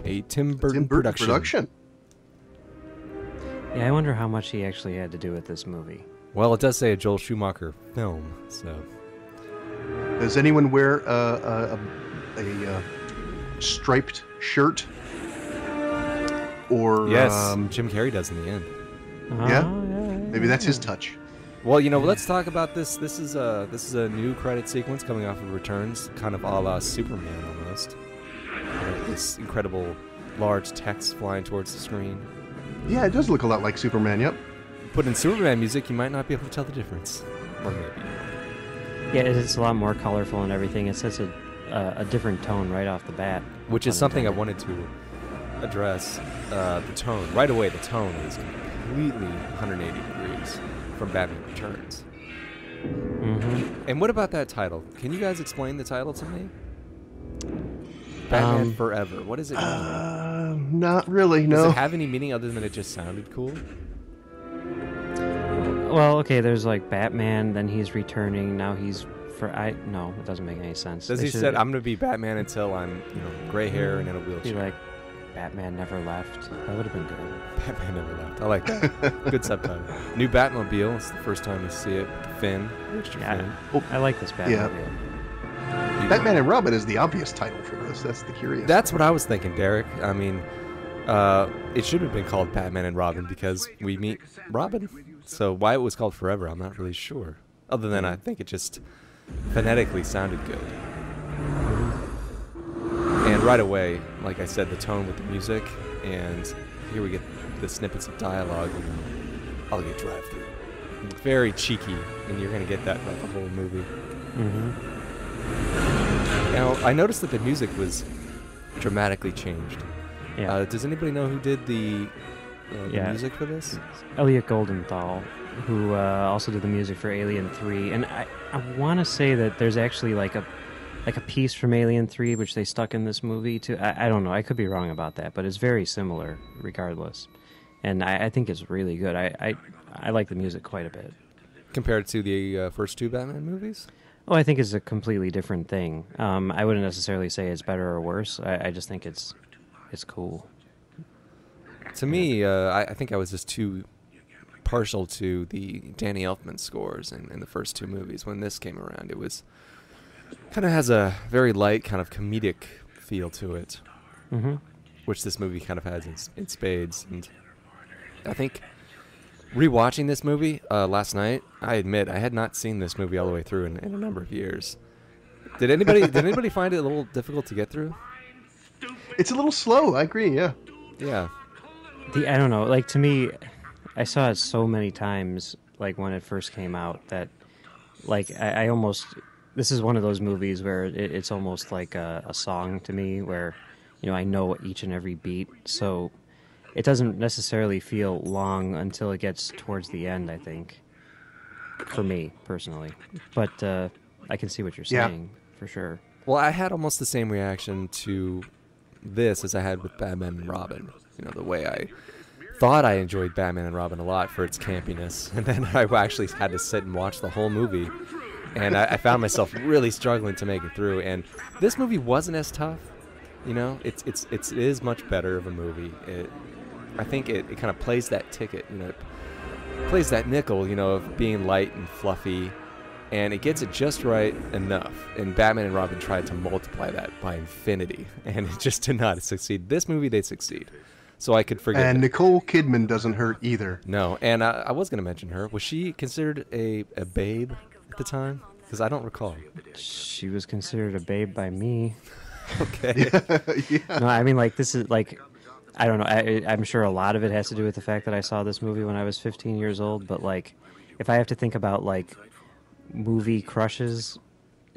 A Tim Burton, Tim Burton production. Yeah, I wonder how much he actually had to do with this movie. Well, it does say a Joel Schumacher film, so. Does anyone wear a striped shirt? Or yes, Jim Carrey does in the end. Yeah, maybe that's his touch. Well, you know, let's talk about this. This is a new credit sequence coming off of Returns, kind of a la Superman almost. This incredible large text flying towards the screen. Yeah, it does look a lot like Superman. Yep. Put in Superman music, you might not be able to tell the difference, or maybe. Yeah, it's a lot more colorful and everything. It sets a different tone right off the bat. Which is something I wanted to address. The tone right away. The tone is completely 180 degrees from Batman Returns. Mm-hmm. And what about that title? Can you guys explain the title to me? Batman Forever. What does it mean? Not really, no. Does it have any meaning other than it just sounded cool? Well, okay, there's like Batman, then he's returning, now he's no, it doesn't make any sense. Does he said, I'm going to be Batman until I'm, gray hair and in a wheelchair? Be like, Batman Never Left. That would have been good. Batman Never Left. I like that. Good subtitle. New Batmobile. It's the first time you see it. Finn. Extra Finn. Oh, I like this Batmobile. Yeah. Batman and Robin is the obvious title for this. That's the curious. That's what I was thinking, Derek. I mean, it should have been called Batman and Robin because we meet Robin. So why it was called Forever, I'm not really sure. Other than I think it just phonetically sounded good. And right away, like I said, the tone with the music, and here we get the snippets of dialogue. I'll get drive-through. Very cheeky, and you're going to get that throughout the whole movie. Mm-hmm. Now, I noticed that the music was dramatically changed. Yeah. Does anybody know who did the music for this? Elliot Goldenthal, who also did the music for Alien 3. And I want to say that there's actually like a piece from Alien 3 which they stuck in this movie too. I don't know. I could be wrong about that, but it's very similar regardless. And I think it's really good. I like the music quite a bit. Compared to the first two Batman movies? Oh, I think it's a completely different thing. I wouldn't necessarily say it's better or worse. I just think it's cool. To me, I think I was just too partial to the Danny Elfman scores in the first two movies. When this came around, it was kind of has a very light kind of comedic feel to it, which this movie kind of has in spades. And I think rewatching this movie last night, I admit I had not seen this movie all the way through in a number of years. Did anybody find it a little difficult to get through? It's a little slow. I agree. Yeah. Yeah. I don't know. Like, to me, I saw it so many times, like, when it first came out, that, like, I almost... This is one of those movies where it's almost like a song to me, where, I know each and every beat, so it doesn't necessarily feel long until it gets towards the end, I think, for me, personally. But I can see what you're saying, for sure. Well, I had almost the same reaction to this as I had with Batman and Robin. The way I thought I enjoyed Batman and Robin a lot for its campiness, and then I actually had to sit and watch the whole movie, and I found myself really struggling to make it through. And this movie wasn't as tough. It is much better of a movie. I think it kind of plays that ticket. It plays that nickel. Of being light and fluffy. And it gets it just right enough. And Batman and Robin tried to multiply that by infinity. And it just did not succeed. This movie, they succeed. So I could forget. And Nicole Kidman doesn't hurt either. No. And I was going to mention her. Was she considered a babe at the time? Because I don't recall. She was considered a babe by me. Okay. Yeah. No, I mean, like, this is, like... I don't know. I'm sure a lot of it has to do with the fact that I saw this movie when I was 15 years old. But, like, if I have to think about, like... movie crushes,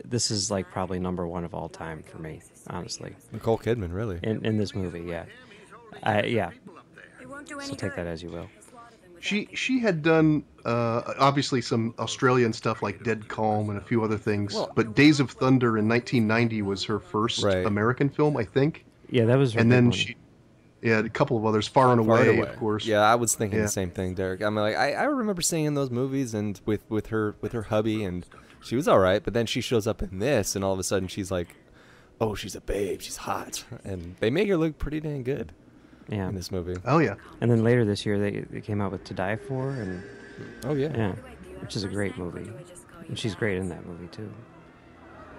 this is like probably number one of all time for me, honestly. Nicole Kidman, really? In this movie, yeah. So take that as you will. She had done obviously some Australian stuff like Dead Calm and a few other things, but Days of Thunder in 1990 was her first American film, I think. Yeah, that was her and then one. she a couple of others, Far and Away, of course. Yeah, I was thinking the same thing, Derek. I mean, like, I remember seeing those movies and with her hubby, and she was all right, but then she shows up in this, and all of a sudden she's like oh, she's a babe, she's hot, and they make her look pretty dang good. Yeah. In this movie. Oh yeah. And then later this year they came out with To Die For, and oh yeah, yeah, which is a great movie, and she's great in that movie too.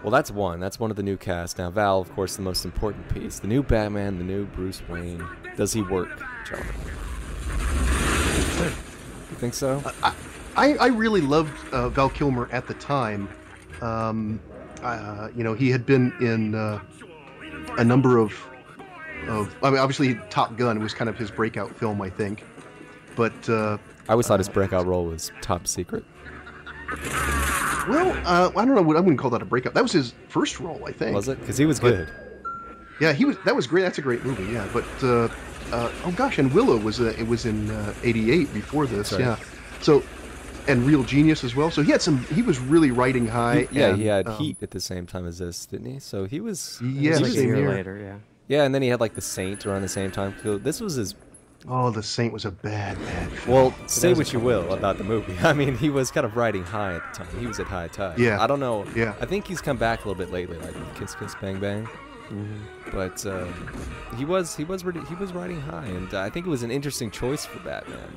Well, that's one of the new cast. Now, Val, of course, the most important piece. The new Batman, the new Bruce Wayne. Does he work, gentlemen? You think so? I really loved Val Kilmer at the time. He had been in a number of I mean, obviously Top Gun was kind of his breakout film, I think. But I always thought his breakout role was Top Secret. Well, I don't know. I wouldn't call that a breakout. That was his first role, I think. Was it? Because he was good. Yeah, he was. That was great. That's a great movie. Yeah, but oh gosh, and Willow was it was in '88 before this. Right. Yeah, so and Real Genius as well. So he had some. He was really riding high. He had Heat at the same time as this, didn't he? So he was. Yeah, like same a year year. later. Yeah. Yeah, and then he had like The Saint around the same time. So this was his. Oh, The Saint was a bad film. Well, say what you will about the movie. I mean, he was kind of riding high at the time. He was at high tide. Yeah. I don't know. Yeah. I think he's come back a little bit lately, like with Kiss Kiss Bang Bang. Mm-hmm. But he was riding high, and I think it was an interesting choice for Batman.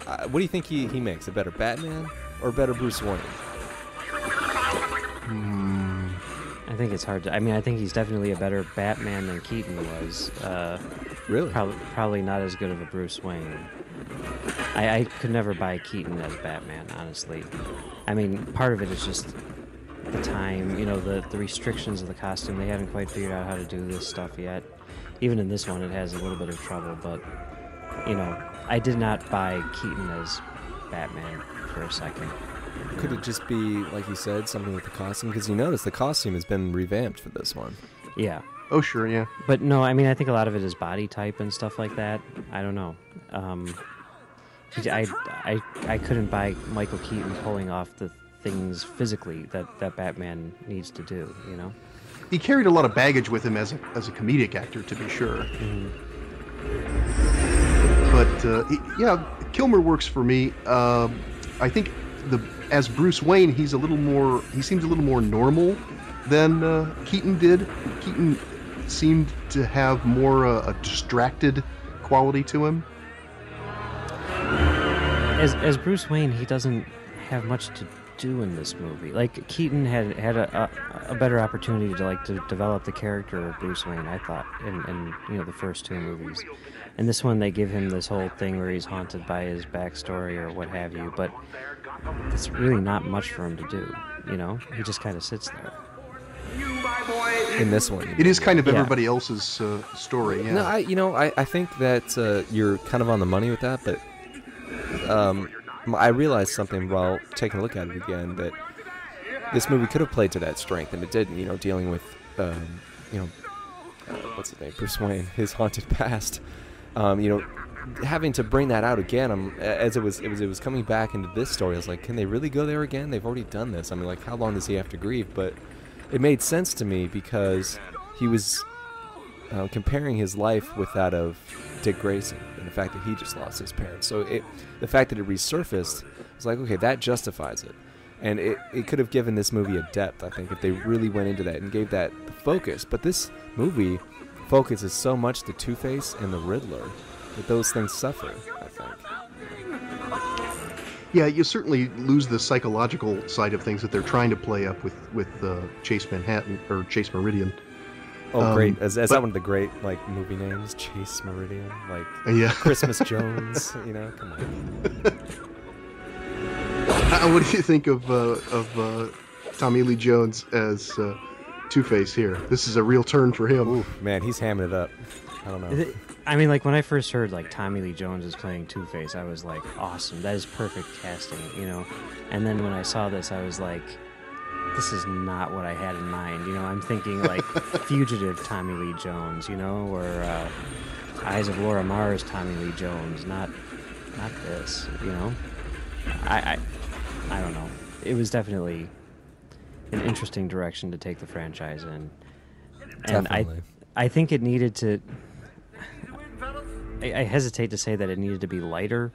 What do you think he makes? A better Batman or a better Bruce Wayne? I think it's hard to. I mean, I think he's definitely a better Batman than Keaton was. Really? Probably not as good of a Bruce Wayne. I could never buy Keaton as Batman, honestly. I mean, part of it is just the time, the restrictions of the costume. They haven't quite figured out how to do this stuff yet. Even in this one, it has a little bit of trouble, but, I did not buy Keaton as Batman for a second. Could it just be, like you said, something with the costume? Because you notice the costume has been revamped for this one. Yeah. Oh, sure, yeah. But no, I mean, I think a lot of it is body type and stuff like that. I don't know. I couldn't buy Michael Keaton pulling off the things physically that Batman needs to do, He carried a lot of baggage with him as a comedic actor, to be sure. But Kilmer works for me. I think as Bruce Wayne, he seems a little more normal than Keaton did. Keaton seemed to have more a distracted quality to him. As Bruce Wayne, he doesn't have much to do in this movie. Like Keaton had a better opportunity to develop the character of Bruce Wayne, I thought, in the first two movies. In this one, they give him this whole thing where he's haunted by his backstory or what have you, but it's really not much for him to do. He just kind of sits there. In this one, it is kind of everybody else's story. Yeah. No, I think that you're kind of on the money with that, but I realized something while taking a look at it again, that this movie could have played to that strength, and it didn't. Dealing with what's his name, Bruce Wayne, his haunted past. Having to bring that out again, as it was coming back into this story, I was like, can they really go there again? They've already done this. I mean, like, how long does he have to grieve? But it made sense to me because he was comparing his life with that of Dick Grayson and the fact that he just lost his parents. So the fact that it resurfaced, was like, okay, that justifies it. And it could have given this movie a depth, I think, if they really went into that and gave that the focus. But this movie focuses so much the Two-Face and the Riddler that those things suffer, I think. Yeah, you certainly lose the psychological side of things that they're trying to play up with Chase Manhattan or Chase Meridian. Oh, great! Is that one of the great movie names? Chase Meridian, Christmas Jones. Come on. What do you think of Tommy Lee Jones as Two-Face here? This is a real turn for him. Ooh, man, he's hamming it up. I don't know. I mean, when I first heard Tommy Lee Jones is playing Two-Face, I was like, awesome, that is perfect casting, And then when I saw this, I was like, this is not what I had in mind. I'm thinking fugitive Tommy Lee Jones, or Eyes of Laura Mars Tommy Lee Jones, not this, I don't know. It was definitely an interesting direction to take the franchise in. And definitely. I think it needed to... I hesitate to say that it needed to be lighter,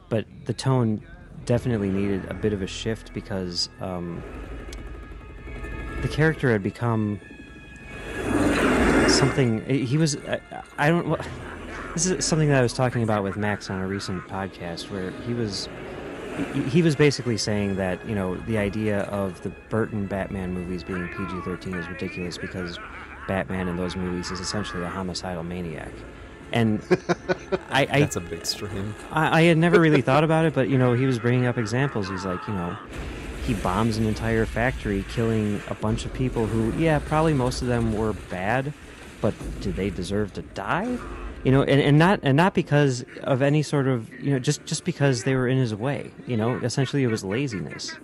but the tone definitely needed a bit of a shift because the character had become something he was. I don't. Well, this is something that I was talking about with Max on a recent podcast, where he was basically saying that, you know, the idea of the Burton Batman movies being PG-13 is ridiculous because Batman in those movies is essentially a homicidal maniac. And That's a bit extreme. I had never really thought about it, but, you know, he was bringing up examples. He's like, you know, he bombs an entire factory, killing a bunch of people who, yeah, probably most of them were bad, but did they deserve to die? You know, and not because of any sort of, you know, just because they were in his way. You know, essentially it was laziness.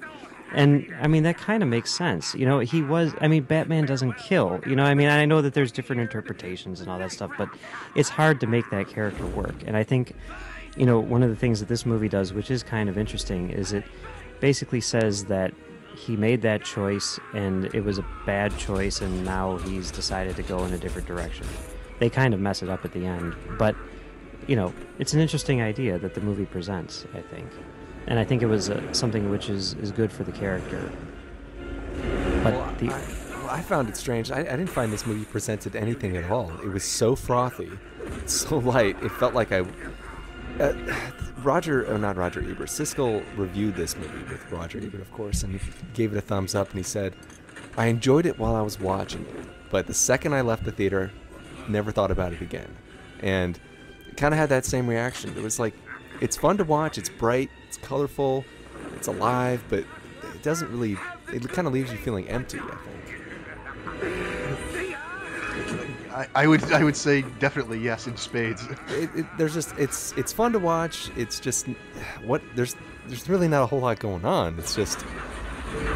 And, I mean, that kind of makes sense. You know, Batman doesn't kill. You know, I mean, I know that there's different interpretations and all that stuff, but it's hard to make that character work. And I think, you know, one of the things that this movie does, which is kind of interesting, is it basically says that he made that choice and it was a bad choice, and now he's decided to go in a different direction. They kind of mess it up at the end, but, you know, it's an interesting idea that the movie presents, I think. And I think it was something which is good for the character. But I found it strange. I didn't find this movie presented anything at all. It was so frothy, so light. It felt like not Roger Ebert. Siskel reviewed this movie with Roger Ebert, of course, and he gave it a thumbs up, and he said, "I enjoyed it while I was watching it, but the second I left the theater, never thought about it again." And kind of had that same reaction. It was like, it's fun to watch, it's bright, it's colorful, it's alive, but it doesn't really, it kind of leaves you feeling empty, I think. I would say definitely yes in spades. It's fun to watch. It's just there's really not a whole lot going on. It's just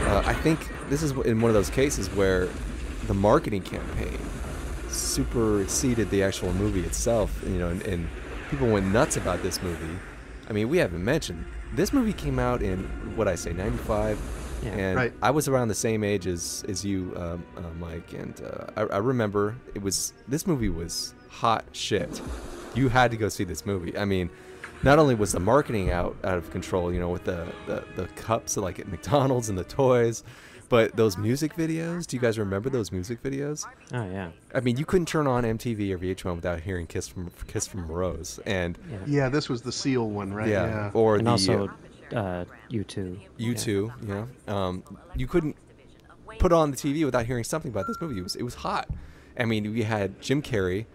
I think this is in one of those cases where the marketing campaign super exceeded the actual movie itself. You know, and people went nuts about this movie. I mean, we haven't mentioned this movie came out in what I say 95. Yeah, and right. I was around the same age as you, Mike, and I remember this movie was hot shit. You had to go see this movie. I mean, not only was the marketing out of control, you know, with the cups like at McDonald's and the toys, but those music videos. Do you guys remember those music videos? Oh yeah. I mean, you couldn't turn on MTV or VH1 without hearing "Kiss from Rose," and Yeah, this was the Seal one, right? yeah, or And the also U2. U2, yeah. You couldn't put on the TV without hearing something about this movie. It was hot. I mean, we had Jim Carrey,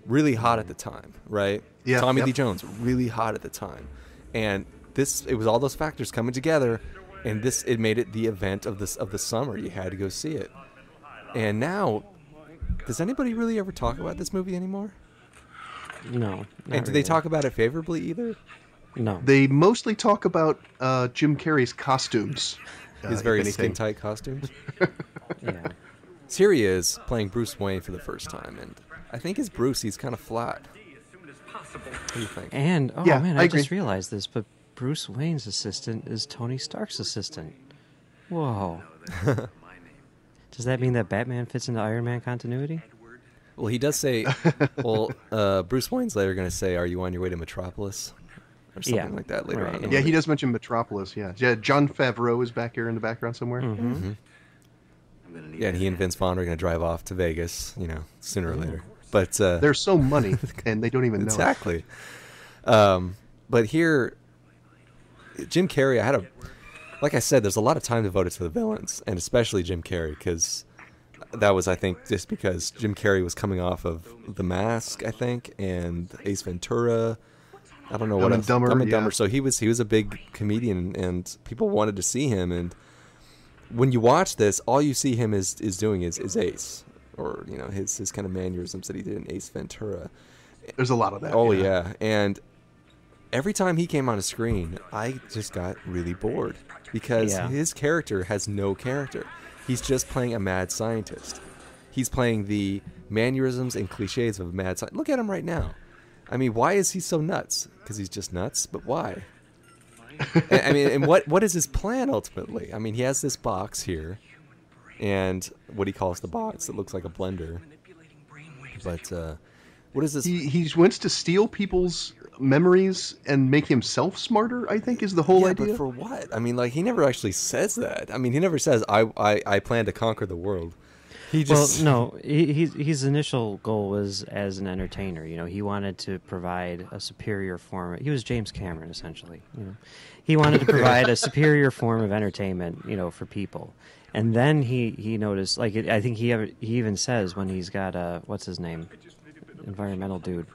really hot at the time, right? Yeah. Tommy Yep. Lee Jones, really hot at the time, and it was all those factors coming together, and it made it the event of the summer. You had to go see it. And now, does anybody really ever talk about this movie anymore? No. And do they talk about it favorably either? No. They mostly talk about Jim Carrey's costumes. His if very anything. skin-tight costumes. Yeah. So here he is playing Bruce Wayne for the first time, and I think as Bruce, he's kind of flat. What do you think? And Yeah, man, I I just agree. realized this, but Bruce Wayne's assistant is Tony Stark's assistant. Whoa. Does that mean that Batman fits into Iron Man continuity? Well, he does say. Bruce Wayne's later going to say, "Are you on your way to Metropolis?" Or something Yeah, like that later right, on. in the Yeah, he movie. does mention Metropolis. Yeah, John Favreau is back here in the background somewhere. Mm-hmm. Yeah, and he and Vince Vaughn are going to drive off to Vegas, you know, sooner or later. But They're so money, and they don't even know. exactly. But here, Jim Carrey, like I said, there's a lot of time devoted to the villains, and especially Jim Carrey, because that was, I think, just because Jim Carrey was coming off of The Mask, I think, and Ace Ventura. I don't know Dumb what and else. Dumber, Dumb and yeah. Dumber. So he was a big comedian, and people wanted to see him. And when you watch this, all you see him is doing is Ace, or you know his kind of mannerisms that he did in Ace Ventura. There's a lot of that. Oh yeah, and every time he came on a screen, I just got really bored because Yeah. his character has no character. He's just playing a mad scientist. He's playing the mannerisms and cliches of a mad scientist. Look at him right now. I mean, why is he so nuts? Because he's just nuts, but why? I mean, and what is his plan ultimately? I mean, he has this box here, and what he calls the box that looks like a blender. But what is this? He wants to steal people's memories and make himself smarter, I think, is the whole Yeah, idea. but for what? I mean, like, he never actually says that. I mean, he never says, I plan to conquer the world. He just Well, no, his initial goal was as an entertainer. You know, he wanted to provide a superior form. He was James Cameron, essentially. You know, he wanted to provide a superior form of entertainment. You know, for people. And then he noticed, like, I think he even says when he's got what's his name, environmental dude,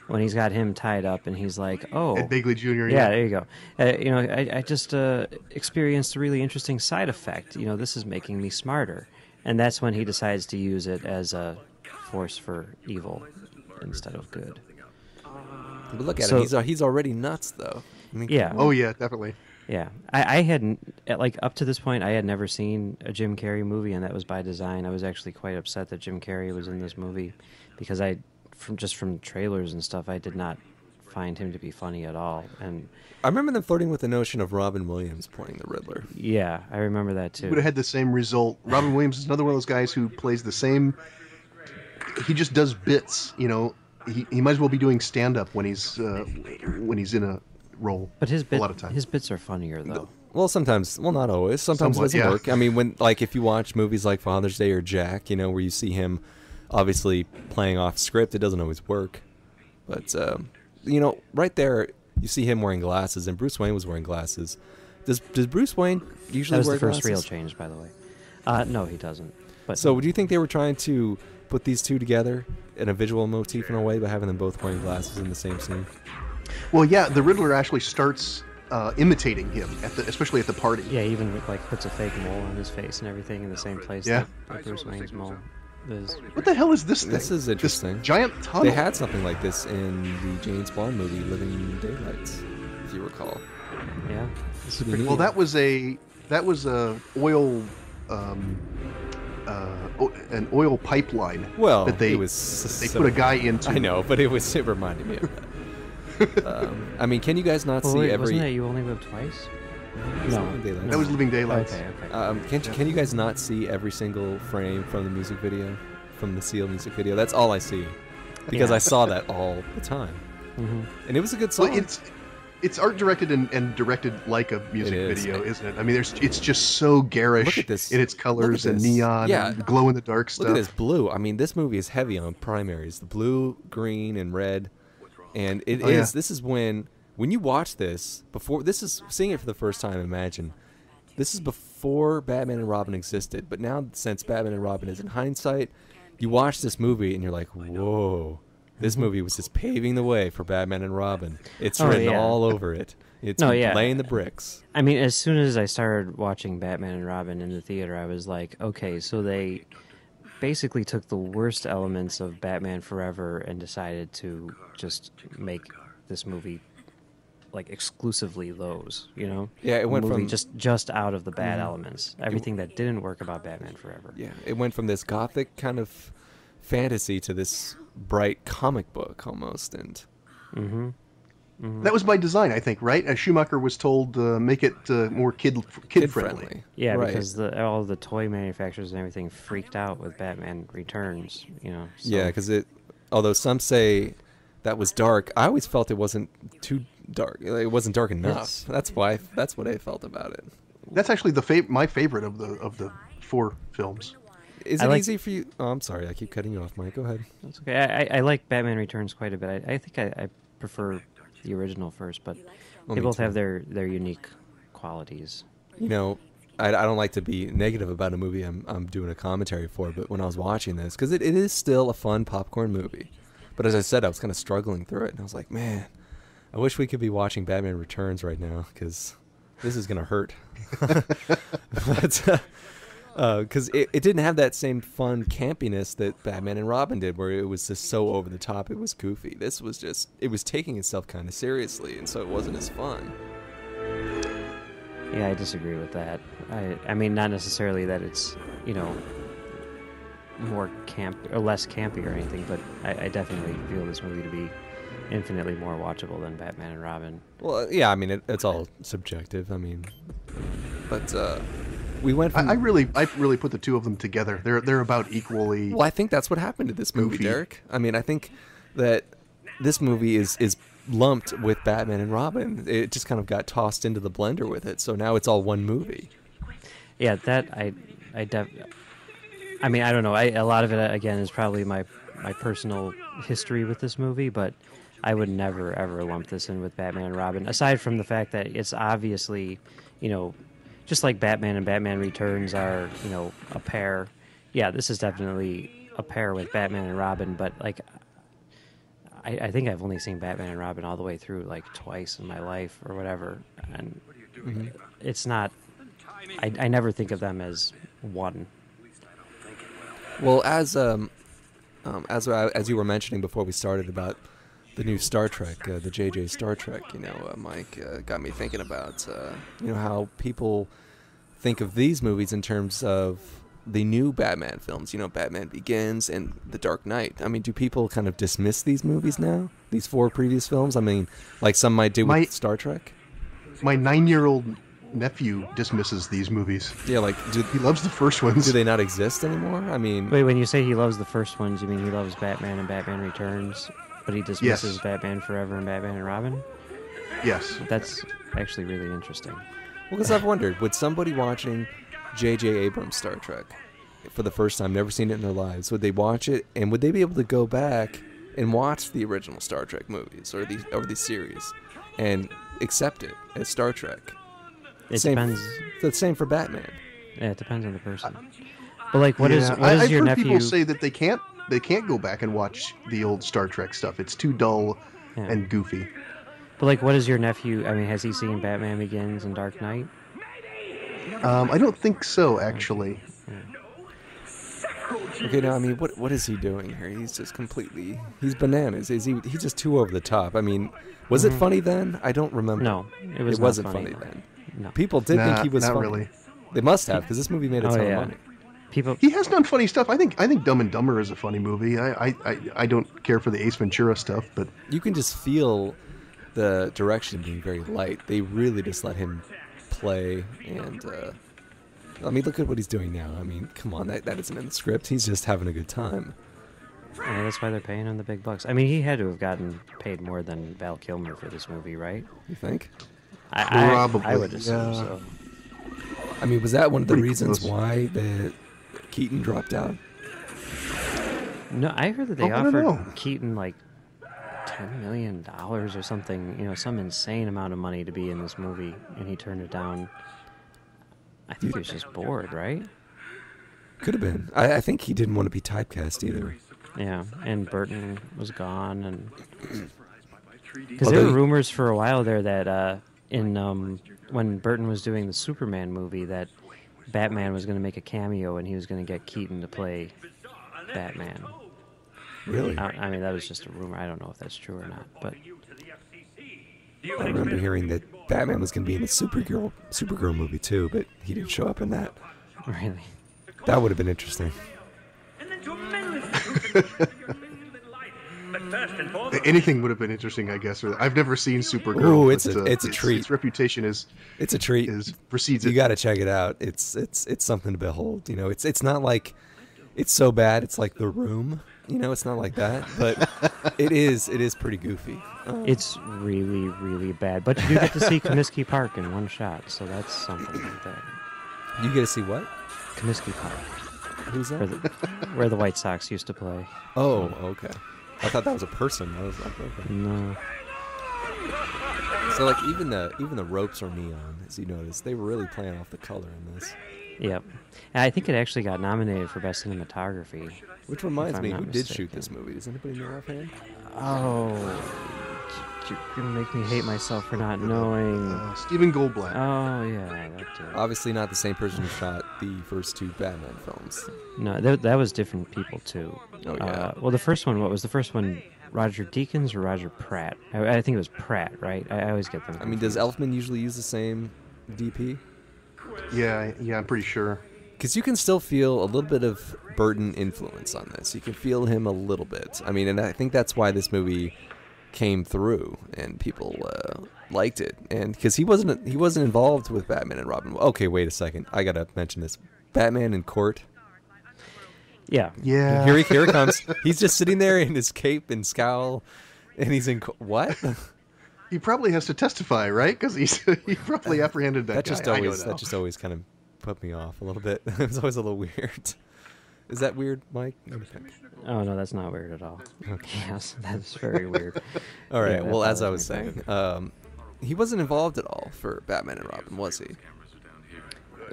when he's got him tied up, and he's like, oh, Ed Begley Jr. yeah, there you go. You know, I just experienced a really interesting side effect. You know, this is making me smarter. And that's when he decides to use it as a force for evil instead of good. but look at So- him. He's already nuts, though. I mean, Yeah. Oh yeah, definitely. Yeah. I hadn't, like, up to this point, I had never seen a Jim Carrey movie, and that was by design. I was actually quite upset that Jim Carrey was in this movie because from trailers and stuff, I did not find him to be funny at all. And I remember them flirting with the notion of Robin Williams playing the Riddler. yeah, I remember that too. Would have had the same result. Robin Williams is another one of those guys who plays the same. He just does bits. You know, he might as well be doing stand up when he's in a role. But a lot of times. his bits are funnier though. Well, sometimes. Well, not always. Sometimes Somewhat, it doesn't yeah. work. I mean, if you watch movies like Father's Day or Jack, you know, where you see him obviously playing off script, it doesn't always work. But you know, right there, you see him wearing glasses, and Bruce Wayne was wearing glasses. Does Bruce Wayne usually That was wear the first glasses? real change, by the way. No, he doesn't. But So, do you think they were trying to put these two together in a visual motif in a way by having them both wearing glasses in the same scene? Well, yeah, the Riddler actually starts imitating him especially at the party. yeah, he even like puts a fake mole on his face and everything in the same place Yeah. that Bruce Wayne's mole is. What the hell is this thing? This is interesting. This giant tunnel. They had something like this in the James Bond movie Living Daylights, if you recall. Yeah, this is Pretty pretty. neat. Well, that was a oil, an oil pipeline. Well, that they it was they put a guy into. I know, but it reminded me of that. I mean, can you guys not Well, see wait, every? wasn't that You Only Live Twice? It's No. Living Daylights. That was Living Daylights. Okay, okay. Can you guys not see every single frame from the music video, from the Seal music video? That's all I see, because Yeah. I saw that all the time, hmm and it was a good song. Well, it's art directed and directed like a music It is. video, isn't it? I mean, it's just so garish Look at this. in its colors Look at and this. neon, Yeah. and glow in the dark stuff. Look at this blue. I mean, this movie is heavy on primaries: the blue, green, and red. And it is. Oh, yeah. This is when you watch this before. This is seeing it for the first time. Imagine, this is before Batman and Robin existed. But now, since Batman and Robin is in hindsight, you watch this movie and you're like, whoa. This movie was just paving the way for Batman and Robin. It's Oh, written yeah. all over it. It's No, yeah. laying the bricks. I mean, as soon as I started watching Batman and Robin in the theater, I was like, okay, so they basically took the worst elements of Batman Forever and decided to just make this movie like exclusively those, you know? Yeah, it went A movie from- just out of the bad elements. Everything that didn't work about Batman Forever. Yeah, it went from this gothic kind of fantasy to this bright comic book almost, and That was by design, I think, right? Schumacher was told make it more kid friendly. Yeah, Right. because all the toy manufacturers and everything freaked out with Batman Returns, you know. So. Yeah, because although some say that was dark, I always felt it wasn't too dark. It wasn't dark enough. It's- That's what I felt about it. That's actually my favorite of the four films. Is I it like- easy for you? Oh, I'm sorry, I keep cutting you off, Mike. Go ahead. That's okay. I like Batman Returns quite a bit. I think I prefer the original first, but Well, they me both too. have their unique qualities. You know, I don't like to be negative about a movie I'm doing a commentary for, but when I was watching this, because it is still a fun popcorn movie, but as I said, I was kind of struggling through it, and I was like, man, I wish we could be watching Batman Returns right now, because this is gonna hurt. But because it didn't have that same fun campiness that Batman and Robin did, where it was just so over the top, it was goofy. This was just, it was taking itself kind of seriously, and so it wasn't as fun. Yeah, I disagree with that. I mean, not necessarily that it's, you know, more camp or less campy or anything, but I definitely feel this movie to be infinitely more watchable than Batman and Robin. Well, yeah, I mean, it's all subjective. I mean, but we went from. I really put the two of them together. They're about equally. Well, I think that's what happened to this movie, Goofy. Derek. I mean, I think that this movie is lumped with Batman and Robin. It just kind of got tossed into the blender with it, so now it's all one movie. Yeah, that I mean, I don't know. A lot of it, again, is probably my personal history with this movie, but I would never, ever lump this in with Batman and Robin, aside from the fact that it's obviously, just like Batman and Batman Returns are, a pair. Yeah, this is definitely a pair with Batman and Robin, but, like, I think I've only seen Batman and Robin all the way through, like, twice in my life or whatever, and it's not... I never think of them as one. Well, as you were mentioning before we started about the new Star Trek, the JJ Star Trek, Mike got me thinking about how people think of these movies in terms of the new Batman films. Batman Begins and The Dark Knight. I mean, do people kind of dismiss these movies now? These 4 previous films? I mean, like some might do with Star Trek. My 9-year-old nephew dismisses these movies. Yeah, like he loves the first ones. Do they not exist anymore? I mean, wait, when you say he loves the first ones, you mean he loves Batman and Batman Returns, but he dismisses Batman Forever and Batman and Robin? Yes. That's actually really interesting. Well, because I've wondered, would somebody watching J.J. Abrams' Star Trek for the first time, never seen it in their lives, would they watch it and would they be able to go back and watch the original Star Trek movies or these series and accept it as Star Trek? It depends. The same for Batman. Yeah, it depends on the person. But like, what is I've your heard nephew? People say that they can't go back and watch the old Star Trek stuff. It's too dull and goofy. But like, what is your nephew? I mean, has he seen Batman Begins and Dark Knight? I don't think so, actually. Okay, now I mean, what is he doing here? He's just completely, he's bananas. He's just too over the top. I mean, was it funny then? I don't remember. No, it wasn't funny then. No. People did think he was not funny. Really. They must have, because this movie made a ton of money. He has done funny stuff. I think Dumb and Dumber is a funny movie. I don't care for the Ace Ventura stuff, but you can just feel the direction being very light. They really just let him play, and I mean, look at what he's doing now. I mean, come on, that isn't in the script. He's just having a good time. Yeah, that's why they're paying him the big bucks. I mean, he had to have gotten paid more than Val Kilmer for this movie, right? You think? Probably. I would assume so. I mean, was that one of the Pretty reasons close. why Keaton dropped out? No, I heard that they I don't know. offered Keaton like $10 million or something, some insane amount of money to be in this movie, and he turned it down. I think he was just bored, right? Could have been. I think he didn't want to be typecast either. Yeah, and Burton was gone, and because there were rumors for a while there that when Burton was doing the Superman movie, that Batman was going to make a cameo and he was going to get Keaton to play Batman. Really? I mean, that was just a rumor. I don't know if that's true or not, but I remember hearing that Batman was going to be in the Supergirl movie too, but he didn't show up in that. really. That would have been interesting. Anything would have been interesting, I guess. I've never seen Supergirl. Ooh, it's but, a treat. Its reputation It's a treat. precedes You it. got to check it out. It's something to behold. It's not like it's so bad. It's like The Room. It's not like that, but it is pretty goofy. It's really, really bad. But you do get to see Comiskey Park in one shot, so that's something like that. You get to see what? Comiskey Park, Who's that? where the White Sox used to play. Oh, okay. I thought that was a person. I was like, okay. No. So like even the ropes are neon, as you notice. They were really playing off the color in this. Yep. And I think it actually got nominated for Best Cinematography. Which reminds I'm me, not who did mistaken. shoot this movie? Does anybody know offhand? Oh. You're going to make me hate myself for not knowing. Stephen Goldblatt. Oh, yeah, that too. Obviously not the same person who shot the first 2 Batman films. No, that was different people, too. Oh, yeah. Well, the first one, what was the first one? Roger Deakins or Roger Pratt? I think it was Pratt, right? I always get them I mean, does confused. Elfman usually use the same DP? Yeah, I'm pretty sure. Because you can still feel a little bit of Burton influence on this. You can feel him a little bit. I mean, and I think that's why this movie came through and people liked it. And because he wasn't involved with Batman and Robin. Okay, wait a second. I gotta mention this. Batman in court. Yeah. Yeah. Here he comes. He's just sitting there in his cape and scowl, and he's in what? He probably has to testify, right? Because he probably apprehended that guy. That just always kind of put me off a little bit. It was always a little weird. Is that weird, Mike? Let me think. Oh no, that's not weird at all. Yes, that's very weird. All right. Yeah, that well, as I bothers was me. saying, he wasn't involved at all for Batman and Robin, was he?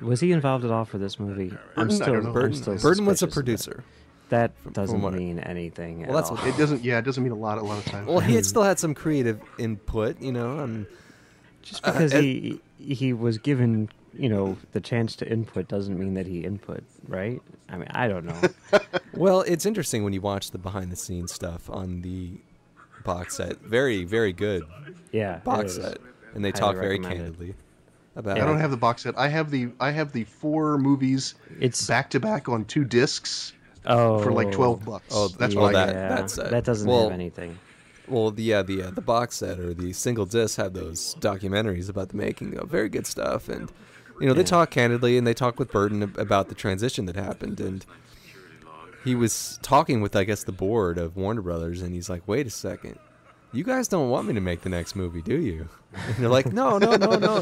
Was he involved at all for this movie? Burton, I don't know. Burton, I'm still Burton was a suspicious of producer. That from doesn't what I- mean anything. Well, at that's all. what- It doesn't. Yeah, it doesn't mean a lot of times. Well, he had still had some creative input, you know, and Just because and- he was given, the chance to input doesn't mean that he input, right? I mean, I don't know. well, it's interesting when you watch the behind-the-scenes stuff on the box set. Very, very good Yeah, it box is. set, and they Highly talk very recommended. candidly about. I don't have the box set. I have the 4 movies It's back to back on 2 discs oh for like $12. Oh, That's well, what I that- get. that's it. that doesn't Well, have anything. Well, the box set or the single disc have those documentaries about the making of very good stuff, and they Yeah. talk candidly, and they talk with Burton about the transition that happened, and he was talking with, I guess, the board of Warner Brothers, and he's like, "Wait a second, you guys don't want me to make the next movie, do you?" And they're like, "No,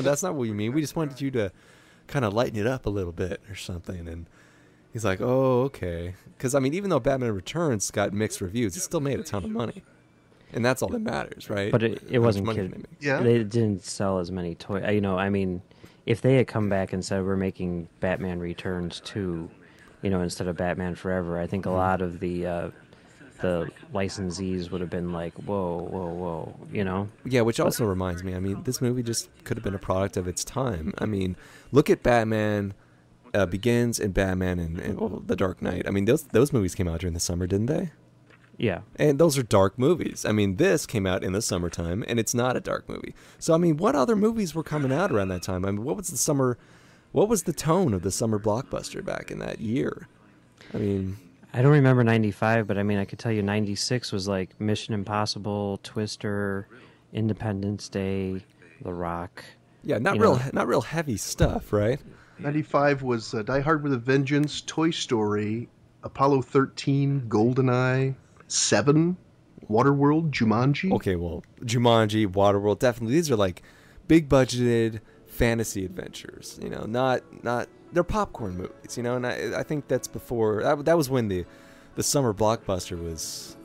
that's not what you mean. We just wanted you to kind of lighten it up a little bit or something." And he's like, "Oh, okay," because I mean, even though Batman Returns got mixed reviews, it still made a ton of money. And that's all that matters, right? But it How much wasn't money kid. they make. Yeah. They didn't sell as many toys. I mean, if they had come back and said we're making Batman Returns 2, instead of Batman Forever, I think a lot of the licensees would have been like, whoa, Yeah, which also reminds me, I mean, this movie just could have been a product of its time. I mean, look at Batman Begins and Batman and The Dark Knight. I mean, those movies came out during the summer, didn't they? Yeah. And those are dark movies. I mean, this came out in the summertime, and it's not a dark movie. So, I mean, what other movies were coming out around that time? I mean, what was the tone of the summer blockbuster back in that year? I mean, I don't remember 95, but I mean, I could tell you 96 was like Mission Impossible, Twister, Independence Day, The Rock. yeah, not You real, know. not real heavy stuff, right? 95 was Die Hard with a Vengeance, Toy Story, Apollo 13, GoldenEye, 7, Waterworld, Jumanji. Okay, well, Jumanji, Waterworld, definitely. These are like big budgeted fantasy adventures. Not they're popcorn movies. And I think that's before that was when the summer blockbuster was,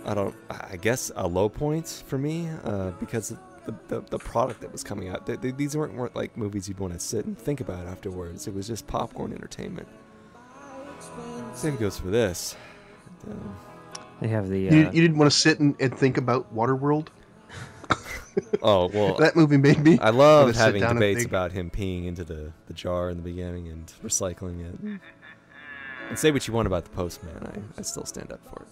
I guess a low point for me because of the product that was coming out. These weren't like movies you'd want to sit and think about afterwards. It was just popcorn entertainment. Same goes for this. They have the. You didn't want to sit and think about Waterworld? Oh well, That movie made me. I love wanna sit having down and debates think. about him peeing into the jar in the beginning and recycling it. And say what you want about the Postman, I still stand up for it,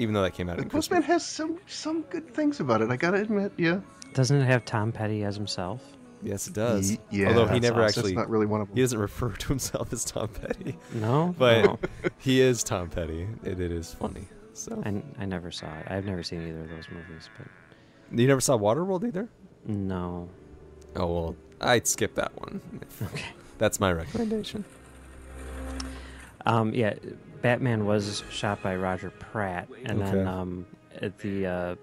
even though that came out. The in Postman Christmas. has some good things about it. I gotta admit, yeah. Doesn't it have Tom Petty as himself? Yes, it does. Yeah, Although he that's never awesome. actually, That's not really one of them. he doesn't refer to himself as Tom Petty, No, but No. he is Tom Petty. It is funny. So I never saw it. I've never seen either of those movies, but you never saw Waterworld either? no. Oh well, I'd skip that one. Okay. That's my recommendation. Yeah, Batman was shot by Roger Pratt, and Okay. then the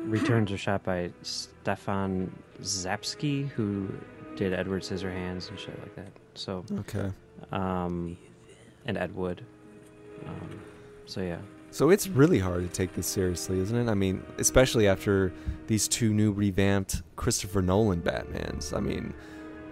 Returns were shot by Stefan Zapsky, who did Edward Scissorhands and shit like that. So, Okay. and Ed Wood. So yeah. So it's really hard to take this seriously, isn't it? I mean, especially after these 2 new revamped Christopher Nolan Batmans. I mean,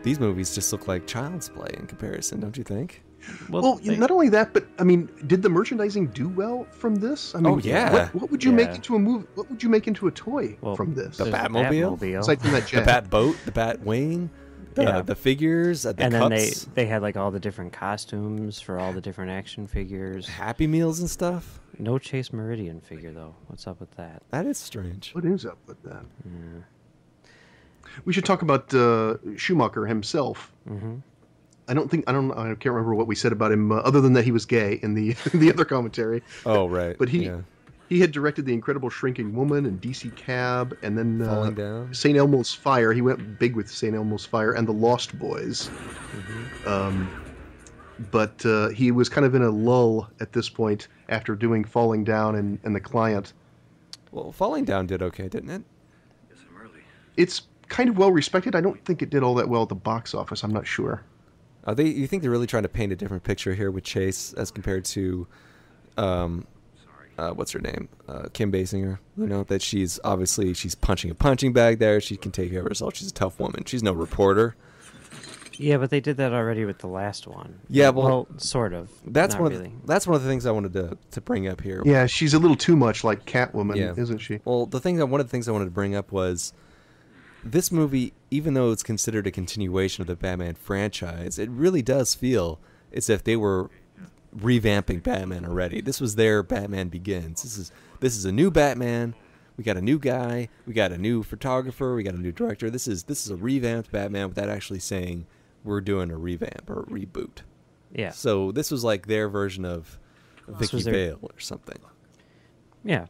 these movies just look like child's play in comparison, don't you think? Well, not only that, but I mean, did the merchandising do well from this? I mean, Oh, yeah. What would you make Yeah. into a movie? What would you make into a toy Well, from this? The there's Batmobile? Aside from that The jet. Bat Boat, the Bat Wing, the figures, the and then cups, they had like all the different costumes for all the different action figures. Happy Meals and stuff. No Chase Meridian figure though. What's up with that? That is strange. What is up with that? Yeah. We should talk about Schumacher himself. Mm-hmm. I can't remember what we said about him other than that he was gay in the the other commentary. Oh, right. But he yeah. he had directed The Incredible Shrinking Woman and DC Cab, and then Falling Down. St. Elmo's Fire. He went big with St. Elmo's Fire and The Lost Boys. But he was kind of in a lull at this point after doing Falling Down and The Client. Well, Falling Down did okay, didn't it? It's kind of well respected. I don't think it did all that well at the box office. I'm not sure. You think they're really trying to paint a different picture here with Chase as compared to, what's her name, Kim Basinger? You know, that she's punching a punching bag there. She can take care of herself. She's a tough woman. She's no reporter. Yeah, but they did that already with the last one. Yeah, well, sort of. That's Not one. really. That's one of the things I wanted to bring up here. Yeah, she's a little too much like Catwoman, Yeah. isn't she? Well, one of the things I wanted to bring up was this movie, even though it's considered a continuation of the Batman franchise, it really does feel as if they were revamping Batman already. This was their Batman Begins. This is a new Batman. We got a new guy. We got a new photographer. We got a new director. This is a revamped Batman without actually saying we're doing a revamp or a reboot. Yeah. So this was like their version of This Vicky was their- Vale or something. Yeah.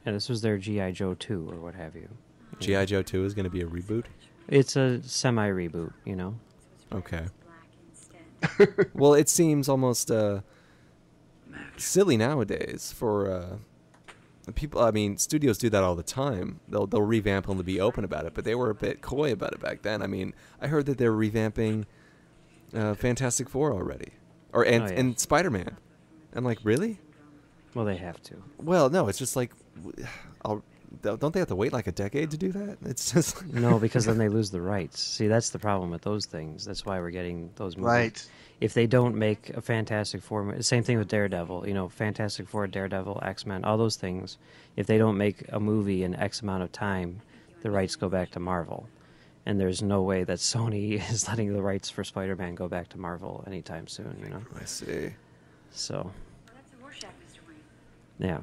Yeah, this was their G.I. Joe 2 or what have you. G.I. Joe 2 is going to be a reboot? It's a semi-reboot, you know? Okay. Well, it seems almost silly nowadays for people. I mean, studios do that all the time. They'll revamp them to be open about it, but they were a bit coy about it back then. I mean, I heard that they're revamping Fantastic Four already, and Spider-Man. I'm like, really? Well, they have to. Well, no, it's just like, don't they have to wait like a decade to do that? It's just No, because then they lose the rights. See, that's the problem with those things. That's why we're getting those movies. Right. If they don't make a Fantastic Four, same thing with Daredevil. You know, Fantastic Four, Daredevil, X-Men, all those things. If they don't make a movie in X amount of time, the rights go back to Marvel. And there's no way that Sony is letting the rights for Spider-Man go back to Marvel anytime soon, you know? I see. So, yeah.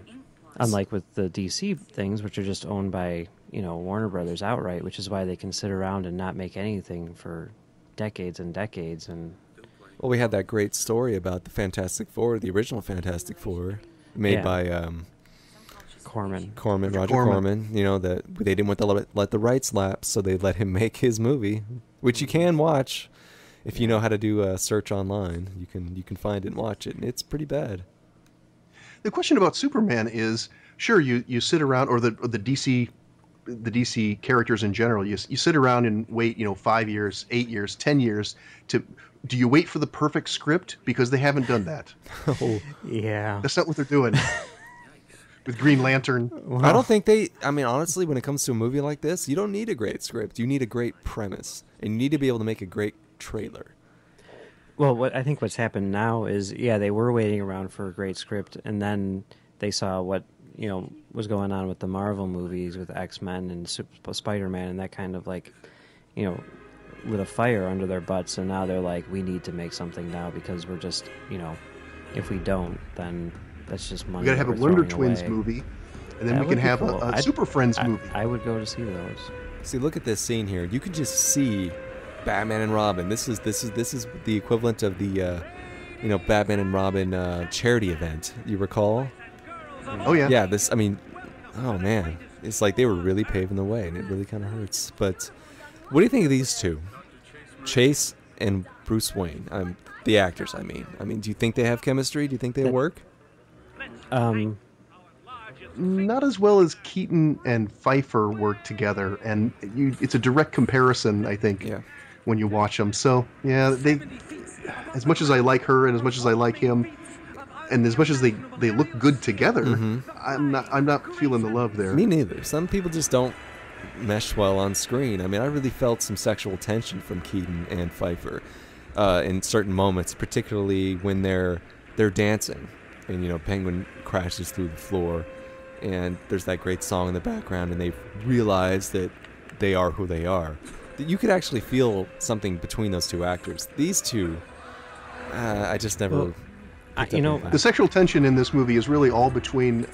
Unlike with the DC things, which are just owned by, you know, Warner Brothers outright, which is why they can sit around and not make anything for decades and decades. And Well, we had that great story about the Fantastic Four, the original Fantastic Four, made Yeah. by Corman. Roger Corman. Corman. You know, that they didn't want to let the rights lapse, so they let him make his movie, which you can watch if you know how to do a search online. You can find it and watch it, and it's pretty bad. The question about Superman is, sure, you sit around, or the DC characters in general, you sit around and wait, 5 years, 8 years, 10 years do you wait for the perfect script? Because they haven't done that. Oh. Yeah. That's not what they're doing. With Green Lantern. I don't think I mean, honestly, when it comes to a movie like this, you don't need a great script. You need a great premise, and you need to be able to make a great trailer. Well, I think what's happened now is, yeah, they were waiting around for a great script, and then they saw what, was going on with the Marvel movies, with X-Men and Spider-Man, and that kind of like, lit a fire under their butts, and now they're like, we need to make something now because we're just, if we don't, then that's just money. We gotta have a we're Wonder throwing Twins away. movie, and then That we would can be have cool. a Super Friends movie. I would go to see those. See, look at this scene here. You can just see Batman and Robin. This is the equivalent of the Batman and Robin charity event. You recall? Oh yeah. Yeah. I mean, oh man, it's like they were really paving the way, and it really kind of hurts. But what do you think of these two, Chase and Bruce Wayne? The actors. I mean, do you think they have chemistry? Do you think they work? Not as well as Keaton and Pfeiffer work together, and it's a direct comparison, I think, Yeah. when you watch them. So yeah, they, as much as I like her and as much as I like him, and as much as they look good together, I'm not feeling the love there. Me neither. Some people just don't mesh well on screen. I mean, I really felt some sexual tension from Keaton and Pfeiffer in certain moments, particularly when they're dancing, and Penguin crashes through the floor, and there's that great song in the background, and they realize that they are who they are. You could actually feel something between those two actors. These two, I just never. Well, picked up anything. The sexual tension in this movie is really all between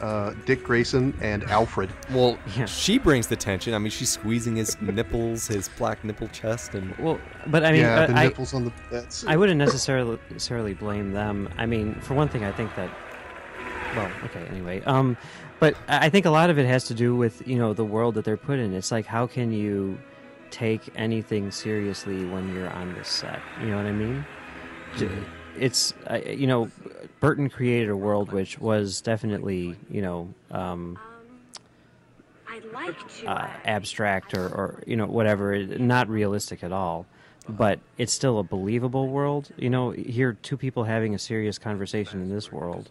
Dick Grayson and Alfred. Well, Yeah. she brings the tension. I mean, she's squeezing his nipples, his black nipple chest, and Well, but I mean, yeah, the I nipples on the. That's, I wouldn't necessarily blame them. I mean, for one thing, I think that. Well, okay. Anyway, but I think a lot of it has to do with the world that they're put in. It's like, how can you take anything seriously when you're on the set? You know what I mean? It's Burton created a world which was definitely I'd like to. abstract or whatever, not realistic at all. but it's still a believable world. You know, here two people having a serious conversation in this world,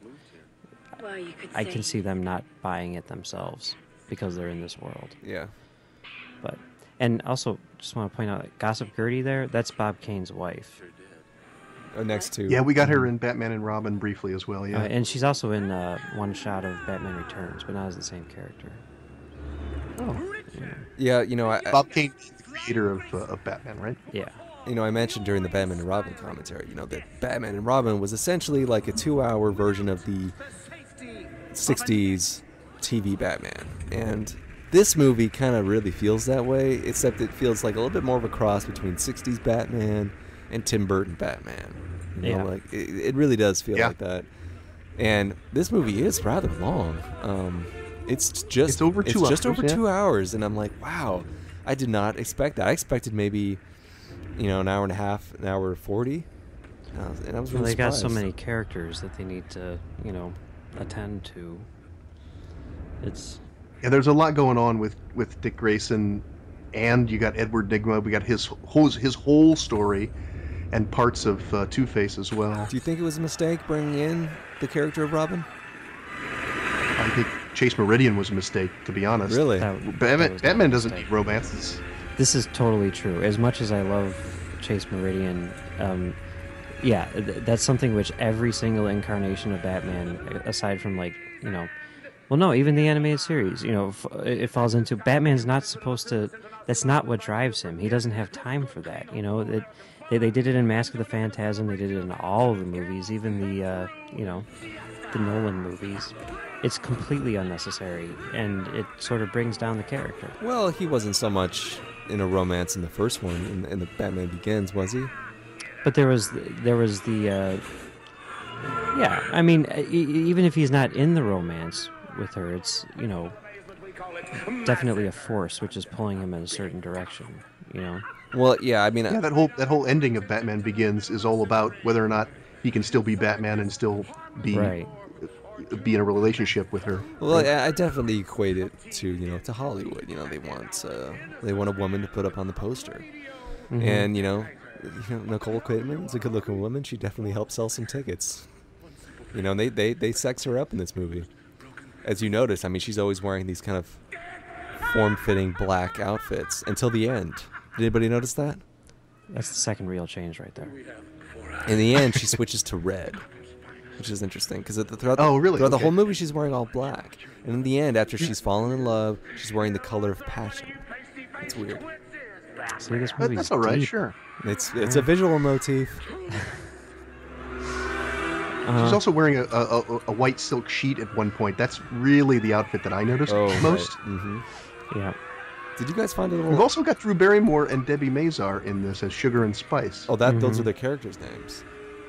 I can see them not buying it themselves because they're in this world. Yeah. But and also just want to point out, Gossip Gertie there, that's Bob Kane's wife. Next to. Yeah, we got her in Batman and Robin briefly as well. Yeah, And she's also in one shot of Batman Returns, but not as the same character. oh. Yeah, you know, Bob Kane, the creator of Batman, right? Yeah. you know, I mentioned during the Batman and Robin commentary, you know, that Batman and Robin was essentially like a 2-hour version of the 60s TV Batman. And this movie kind of really feels that way, except it feels like a little bit more of a cross between 60s Batman and Tim Burton Batman. You know, Yeah. like it really does feel like that. And this movie is rather long. It's over 2 just over hours, yeah. 2 hours, and I'm like, wow, I did not expect that. I expected maybe, you know, an hour and a half, an hour 40. And I was Well, really they got surprised. so many characters that they need to, you know, attend to. It's Yeah, there's a lot going on with Dick Grayson, and you got Edward Nygma. We got his whole story, and parts of Two-Face as well. Do you think it was a mistake bringing in the character of Robin? I think Chase Meridian was a mistake, to be honest. Really? Batman, was Batman a doesn't mistake. need romances. This is totally true. As much as I love Chase Meridian, that's something which every single incarnation of Batman, aside from like, you know, well, no, even the animated series, you know, it falls into. Batman's not supposed to. That's not what drives him. He doesn't have time for that. You know, they did it in Mask of the Phantasm. They did it in all of the movies, even the the Nolan movies. It's completely unnecessary, and it sort of brings down the character. Well, he wasn't so much in a romance in the first one, in the Batman Begins, was he? But there was the yeah. I mean, even if he's not in the romance with her, it's, you know, definitely a force which is pulling him in a certain direction. You know. Well, yeah, I mean, Yeah, that whole ending of Batman Begins is all about whether or not he can still be Batman and still be Right. be in a relationship with her. well, I definitely equate it to, you know, to Hollywood. You know, they want a woman to put up on the poster, Mhm. and you know, Nicole Kidman is a good-looking woman. She definitely helped sell some tickets. You know, and they sex her up in this movie, as you notice. I mean, she's always wearing these kind of form-fitting black outfits until the end. Did anybody notice that? That's the second real change right there. In the end, she switches to red, which is interesting because throughout Oh, really? throughout the Okay. whole movie she's wearing all black, and in the end, after she's fallen in love, she's wearing the color of passion. It's weird. See, this But movie's that's all right, deep. sure. It's a visual motif. She's also wearing a white silk sheet at one point. That's really the outfit that I noticed most. Mm-hmm. Yeah. Did you guys find it a We've little? also got Drew Barrymore and Debbie Mazar in this as Sugar and Spice. Oh, those Mhm. are their characters' names.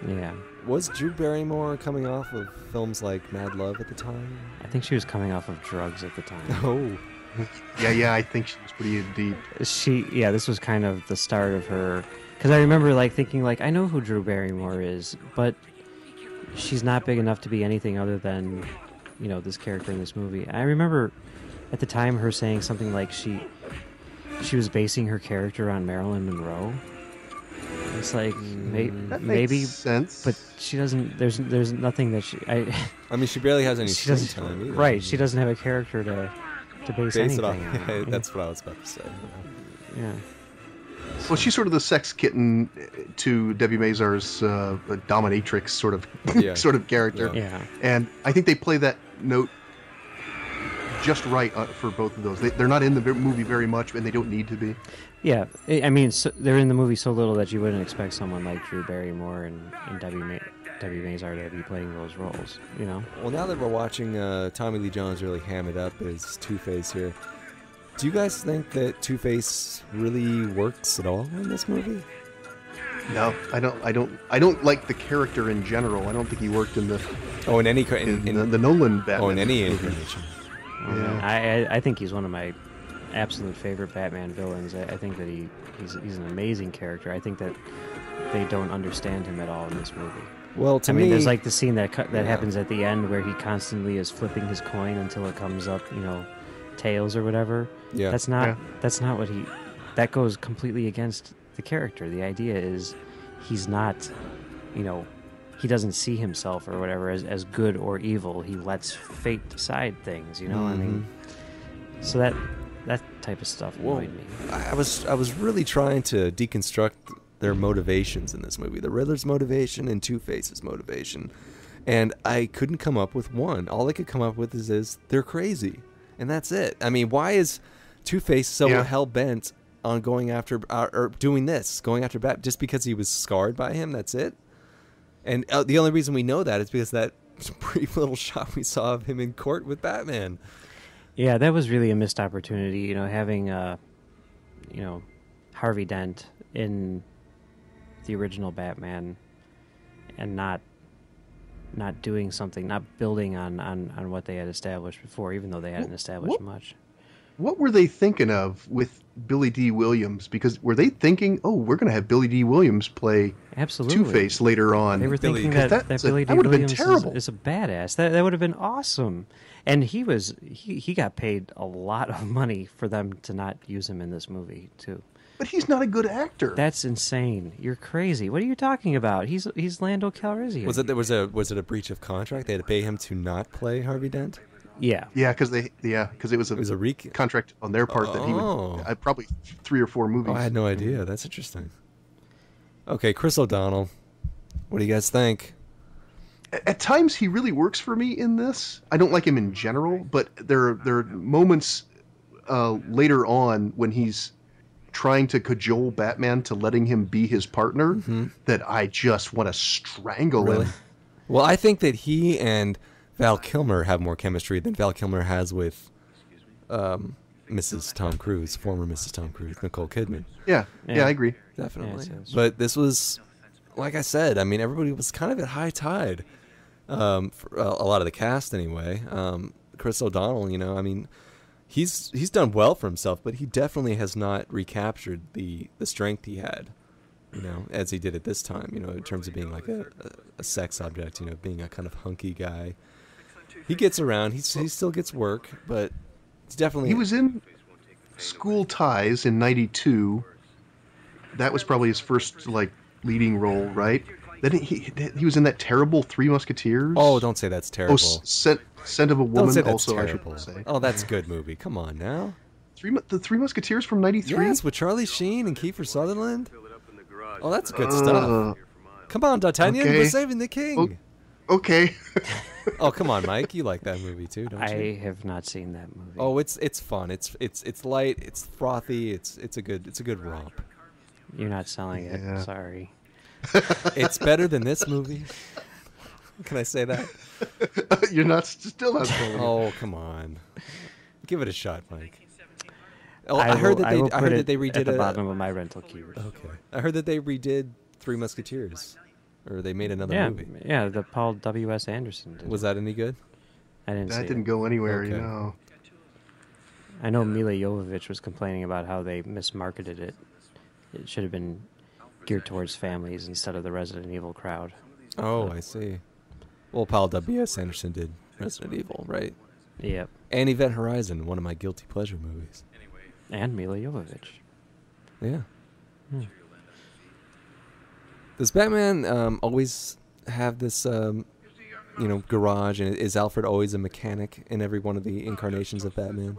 Yeah. Was Drew Barrymore coming off of films like Mad Love at the time? I think she was coming off of drugs at the time. Oh, Yeah, I think she was pretty deep. This was kind of the start of her, because I remember like thinking like, I know who Drew Barrymore is, but she's not big enough to be anything other than, you know, this character in this movie. I remember at the time her saying something like she was basing her character on Marilyn Monroe. It's like That maybe, makes sense. but she doesn't. There's nothing that I mean, she barely has any she screen doesn't. time either. Right, she doesn't have a character to base Base it anything off. on. That's what I was about to say. Yeah. Well, she's sort of the sex kitten to Debbie Mazar's dominatrix sort of Yeah. sort of character. Yeah. And I think they play that note just right for both of those. They're not in the movie very much, and they don't need to be. Yeah, I mean, they're in the movie so little that you wouldn't expect someone like Drew Barrymore and Debbie Mazar to be playing those roles, you know? Well, now that we're watching Tommy Lee Jones really ham it up as Two-Face here, do you guys think that Two-Face really works at all in this movie? No, I don't like the character in general. I don't think he worked in the Oh, in any the Nolan Batman. oh, in any movie. incarnation. Yeah. I think he's one of my absolute favorite Batman villains. I think that he's an amazing character. I think that they don't understand him at all in this movie. Well, to I me, mean, there's like the scene that Yeah. happens at the end where he constantly is flipping his coin until it comes up, you know, tails or whatever. yeah, That's not what that goes completely against the character. The idea is he's not, you know, he doesn't see himself or whatever as good or evil. He lets fate decide things, you know? I mean, so that type of stuff annoyed me. I was really trying to deconstruct their motivations in this movie. The Riddler's motivation and Two-Face's motivation. And I couldn't come up with one. All I could come up with is they're crazy. And that's it. I mean, why is Two-Face so hell-bent on going after, or doing this, going after Bat, just because he was scarred by him? That's it? And the only reason we know that is because that brief little shot we saw of him in court with Batman. Yeah, that was really a missed opportunity, you know, having, you know, Harvey Dent in the original Batman and not doing something, not building on what they had established before, even though they hadn't established much. What were they thinking of with Billy D. Williams? Because were they thinking, oh, we're going to have Billy D. Williams play Two-Face later on? They were thinking that Billy D. Williams is a badass. That would have been awesome. And he got paid a lot of money for them to not use him in this movie, too. But he's not a good actor. That's insane. You're crazy. What are you talking about? He's Lando Calrissian. Was it a breach of contract? They had to pay him to not play Harvey Dent? Yeah. Yeah, because it was a contract on their part that he would probably 3 or 4 movies. Oh, I had no idea. That's interesting. Okay, Chris O'Donnell. What do you guys think? At times, he really works for me in this. I don't like him in general, but there are moments later on when he's trying to cajole Batman to letting him be his partner that I just want to strangle him. Well, I think that he and Val Kilmer have more chemistry than Val Kilmer has with Mrs. Tom Cruise, former Mrs. Tom Cruise, Nicole Kidman. Yeah, I agree. Definitely. Yeah, but this was, like I said, I mean, everybody was kind of at high tide. For a lot of the cast, anyway. Chris O'Donnell, you know, I mean, he's done well for himself, but he definitely has not recaptured the strength he had, you know, as he did at this time, you know, in terms of being like a sex object, you know, being a kind of hunky guy. He gets around. He still gets work, but it's definitely... He was in School Ties in '92. That was probably his first, like, leading role, right? Then he was in that terrible Three Musketeers. Oh, don't say that's terrible. Oh, Scent of a Woman. Don't say that's also terrible. I should say. Oh, that's a good movie. Come on now. The Three Musketeers from '93. Yes, with Charlie Sheen and Kiefer Sutherland. Oh, that's good stuff. Come on, D'Artagnan, we're saving the king. Okay. Oh, come on, Mike. You like that movie too, don't you? I have not seen that movie. Oh, it's fun. It's light. It's frothy. It's a good romp. You're not selling it. Sorry. It's better than this movie. Can I say that? You're not still not selling it. Oh, come on. Give it a shot, Mike. Oh, I heard that they redid at the bottom of my rental queue. Okay. I heard that they redid Three Musketeers, or they made another movie. Yeah, the Paul W.S. Anderson did. Was that any good? I didn't see it. That didn't go anywhere, Okay. you know. I know Mila Jovovich was complaining about how they mismarketed it. It should have been geared towards families instead of the Resident Evil crowd. Oh, I see. Well, Paul W.S. Anderson did Resident Evil, right? Yep. And Event Horizon, one of my guilty pleasure movies. And Mila Jovovich. Yeah. Does Batman always have this, garage? And is Alfred always a mechanic in every one of the incarnations of Batman?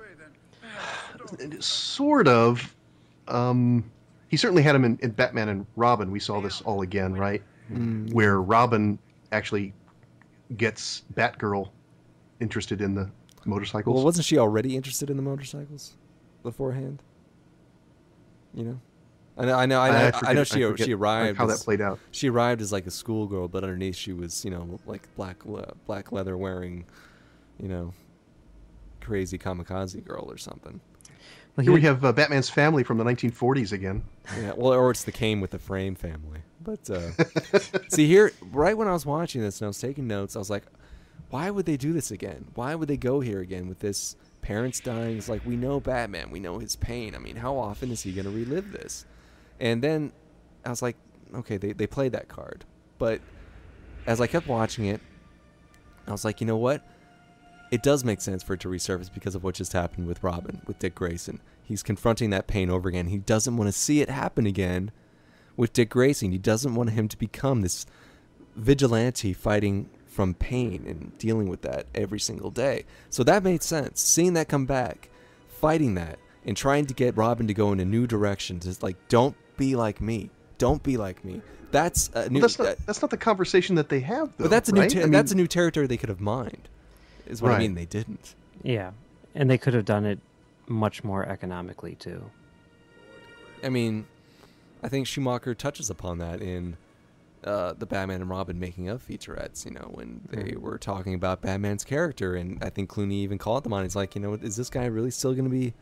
Sort of. He certainly had him in Batman and Robin. We saw this all again, right? Where Robin actually gets Batgirl interested in the motorcycles. Well, wasn't she already interested in the motorcycles beforehand? You know, I know she arrived. How that played out. She arrived as like a schoolgirl, but underneath she was, like black leather wearing, crazy kamikaze girl or something. Well, here we have Batman's family from the 1940s again. Yeah, well, or it's the Kane with the Frame family. But see here, right when I was watching this and I was taking notes, I was like, why would they do this again? Why would they go here again with this parents dying? It's like, we know Batman, we know his pain. I mean, how often is he going to relive this? And then I was like, okay, they played that card. But as I kept watching it, I was like, you know what? it does make sense for it to resurface because of what just happened with Robin, with Dick Grayson. He's confronting that pain over again. He doesn't want to see it happen again with Dick Grayson. He doesn't want him to become this vigilante fighting from pain and dealing with that every single day. So that made sense. Seeing that come back, fighting that, and trying to get Robin to go in a new direction. Just like, don't be like me. Don't be like me. That's a new. That's not the conversation that they have, though. But that's a right? new. That's a new territory they could have mined. Is what I mean. They didn't. Yeah, and they could have done it much more economically too. I mean, I think Schumacher touches upon that in the Batman and Robin making of featurettes, you know, when they were talking about Batman's character, and I think Clooney even called them on. He's like, you know, is this guy really still going to be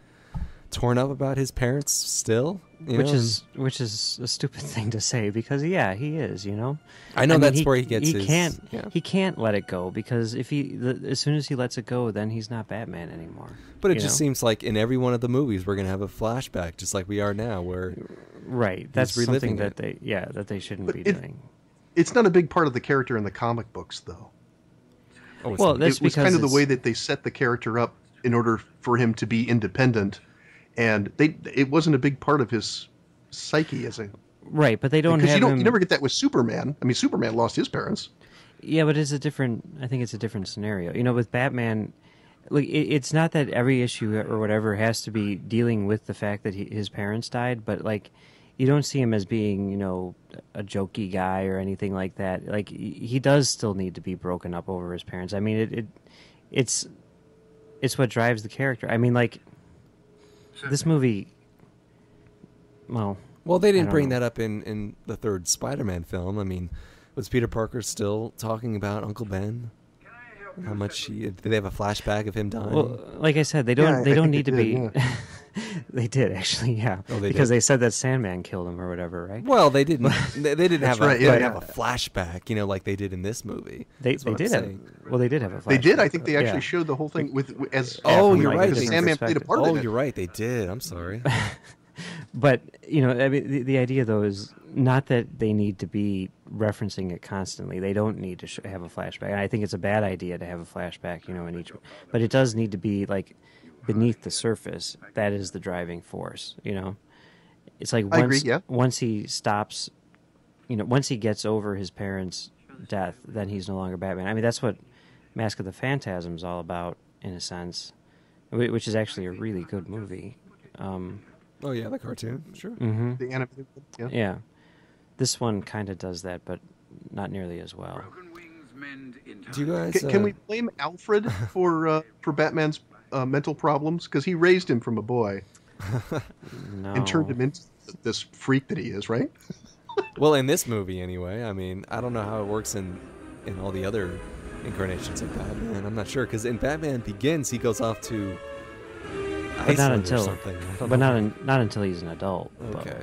torn up about his parents still? Which is a stupid thing to say, because he is, you know. I know that's where he gets his. He can't let it go, because if as soon as he lets it go, then he's not Batman anymore. But it just seems like in every one of the movies we're gonna have a flashback, just like we are now, where that's something that they shouldn't be doing. It's not a big part of the character in the comic books, though. Oh, well, that's it was kind of the way that they set the character up in order for him to be independent. And it wasn't a big part of his psyche as a right, but they don't have you never get that with Superman. I mean, Superman lost his parents. Yeah, but I think it's a different scenario. You know, with Batman, like it's not that every issue or whatever has to be dealing with the fact that his parents died, but like you don't see him as being, you know, a jokey guy or anything like that. Like he does still need to be broken up over his parents. I mean, it's what drives the character. I mean, like. This movie, well, they didn't bring that up in the third Spider-Man film. I mean, was Peter Parker still talking about Uncle Ben? How much did they have a flashback of him dying? Well, like I said, they don't need to be. Yeah. They did actually, yeah. Oh, because they said that Sandman killed him or whatever, right? Well, they didn't. They didn't have have a flashback, you know, like they did in this movie. They did have. Well, they did have a flashback. They did. I think they actually showed the whole thing as. Oh, you're right. Sandman played a part of it. Oh, you're right. They did. I'm sorry. But you know, I mean, the idea though is not that they need to be referencing it constantly. They don't need to have a flashback. And I think it's a bad idea to have a flashback, you know, in each. But it does need to be like beneath the surface. That is the driving force, you know. It's like once he stops, you know, once he gets over his parents' death, then he's no longer Batman. I mean, that's what Mask of the Phantasm is all about, in a sense, which is actually a really good movie. Oh yeah, the cartoon, sure. Mm-hmm. The animated, yeah. This one kind of does that, but not nearly as well. Do you guys? Can we blame Alfred for Batman's mental problems? Because he raised him from a boy, and turned him into this freak that he is, right? Well, in this movie, anyway. I mean, I don't know how it works in all the other incarnations of Batman. I'm not sure, because in Batman Begins, he goes off to. But not until, not until he's an adult. Okay.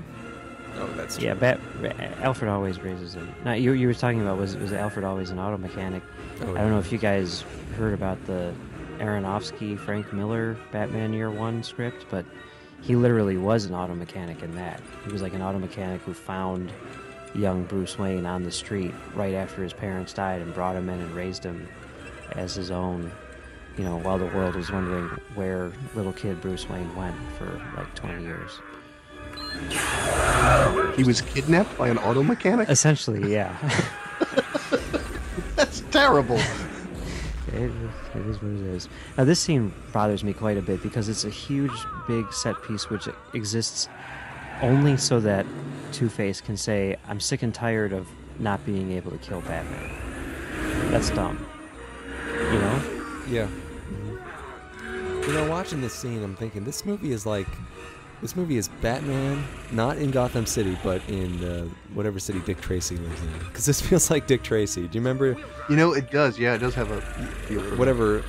Oh, that's true. Yeah, Alfred always raises him. Now, you were talking about was Alfred always an auto mechanic? Oh, I don't know if you guys heard about the Aronofsky Frank Miller Batman Year One script, but he literally was an auto mechanic in that. He was like an auto mechanic who found young Bruce Wayne on the street right after his parents died and brought him in and raised him as his own. You know, while the world was wondering where little kid Bruce Wayne went for like 20 years. He was kidnapped by an auto mechanic? Essentially, yeah. That's terrible. It is what it is. Now, this scene bothers me quite a bit because it's a huge, big set piece which exists only so that Two-Face can say, I'm sick and tired of not being able to kill Batman. That's dumb. You know? Yeah. You know, watching this scene, I'm thinking this movie is Batman, not in Gotham City, but in whatever city Dick Tracy lives in. Because this feels like Dick Tracy. Do you remember? You know, it does. Yeah, it does have a feel for whatever.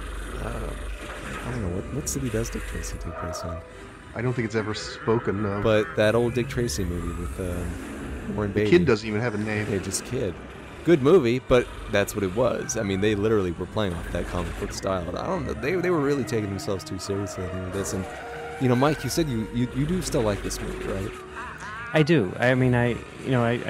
I don't know what city does Dick Tracy take place in. I don't think it's ever spoken of. But that old Dick Tracy movie with Warren Beatty. The kid doesn't even have a name. Yeah, just Kid. Good movie, but that's what it was. I mean, they literally were playing off that comic book style. I don't know. They were really taking themselves too seriously with this. And you know, Mike, you said you do still like this movie, right? I do. I mean, I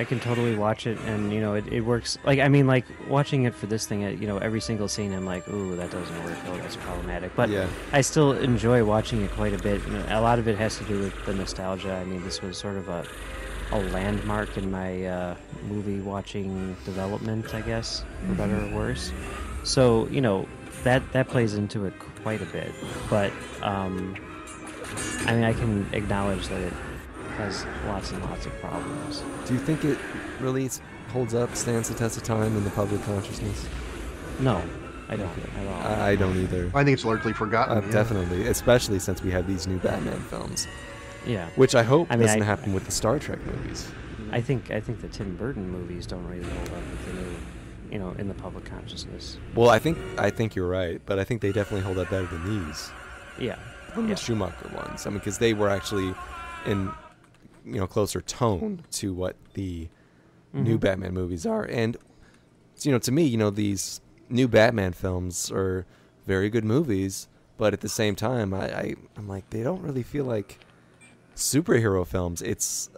can totally watch it, and it works. Like, I mean, like watching it for this thing, every single scene, I'm like, ooh, that doesn't work. Oh, that's problematic. But Yeah. I still enjoy watching it quite a bit. A lot of it has to do with the nostalgia. I mean, this was sort of a landmark in my movie watching development, I guess, for better or worse. So that plays into it quite a bit. But I mean, I can acknowledge that it has lots and lots of problems. Do you think it really holds up, stands the test of time in the public consciousness? No, I don't at all. I don't either. I think it's largely forgotten. Yeah. Definitely, especially since we have these new Batman films, Yeah, which I hope I mean, doesn't happen with the Star Trek movies. I think the Tim Burton movies don't really hold up with the new, in the public consciousness. Well, I think you're right, but I think they definitely hold up better than these, Yeah, than the Schumacher ones. I mean, because they were actually in closer tone to what the new Batman movies are, and to me, these new Batman films are very good movies, but at the same time, I'm like, they don't really feel like superhero films. It's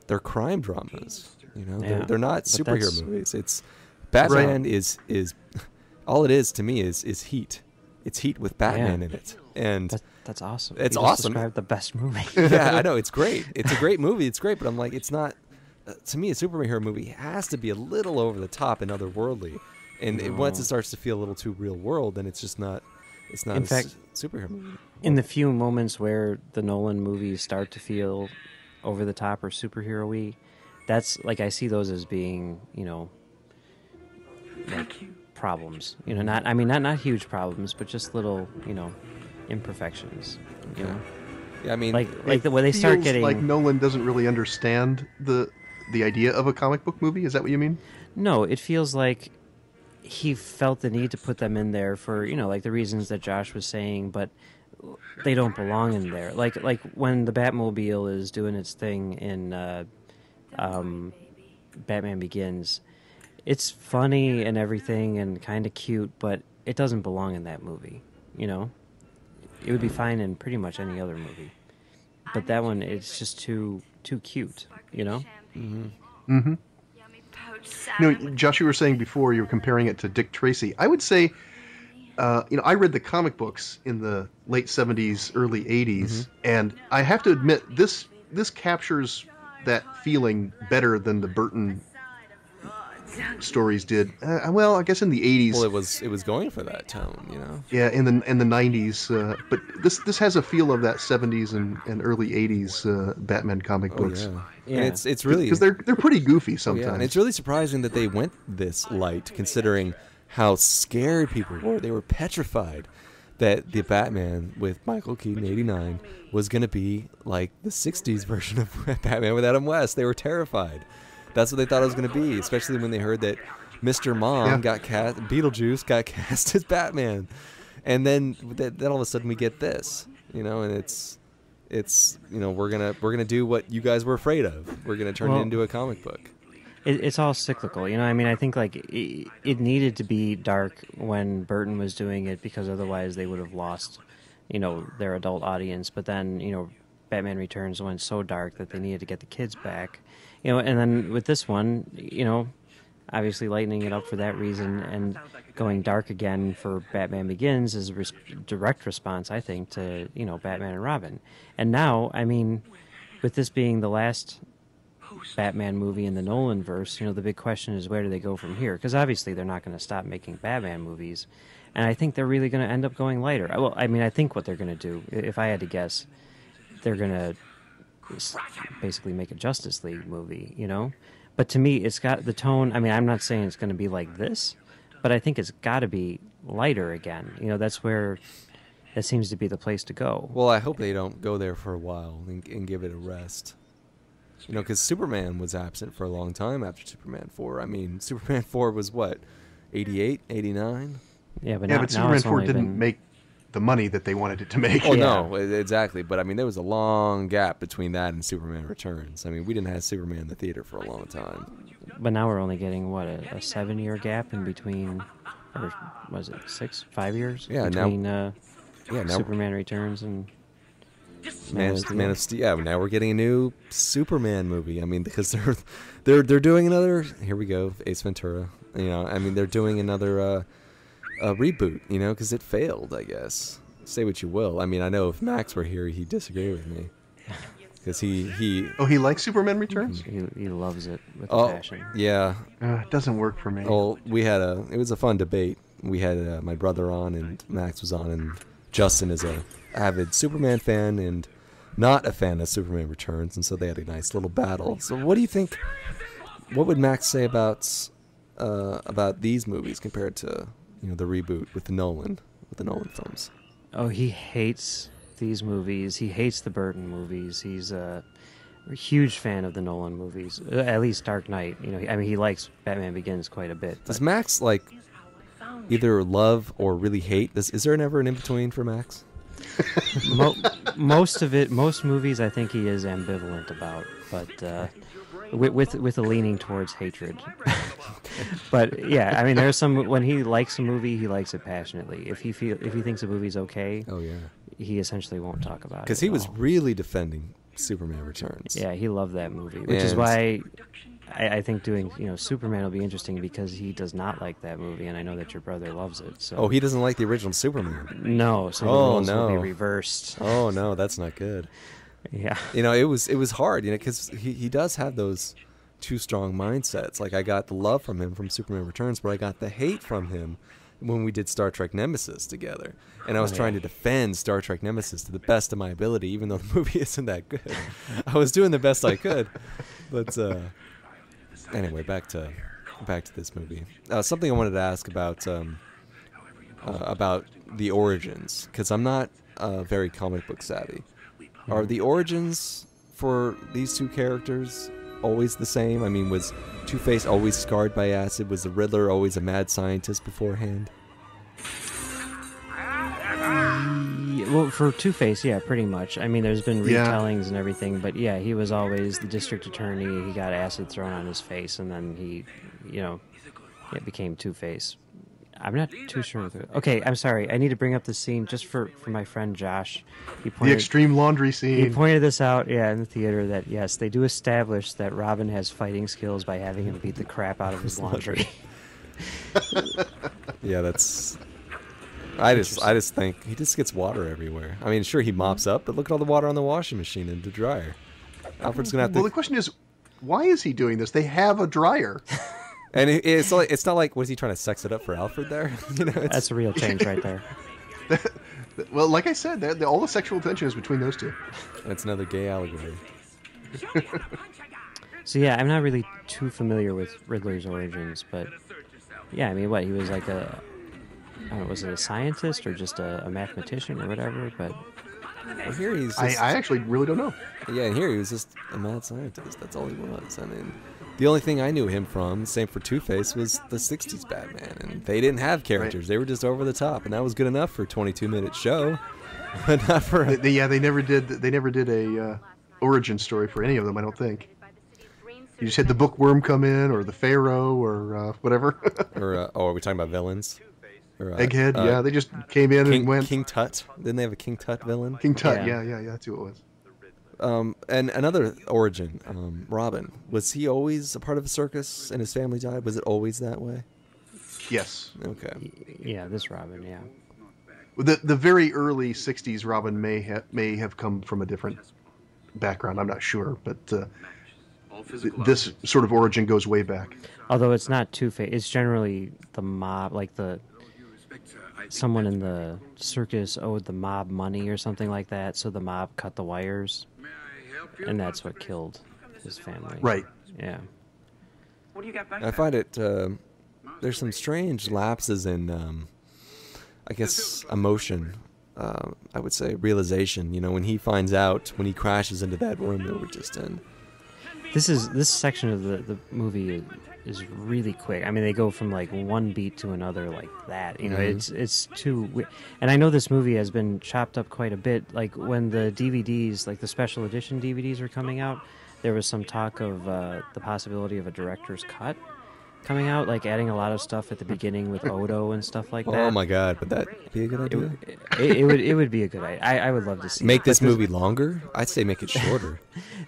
they're crime dramas. They're not superhero movies. It's Batman is all it is to me is heat. It's heat with Batman in it, and that's awesome. It's You just awesome. described the best movie. Yeah, I know, it's great. It's a great movie. It's great, but I'm like, it's not. To me, a superhero movie has to be a little over the top and otherworldly, and once it starts to feel a little too real world, then it's just not. It's not In a fact, superhero movie. In the few moments where the Nolan movies start to feel over the top or superhero-y, that's like I see those as being, like problems. Not huge problems, but just little, imperfections. Yeah, I mean, like the way they start Feels getting like Nolan doesn't really understand the idea of a comic book movie. Is that what you mean? No, it feels like he felt the need to put them in there for, like the reasons that Josh was saying, but they don't belong in there. Like when the Batmobile is doing its thing in Batman Begins, it's funny and everything and kind of cute, but it doesn't belong in that movie, It would be fine in pretty much any other movie. But that one, it's just too cute, Mm-hmm. Josh, you were saying before you were comparing it to Dick Tracy. I would say, I read the comic books in the late 70s, early 80s, and I have to admit, this captures that feeling better than the Burton stories did. Well, I guess in the 80s. well, it was going for that tone, Yeah, in the 90s, but this has a feel of that 70s and early 80s Batman comic books. Yeah. And it's really Because they're pretty goofy sometimes. Yeah, and it's really surprising that they went this light, considering how scared people were. They were petrified that the Batman with Michael Keaton, '89, was going to be like the '60s version of Batman with Adam West. They were terrified. That's what they thought it was going to be, especially when they heard that Mr. Mom got cast, Beetlejuice got cast as Batman, and then all of a sudden we get this, and it's we're gonna do what you guys were afraid of. We're gonna turn it into a comic book. It's all cyclical, I think like it needed to be dark when Burton was doing it because otherwise they would have lost, their adult audience. But then Batman Returns went so dark that they needed to get the kids back, and then with this one, obviously lightening it up for that reason and going dark again for Batman Begins is a direct response, I think, to Batman and Robin. And now, with this being the last Batman movie in the Nolan verse, the big question is where do they go from here? Because obviously they're not going to stop making Batman movies, and I think they're really going to end up going lighter. Well, I think what they're going to do, if I had to guess, they're going to basically make a Justice League movie, But to me, it's got the tone. I'm not saying it's going to be like this, but I think it's got to be lighter again. That's where that seems to be the place to go. Well, I hope they don't go there for a while and give it a rest. Because Superman was absent for a long time after Superman 4. Superman 4 was what, 88, 89? Yeah, but but Superman 4 didn't make the money that they wanted it to make. Oh, no, exactly. But, there was a long gap between that and Superman Returns. We didn't have Superman in the theater for a long time. But now we're only getting, what, a 7-year gap in between, or was it 5 years? Yeah, between now Superman Returns and Man of Steel. Yeah, now we're getting a new Superman movie. I mean, because they're doing another. Here we go, Ace Ventura. You know, I mean, they're doing another reboot. You know, because it failed. I guess. Say what you will. I mean, I know if Max were here, he'd disagree with me. Because he likes Superman Returns. He loves it with a passion. Yeah. It doesn't work for me. Well, it was a fun debate. We had my brother on, and Max was on, and Justin is a avid Superman fan and not a fan of Superman Returns, and so they had a nice little battle. So what do you think? What would Max say about these movies compared to the reboot with the Nolan films? Oh, he hates these movies. He hates the Burton movies. He's a huge fan of the Nolan movies. At least Dark Knight. I mean, he likes Batman Begins quite a bit. Does Max either love or really hate? Is there never an in between for Max? Most movies, I think he is ambivalent about, but with a leaning towards hatred. But yeah, I mean, there's some when he likes a movie, he likes it passionately. If he thinks a movie's okay, oh yeah, he essentially won't talk about it. Because he was really defending Superman Returns. Yeah, he loved that movie, which is why I think doing Superman will be interesting, because he does not like that movie, and I know that your brother loves it. So. Oh, he doesn't like the original Superman. No, so the roles will be reversed. Oh no, that's not good. Yeah, it was hard, because he does have those two strong mindsets. Like, I got the love from him from Superman Returns, but I got the hate from him when we did Star Trek Nemesis together, and I was trying to defend Star Trek Nemesis to the best of my ability, even though the movie isn't that good. I was doing the best I could, but. Anyway, back to this movie. Something I wanted to ask about the origins, because I'm not very comic book savvy. Are the origins for these two characters always the same? I mean, was Two-Face always scarred by acid? Was the Riddler always a mad scientist beforehand? Well, for Two-Face, yeah, pretty much. I mean, there's been retellings and everything, but yeah, he was always the district attorney. He got acid thrown on his face, and then he became Two-Face. I'm not too sure. Okay, I'm sorry. I need to bring up this scene just for my friend Josh. The extreme laundry scene. He pointed this out, in the theater, that yes, they do establish that Robin has fighting skills by having him beat the crap out of his laundry. Yeah, that's. I just think he just gets water everywhere. I mean, sure, he mops up, but look at all the water on the washing machine and the dryer. Alfred's gonna have to. Well, the question is, why is he doing this? They have a dryer. And it's not like, was he trying to sex it up for Alfred there? That's a real change right there. Well, like I said, all the sexual tension is between those two. And it's another gay allegory. So yeah, I'm not really too familiar with Riddler's origins, but yeah, I mean, he was like I don't know, was it a scientist or just a mathematician or whatever? But well, here he's. I actually really don't know. Yeah, and here he was just a mad scientist. That's all he was. I mean, the only thing I knew him from, same for Two-Face, was the '60s Batman, and they didn't have characters. Right. They were just over the top, and that was good enough for a 22-minute show, but not for. They never did. They never did a origin story for any of them. I don't think. You just had the bookworm come in, or the Pharaoh, or whatever. Or are we talking about villains? Or, Egghead, yeah, they just came in and went. King Tut, didn't they have a King Tut villain? King Tut, yeah, that's who it was. And another origin, Robin. Was he always a part of a circus and his family died? Was it always that way? Yes. Okay. Yeah, this Robin, yeah. The very early '60s Robin may have come from a different background. I'm not sure, but this sort of origin goes way back. Although it's not Two-Face, it's generally the mob, like someone in the circus owed the mob money or something like that, so the mob cut the wires, and that's what killed his family. Right. Yeah. What do you got back I find it, there's some strange lapses in, I guess, emotion, I would say, realization, when he finds out, when he crashes into that room that we're just in. This section of the movie is really quick. I mean, they go from like one beat to another like that. It's too. And I know this movie has been chopped up quite a bit. Like when the DVDs, like the special edition DVDs, were coming out, there was some talk of the possibility of a director's cut. coming out, like adding a lot of stuff at the beginning with Odo and stuff like that. Oh my God, would that be a good idea? It would be a good idea. I would love to see Make it. this But movie longer? I'd say make it shorter.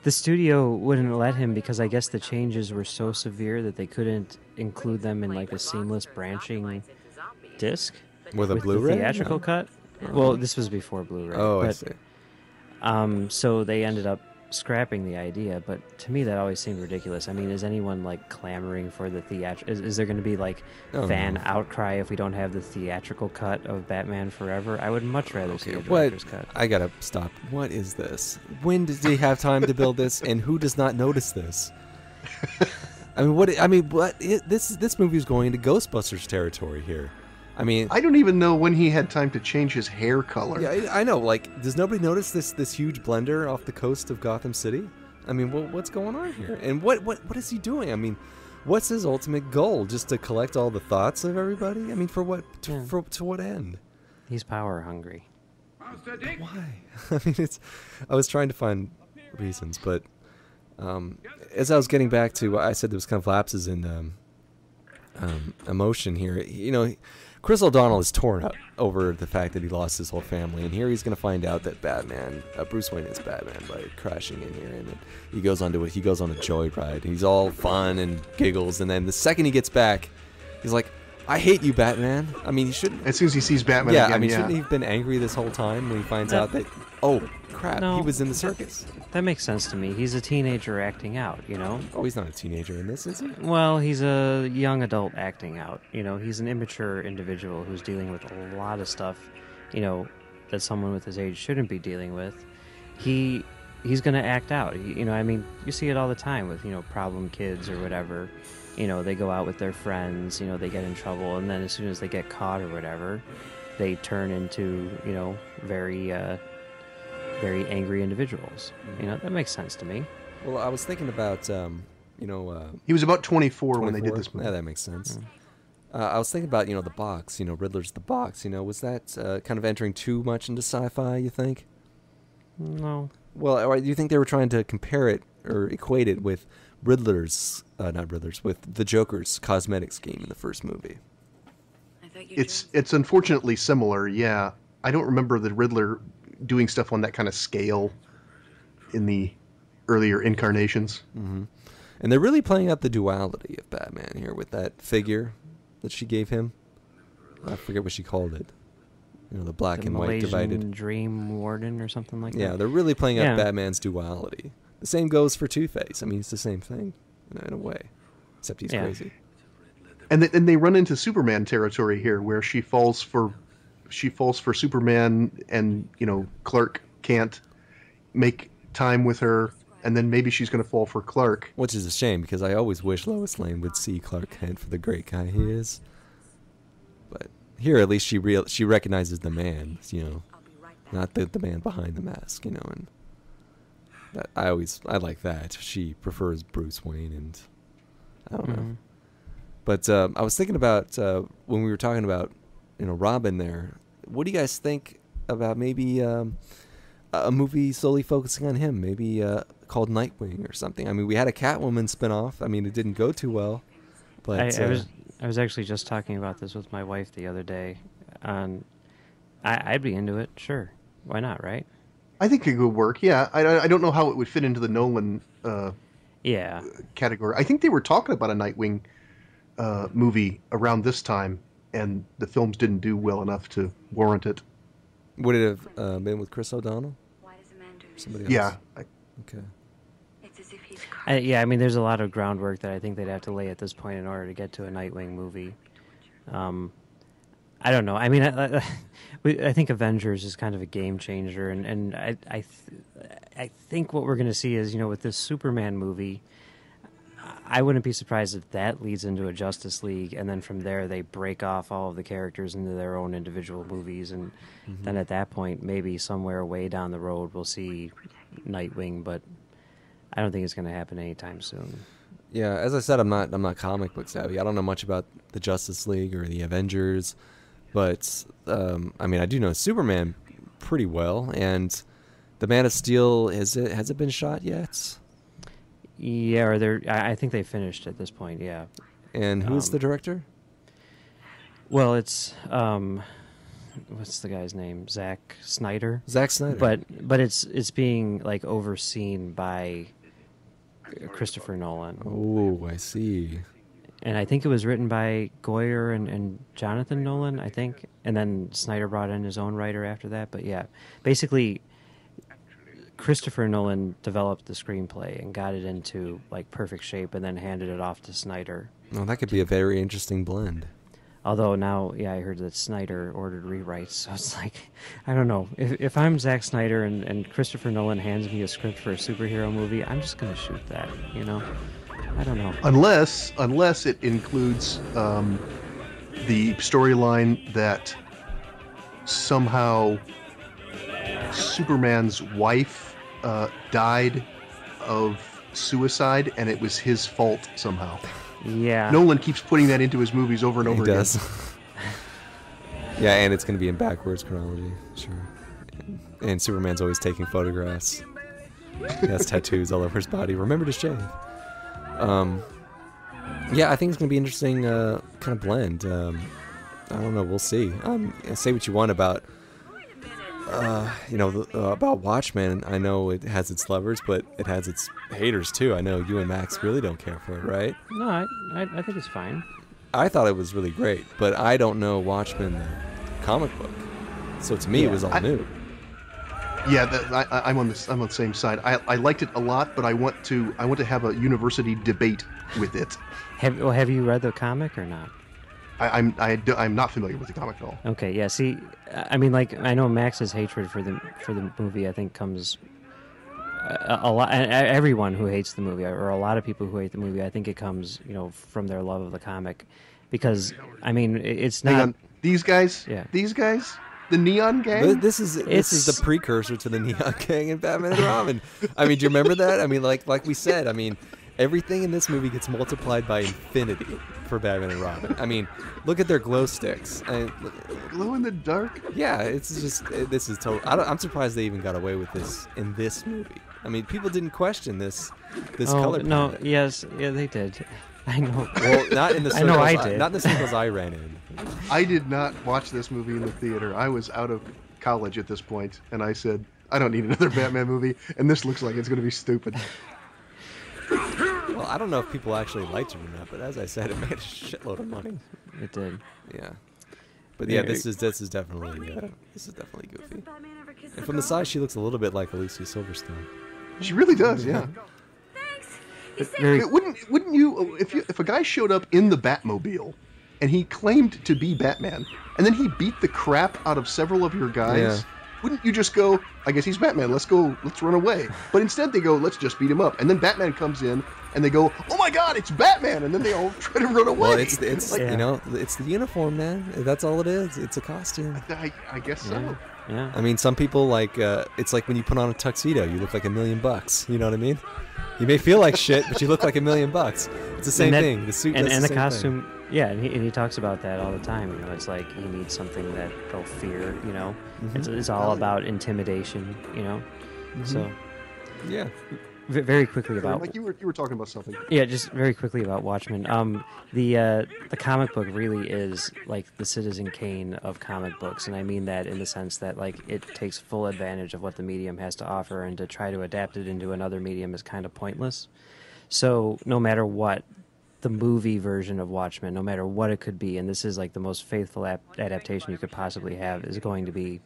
the studio wouldn't let him because I guess the changes were so severe that they couldn't include them in like a seamless branching disc With a with Blu-ray? the theatrical No. cut. Well, this was before Blu-ray. Oh, I but, see. So they ended up scrapping the idea, but to me that always seemed ridiculous. I mean, is anyone like clamoring for the theatrical? Is there going to be like Oh, fan no. outcry if we don't have the theatrical cut of Batman Forever? I would much rather see a What? director's cut. I gotta stop. What is this? When did they have time to build this, and who does not notice this? I mean, what? I mean, what? This movie is going into Ghostbusters territory here. I mean, I don't even know when he had time to change his hair color. yeah, I know. Like, does nobody notice this huge blender off the coast of Gotham City? I mean, what's going on here? And what is he doing? I mean, what's his ultimate goal? Just to collect all the thoughts of everybody? I mean, for what? Yeah. To what end? He's power hungry. Why? I mean, I was trying to find reasons, but as I was getting back to, I said there was kind of lapses in emotion here. You know, Chris O'Donnell is torn up over the fact that he lost his whole family, and here he's going to find out that Bruce Wayne is Batman by crashing in here, and he goes on a joyride, and he's all fun and giggles, and then the second he gets back, he's like, "I hate you, Batman." I mean, he shouldn't. As soon as he sees Batman Yeah, again, I mean, shouldn't he have been angry this whole time when he finds out that, oh crap, No. he was in the circus? That makes sense to me. He's a teenager acting out, you know? Oh, he's not a teenager in this, is he? Well, he's a young adult acting out. You know, he's an immature individual who's dealing with a lot of stuff, you know, that someone with his age shouldn't be dealing with. He's going to act out. You know, I mean, you see it all the time with, you know, problem kids or whatever. You know, they go out with their friends, you know, they get in trouble, and then as soon as they get caught or whatever, they turn into, you know, very angry individuals. You know, that makes sense to me. Well, I was thinking about, he was about 24 when they did 24? this movie. Yeah, that makes sense. I was thinking about, the box, Riddler's the box, was that kind of entering too much into sci-fi, you think? No. Well, or do you think they were trying to compare it or equate it with with the Joker's cosmetic scheme in the first movie? It's unfortunately similar, yeah. I don't remember the Riddler doing stuff on that kind of scale in the earlier incarnations. Mm-hmm. And they're really playing out the duality of Batman here with that figure that she gave him. I forget what she called it. The black The and white Malaysian divided. Dream Warden or something like that. Yeah, they're really playing Yeah. out Batman's duality. The same goes for Two-Face. I mean, it's the same thing in a way, except he's Yeah. crazy. And they run into Superman territory here, where she falls for Superman, and Clark can't make time with her, and then maybe she's going to fall for Clark. Which is a shame because I always wish Lois Lane would see Clark Kent for the great guy he is. But here, at least she recognizes the man, not the man behind the mask, and that I like that. She prefers Bruce Wayne, and I don't know. But I was thinking about when we were talking about Robin there. What do you guys think about maybe a movie solely focusing on him? Maybe called Nightwing or something. I mean, we had a Catwoman spinoff. I mean, it didn't go too well. But I was actually just talking about this with my wife the other day. I'd be into it. Sure, why not? Right? I think it could work. Yeah, I don't know how it would fit into the Nolan Yeah. category. I think they were talking about a Nightwing movie around this time, and the films didn't do well enough to warrant it. would it have been with Chris O'Donnell? Somebody else? Yeah, Okay. Yeah, I mean, there's a lot of groundwork that I think they'd have to lay at this point in order to get to a Nightwing movie. I don't know. I mean, I think Avengers is kind of a game changer, and I think what we're going to see is, with this Superman movie, I wouldn't be surprised if that leads into a Justice League, and then from there they break off all of the characters into their own individual movies, and then at that point, maybe somewhere way down the road, we'll see Nightwing, but I don't think it's going to happen anytime soon. Yeah, as I said, I'm not comic book savvy. I don't know much about the Justice League or the Avengers, but I mean, I do know Superman pretty well, and the Man of Steel has it been shot yet? Yeah, I think they finished at this point. Yeah, And who's the director? Well, it's what's the guy's name? Zack Snyder. Zack Snyder. But it's being like overseen by Christopher Nolan. Oh, I see. And I think it was written by Goyer and Jonathan Nolan, I think. And then Snyder brought in his own writer after that. But yeah, basically, Christopher Nolan developed the screenplay and got it into like perfect shape and then handed it off to Snyder. Well, that could be a very interesting blend. Although now, yeah, I heard that Snyder ordered rewrites, so it's like, I don't know. If I'm Zack Snyder and Christopher Nolan hands me a script for a superhero movie, I'm just going to shoot that, you know? I don't know. Unless it includes the storyline that somehow Superman's wife died of suicide and it was his fault somehow. Yeah. Nolan keeps putting that into his movies over and over He again. does. Yeah, and it's going to be in backwards chronology, sure. And Superman's always taking photographs. He has tattoos all over his body. Remember to shave. Yeah, I think it's going to be an interesting kind of blend. I don't know. We'll see. Say what you want about, about Watchmen. I know it has its lovers, but it has its haters too. I know you and Max really don't care for it, right? No, I think it's fine. I thought it was really great, but I don't know Watchmen, the comic book. So to me, it was all new. Yeah, I'm on the same side. I liked it a lot, but I want to have a university debate with it. Have you read the comic or not? I'm not familiar with the comic at all. Okay, yeah. See, I mean, like, I know Max's hatred for the movie, I think, comes a lot. Everyone who hates the movie, or a lot of people who hate the movie, I think it comes, from their love of the comic, because I mean, it's not. Hang on. These guys. Yeah. These guys. The Neon Gang. This is the precursor to the Neon Gang and Batman and Robin. I mean, do you remember that? I mean, like we said, I mean, everything in this movie gets multiplied by infinity for Batman and Robin. I mean, look at their glow sticks. Glow in the dark. Yeah, it's just this is total. I'm surprised they even got away with this in this movie. I mean, people didn't question this color. No, palette. yes, yeah, they did. I know. Well, not in the circles. I know I did. Not in the circles I ran in. I did not watch this movie in the theater. I was out of college at this point, and I said, I don't need another Batman movie, and this looks like it's going to be stupid. Well, I don't know if people actually liked it or not, but as I said, it made a shitload of money. It did. Yeah. But yeah, this is definitely goofy. And from the side, she looks a little bit like Alicia Silverstone. She really does, yeah. Very, Wouldn't you if a guy showed up in the Batmobile and he claimed to be Batman and then he beat the crap out of several of your guys, Yeah. wouldn't you just go, I guess he's Batman, let's run away? But instead they go, let's just beat him up. And then Batman comes in and they go, oh my god, it's Batman, and then they all try to run away. Well, it's like, it's the uniform, man. That's all it is. It's a costume. I guess so. yeah. I mean, some people it's like when you put on a tuxedo, you look like $1 million. You know what I mean? You may feel like shit, but you look like $1 million. It's the same thing. The suit and the same costume. thing. Yeah, and he talks about that all the time. It's like he needs something that they'll fear. It's all about intimidation. So Yeah. very quickly about Like you were talking about something. Yeah, just very quickly about Watchmen. The comic book really is like the Citizen Kane of comic books, and I mean that in the sense that like it takes full advantage of what the medium has to offer, and to try to adapt it into another medium is kind of pointless. So no matter what, the movie version of Watchmen, no matter what it could be, and this is like the most faithful adaptation you could possibly have, is going to be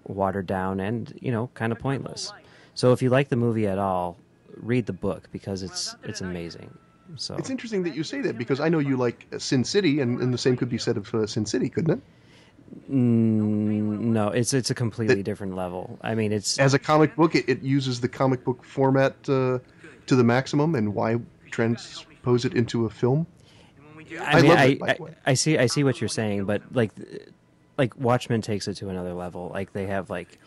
watered down and kind of pointless. So if you like the movie at all, read the book because it's amazing. So It's interesting that you say that because I know you like Sin City, and the same could be said of Sin City, couldn't it? No, it's a completely different level. I mean, it's As a comic book, it uses the comic book format to the maximum, and why transpose it into a film? I mean, love it, by the way. I see what you're saying, but like Watchmen takes it to another level. Like they have like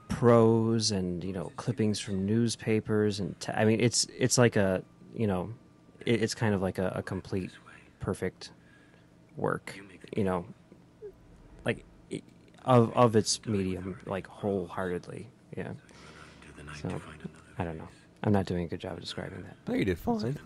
prose and clippings from newspapers, and I mean it's like a it's kind of like a complete perfect work, like of its medium, like wholeheartedly. Yeah. So I don't know. I'm not doing a good job of describing that. No, you did fine.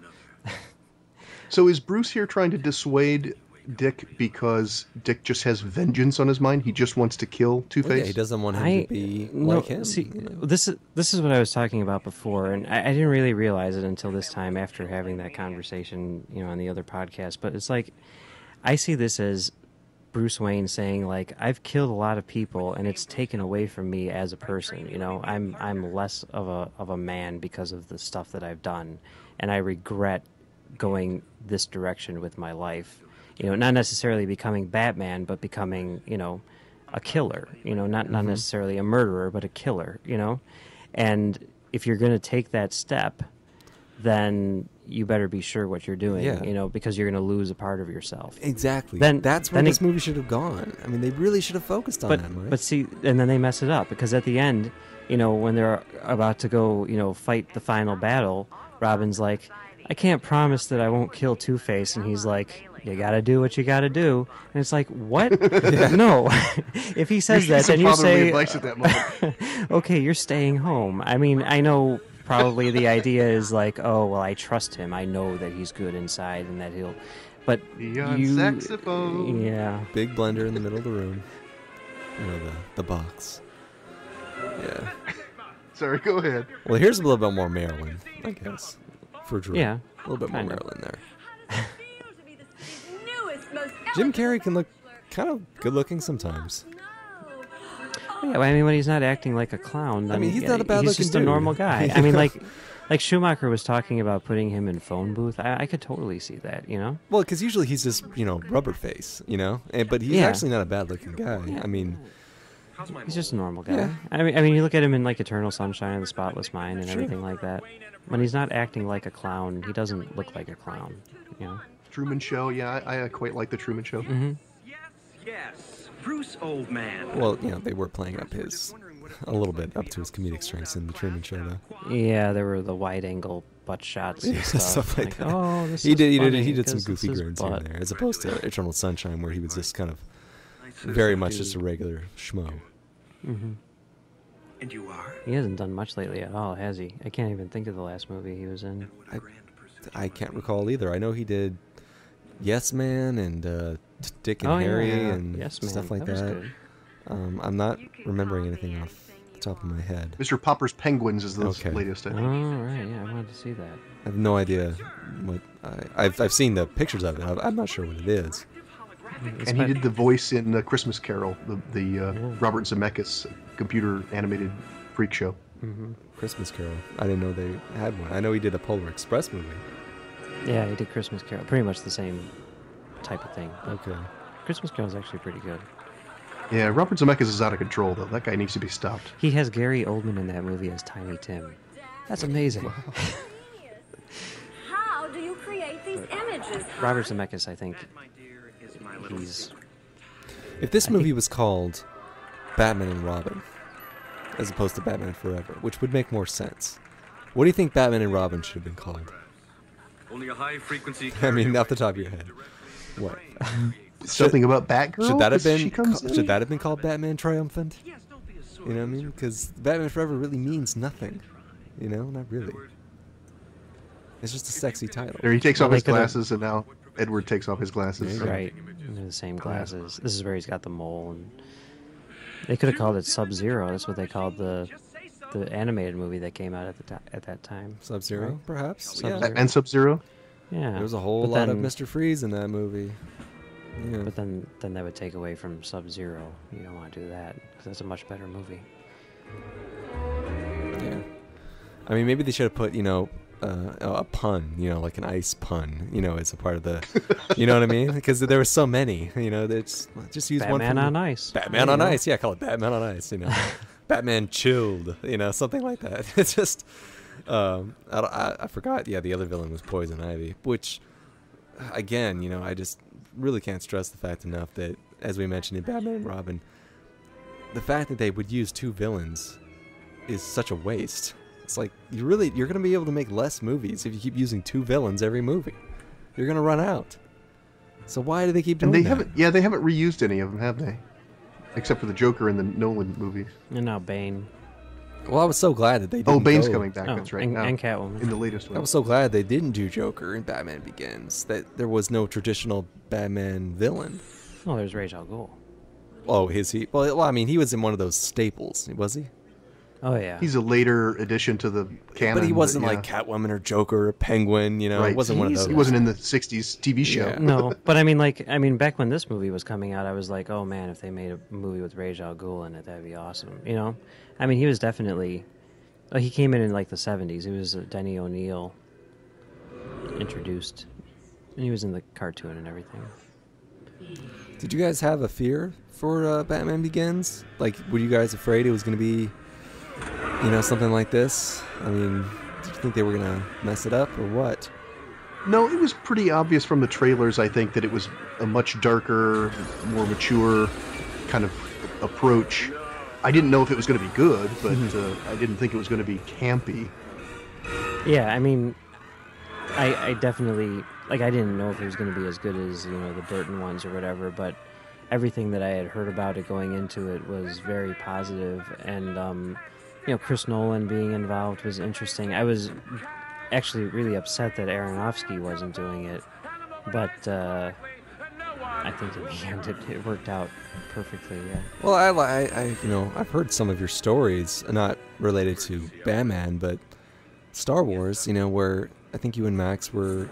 So is Bruce here trying to dissuade Dick because Dick just has vengeance on his mind? He just wants to kill Two-Face? Yeah, he doesn't want him to be like him. See, you know? this is what I was talking about before, and I didn't really realize it until this time after having that conversation, on the other podcast. But it's like I see this as Bruce Wayne saying, like, I've killed a lot of people, and it's taken away from me as a person. I'm less of a man because of the stuff that I've done, and I regret going this direction with my life. Not necessarily becoming Batman, but becoming, a killer. Not necessarily a murderer, but a killer. And if you're going to take that step, then you better be sure what you're doing. Yeah. Because you're going to lose a part of yourself. Exactly. Then that's where this movie should have gone. I mean, they really should have focused on that. Right? But see, and then they mess it up because at the end, when they're about to go, fight the final battle, Robin's like, I can't promise that I won't kill Two-Face, and he's like, you gotta do what you gotta do, and it's like, what? No. If he says that, then you say, advice at that moment. Okay, you're staying home. I mean, I know probably the idea is like, oh, well, I trust him. I know that he's good inside and that he'll. But saxophone. Yeah. Big blender in the middle of the room. The box. Yeah. Sorry, go ahead. Well, here's a little bit more Marilyn, I guess, for Drew. Yeah. A little bit more kinda. Marilyn there. Jim Carrey can look kind of good-looking sometimes. Yeah, well, I mean, when he's not acting like a clown, then he's not a bad-looking he's just dude. a normal guy. I mean, like Schumacher was talking about putting him in phone booth. I could totally see that, Well, because usually he's just, rubber face, but he's actually not a bad-looking guy. Yeah. I mean, He's just a normal guy. Yeah. I mean, you look at him in like Eternal Sunshine of the Spotless Mind and Sure. everything like that. When he's not acting like a clown, he doesn't look like a clown. Truman Show, yeah, I quite like the Truman Show. Mm-hmm. Yes, Bruce, old man. well, they were playing up a little bit up to his comedic strengths in the Truman Show, though. Yeah, there were the wide-angle butt shots and stuff. Stuff like that. Oh, this He is did funny some 'cause goofy it's his grins here butt. and there, as opposed to Eternal Sunshine, where he was just kind of very much just a regular schmo. Mm-hmm. And you are? He hasn't done much lately at all, has he? I can't even think of the last movie he was in. I can't recall either. I know he did Yes Man and Dick and Oh, Harry yeah. and Yes, Man. stuff like That was that. good. I'm not remembering anything off the top of my head. Mr. Popper's Penguins is the Okay. latest, I Oh, think. right, yeah, I wanted to see that. I have no idea what I've seen the pictures of it. I'm not sure what it is. And he did the voice in Christmas Carol, the Robert Zemeckis computer animated freak show. Mm-hmm. Christmas Carol. I didn't know they had one. I know he did a Polar Express movie. Yeah, he did Christmas Carol. Pretty much the same type of thing. Okay. Christmas Carol's actually pretty good. Yeah, Robert Zemeckis is out of control, though. That guy needs to be stopped. He has Gary Oldman in that movie as Tiny Tim. That's amazing. How do you create these images? Robert Zemeckis, I think, My dear, is my little he's... If this movie was called Batman and Robin, as opposed to Batman Forever, which would make more sense, what do you think Batman and Robin should have been called? Only a high frequency. I mean, off the top of your head, what Something about Batgirl? should that have 'Cause she been? comes in? Should that have been called Batman Triumphant? Yes, don't be a sore You know what I mean? Because Batman Forever really means nothing. Not really. It's just a sexy title. There, he takes Well, off they his could've- glasses, and now Edward takes off his glasses. Right. And they're the same glasses. This is where he's got the mole. And they could have called it Sub-Zero. That's what they called the animated movie that came out at that time. Sub-Zero, perhaps. Sub-Zero. And Sub-Zero? Yeah. There was a whole But lot of then- Mr. Freeze in that movie. Yeah. But then that would take away from Sub-Zero. You don't want to do that because that's a much better movie. Yeah. I mean, maybe they should have put, a pun, like an ice pun, as a part of the, you know what I mean? Because there were so many, just use one. Batman from- on Ice. Batman There on you go. Ice. Yeah, call it Batman on Ice, Batman Chilled, something like that. It's just, I forgot, the other villain was Poison Ivy, which, again, I just really can't stress the fact enough that, as we mentioned in Batman and Robin, the fact that they would use two villains is such a waste. It's like, you're going to be able to make less movies if you keep using two villains every movie. You're going to run out. So why do they keep doing And they that? haven't reused any of them, have they? Except for the Joker in the Nolan movies. And now Bane. Well, I was so glad that they didn't Oh, Bane's go- coming back. Oh, That's right. and, now, and Catwoman. in the latest I one. was so glad they didn't do Joker in Batman Begins. That there was no traditional Batman villain. Oh, there's Ra's al Ghul. Oh, is he? Well, I mean, he was in one of those staples, was he? Oh yeah. He's a later addition to the canon. But he wasn't yeah. like Catwoman or Joker or Penguin, you know. Right. It wasn't one of those. He wasn't in the '60s TV show. Yeah. No, but I mean, back when this movie was coming out, I was like, oh man, if they made a movie with Ra's al Ghul in it, that'd be awesome. You know, I mean, he was definitely. Oh, he came in like the '70s. He was Denny O'Neil introduced, and he was in the cartoon and everything. Did you guys have a fear for Batman Begins? Like, were you guys afraid it was going to be, you know, something like this? I mean, did you think they were going to mess it up or what? No, it was pretty obvious from the trailers, I think, that it was a much darker, more mature kind of approach. I didn't know if it was going to be good, but I didn't think it was going to be campy. Yeah, I mean, I definitely like. I didn't know if it was going to be as good as the Burton ones or whatever, but everything that I had heard about it going into it was very positive, and Chris Nolan being involved was interesting. I was actually really upset that Aronofsky wasn't doing it, but I think in the end it worked out perfectly. Yeah. Well, I've heard some of your stories, not related to Batman, but Star Wars, where I think you and Max were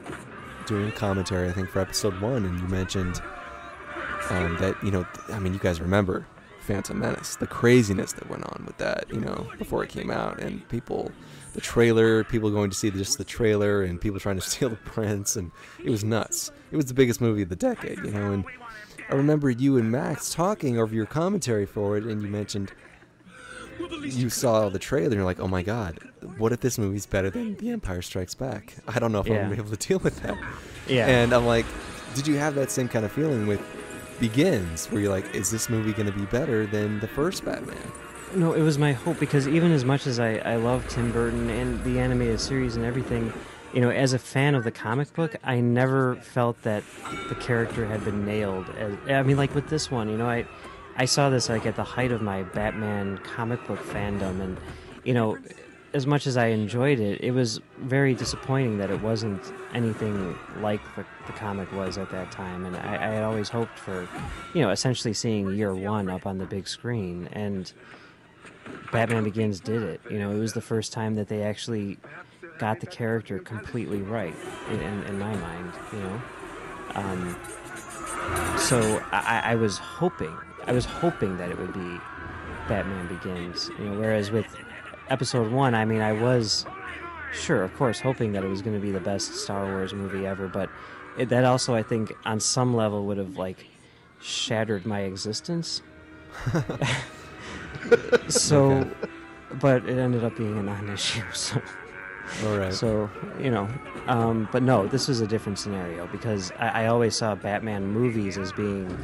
doing a commentary, I think, for episode 1, and you mentioned that, you guys remember Phantom Menace, the craziness that went on with that, before it came out, and people going to see just the trailer, and people trying to steal the prints, and it was nuts. It was the biggest movie of the decade, and I remember you and Max talking over your commentary for it, and you mentioned you saw the trailer, and you're like, oh my god, what if this movie's better than The Empire Strikes Back? I don't know if I'm going to be able to deal with that. Yeah. And I'm like, did you have that same kind of feeling with Begins, where you're like, is this movie going to be better than the first Batman? No, it was my hope, because even as much as I love Tim Burton and the animated series and everything, as a fan of the comic book, I never felt that the character had been nailed. Like with this one, I saw this like at the height of my Batman comic book fandom, and as much as I enjoyed it, it was very disappointing that it wasn't anything like the comic was at that time. And I had always hoped for, essentially seeing year one up on the big screen, and Batman Begins did it. It was the first time that they actually got the character completely right in my mind. So I was hoping that it would be Batman Begins. Whereas with episode 1, I was sure, of course, hoping that it was going to be the best Star Wars movie ever, but that also, I think, on some level would have shattered my existence. So, okay. But it ended up being a non-issue. So, all right. So but no, this is a different scenario, because I always saw Batman movies as being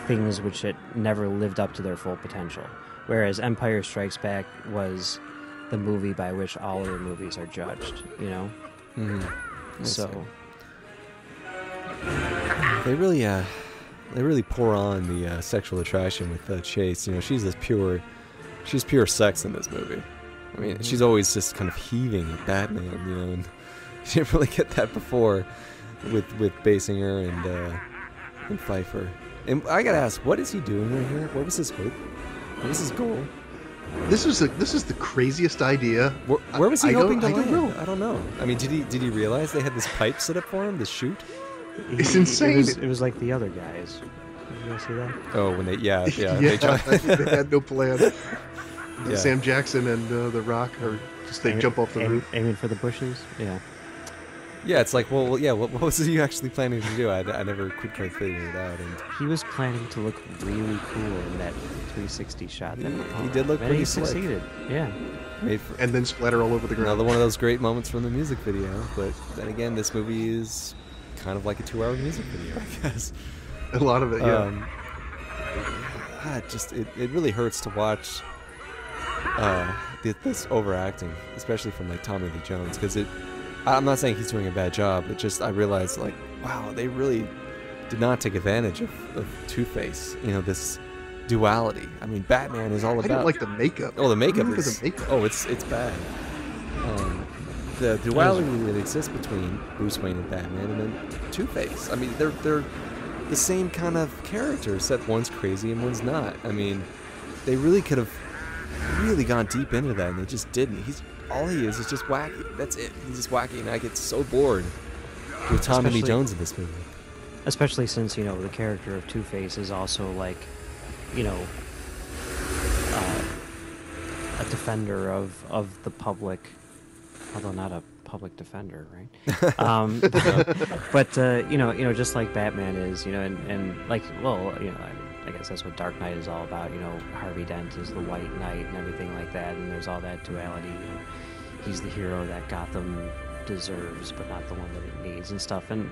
things which had never lived up to their full potential, whereas Empire Strikes Back was the movie by which all other movies are judged. Mm-hmm. So they really pour on the sexual attraction with Chase. She's pure sex in this movie. I mean, she's always just kind of heaving at Batman, and she didn't really get that before with Basinger and Pfeiffer. And I gotta ask, what is he doing right here? What was his hope? What was his goal? This is the craziest idea. Where was he hoping to land? I don't know. I don't know. I mean, did he realize they had this pipe set up for him to shoot? It's insane. It was like the other guys. Did you guys see that? Oh, when they yeah, they had no plan. Yeah. Sam Jackson and The Rock they jump off the roof, aiming for the bushes. Yeah. Yeah, it's like, well, yeah. What was he actually planning to do? I never could quite figure it out. And he was planning to look really cool in that 360 shot. He did look pretty slick. He succeeded. Yeah. And then splatter all over the ground. Another one of those great moments from the music video. But then again, this movie is kind of like a 2-hour music video, I guess. A lot of it, yeah. It really hurts to watch this overacting, especially from Tommy Lee Jones, because I'm not saying he's doing a bad job, but just I realized wow, they really did not take advantage of Two-Face. This duality. I mean, Batman is all I about. don't like the makeup. Oh, the makeup Look at is. the makeup. Oh, it's bad. The duality that exists between Bruce Wayne and Batman, and then Two-Face. I mean, they're the same kind of character, except one's crazy and one's not. I mean, they really could have really gone deep into that, and they just didn't. All he is just wacky. That's it. He's just wacky, and I get so bored with Tommy Lee Especially- Jones in this movie. Especially since, the character of Two-Face is also like, a defender of the public, although not a public defender, right? But just like Batman is, and like, well, I guess that's what Dark Knight is all about. Harvey Dent is the White Knight and everything like that, and there's all that duality. He's the hero that Gotham deserves, but not the one that it needs and stuff. And